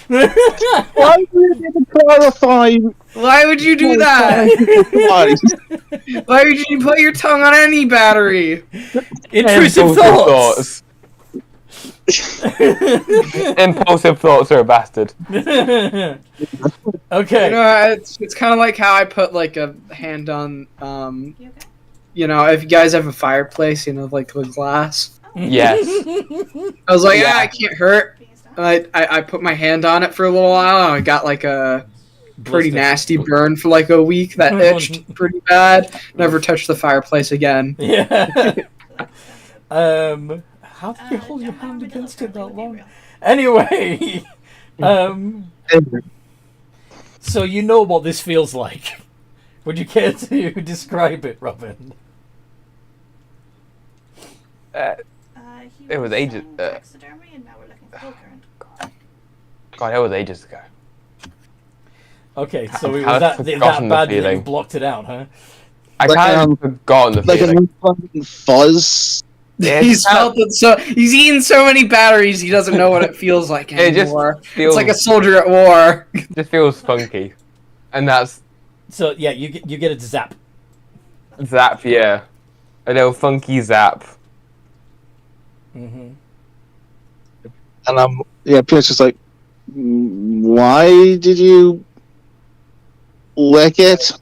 Why would you clarify? Why would you do that? Why would you put your tongue on any battery? Intrusive thoughts. Impulsive thoughts are a bastard. Okay. You know, it's kind of like how I put like a hand on, You okay? you know, if you guys have a fireplace, you know, like the glass. Yes. I was like, Yeah. I can't hurt. Being a star? And I put my hand on it for a little while, and I got like a pretty Blister. nasty burn for like a week that itched pretty bad. Never touched the fireplace again. Yeah. That's How did you hold your Gemma, hand middle against of it that Gabriel. long? Anyway, so you know what this feels like. Would you care to describe it, Robin? He It was ages- selling taxidermy, and now we're looking for full current. God, that was ages ago. Okay, so it I've was that forgotten the bad that you feeling. blocked it out, huh? I Like, kind of forgotten the Like feeling. an unpleasant fuzz. He's felt it so. He's eaten so many batteries, he doesn't know what it feels like It just anymore. feels, It's like a soldier at war. just feels funky, and that's So yeah, you get a zap. zap. Yeah, a little funky zap. Mm-hmm. And Pierre's just like, why did you lick it?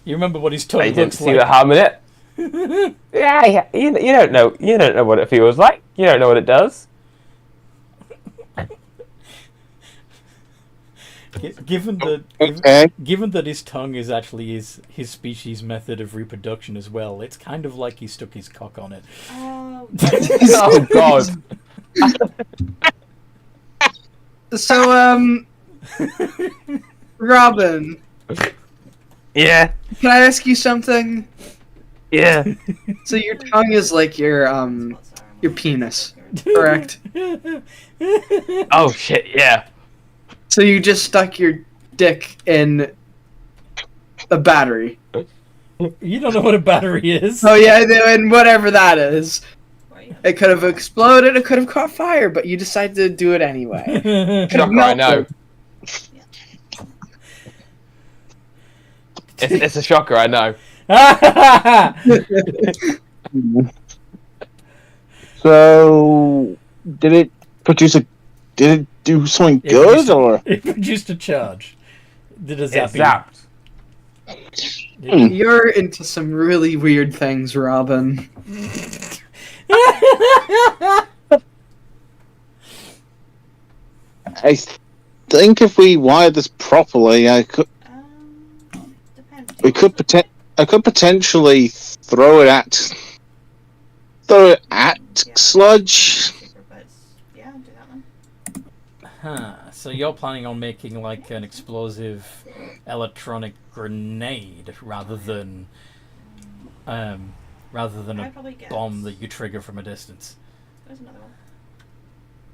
You remember what his tongue I didn't looks see like? the harm in it. Yeah, you don't know. You don't know what it feels like. You don't know what it does. Given that, Okay. given that his tongue is actually his species' method of reproduction as well, it's kind of like he stuck his cock on it. Oh, Oh God. So, Robin, Yeah. can I ask you something? Yeah. So your tongue is like your penis, correct? Oh shit. Yeah. So you just stuck your dick in a battery. You don't know what a battery is. Oh yeah, and whatever that is. were you? It could have exploded, it could have caught fire, but you decided to do it anyway. Shocker, I know. It's a shocker, I know. So, did it do something good, or? It produced a charge. Did a It zappy. zapped. You're into some really weird things, Robin. I think if we wired this properly, Depends. I could potentially throw it at Sludge. But yeah, do that one. Huh. So you're planning on making like an explosive electronic grenade rather than I'd a probably guess. bomb that you trigger from a distance. There's another one.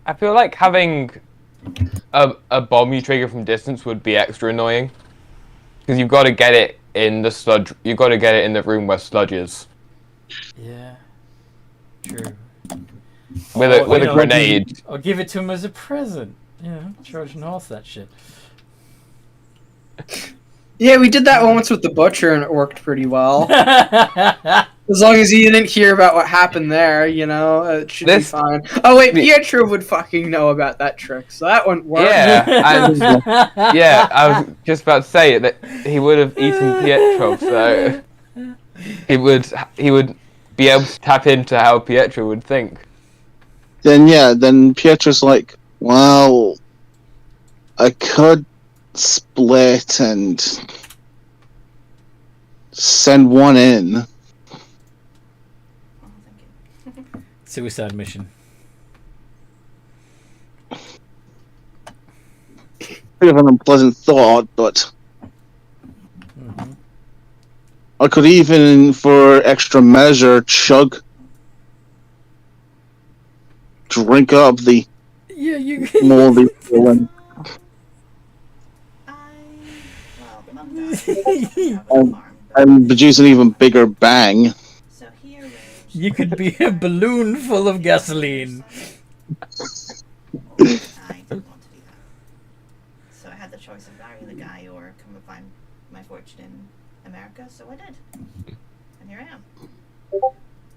I feel like having a bomb you trigger from distance would be extra annoying. Because you've got to get it in the sludge. You've got to get it in the room where sludge is. Yeah. True. With Or, a you know, grenade. Or give it to him as a present. Yeah, Trojan horse that shit. Yeah, we did that once with the butcher and it worked pretty well. As long as you didn't hear about what happened there, it should be fine. Oh wait, Pietro would fucking know about that trick, so that wouldn't work. Yeah, and yeah, I was just about to say that he would have eaten Pietro, so he would be able to tap into how Pietro would think. Then Pietro's like, well, I could split and send one in. Suicide mission. Bit of an unpleasant thought, but I could even, for extra measure, drink up the moldy feeling. And produce an even bigger bang. You could be a balloon full of gasoline. I didn't want to do that. So I had the choice of marry the guy or come and find my fortune in America, so I did. And here I am.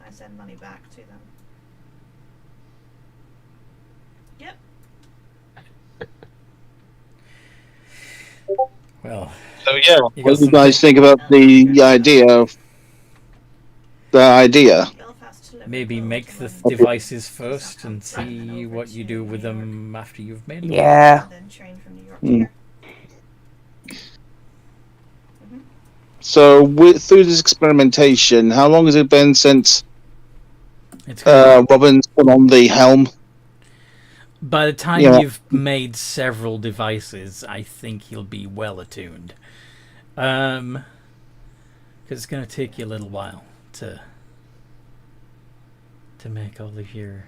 I send money back to them. Yep. Well. So yeah, what do you guys think about the idea? Maybe make the devices first and see what you do with them after you've made them. Yeah. So, through this experimentation, how long has it been since Robin's put on the helm? By the time you've made several devices, I think he'll be well attuned. Because it's going to take you a little while to make all of your...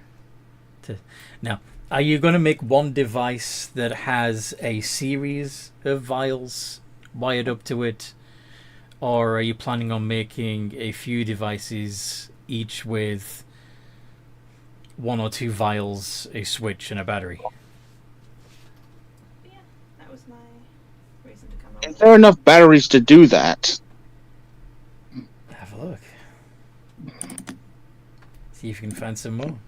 Now, are you going to make one device that has a series of vials wired up to it? Or are you planning on making a few devices, each with 1 or 2 vials, a switch, and a battery? Yeah, that was my reason to come over. Is there enough batteries to do that? Have a look. See if you can find some more.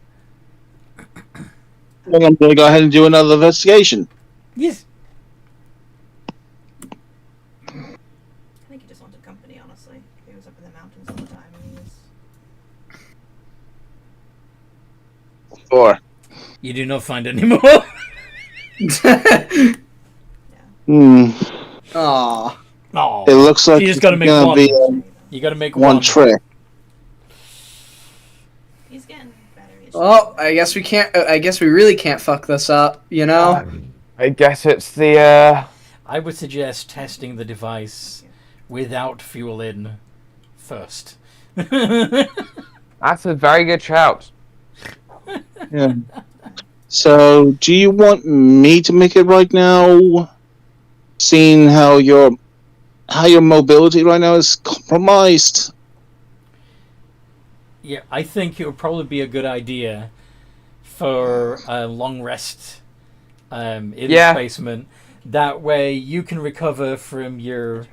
Well, I'm going to go ahead and do another investigation. Yes. I think he just wanted company, honestly. He was up in the mountains all the time and he was... 4. You do not find any more. Aww. Oh, it looks like you just got to make one. You got to make one trick. He's getting better. Well, I guess we can't. I guess we really can't fuck this up. I guess it's the. I would suggest testing the device without fuel in first. That's a very good shout. Yeah. So, do you want me to make it right now? Seeing how your mobility right now is compromised. Yeah, I think it would probably be a good idea for a long rest in the basement. That way, you can recover from the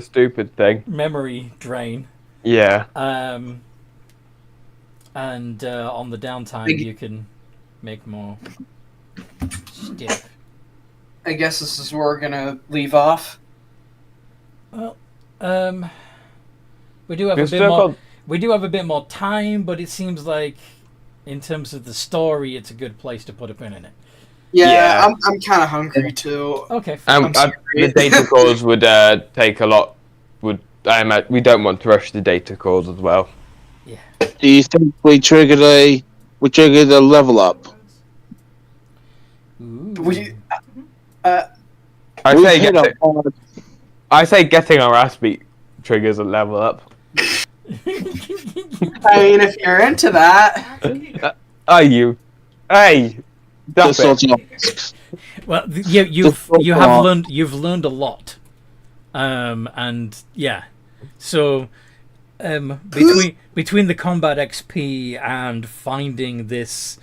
stupid thing memory drain. Yeah. And on the downtime, you can make more stiff. I guess this is where we're gonna leave off. Well, we do have a bit more. We do have a bit more time, but it seems like, in terms of the story, it's a good place to put a pin in it. Yeah. I'm kind of hungry too. Okay. The data calls would take a lot. We don't want to rush the data calls as well. Yeah. Do you think we triggered a level up? Ooh. I say getting our ass beat triggers a level up. I mean, if you're into that. Are you? Hey, that's it. Well, you've learned a lot, and yeah. So, between the combat XP and finding this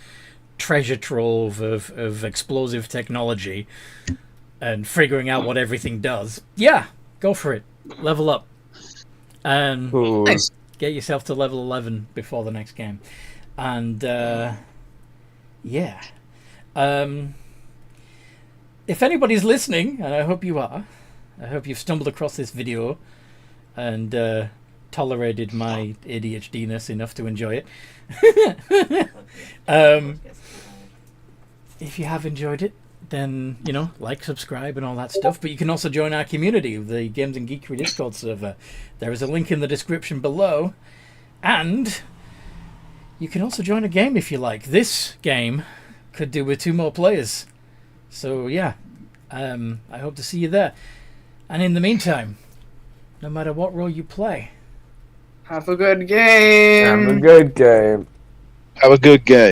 treasure trove of explosive technology and figuring out what everything does, yeah, go for it. Level up. Ooh. Nice. Get yourself to level 11 before the next game. And, yeah. If anybody's listening, and I hope you are, I hope you've stumbled across this video and tolerated my ADHD-ness enough to enjoy it. If you have enjoyed it, then, you know, like, subscribe, and all that stuff. But you can also join our community, the Games and Geekery Discord server. There is a link in the description below. And you can also join a game if you like. This game could do with 2 more players. So, yeah, I hope to see you there. And in the meantime, no matter what role you play, Have a good game. Have a good game. Have a good game.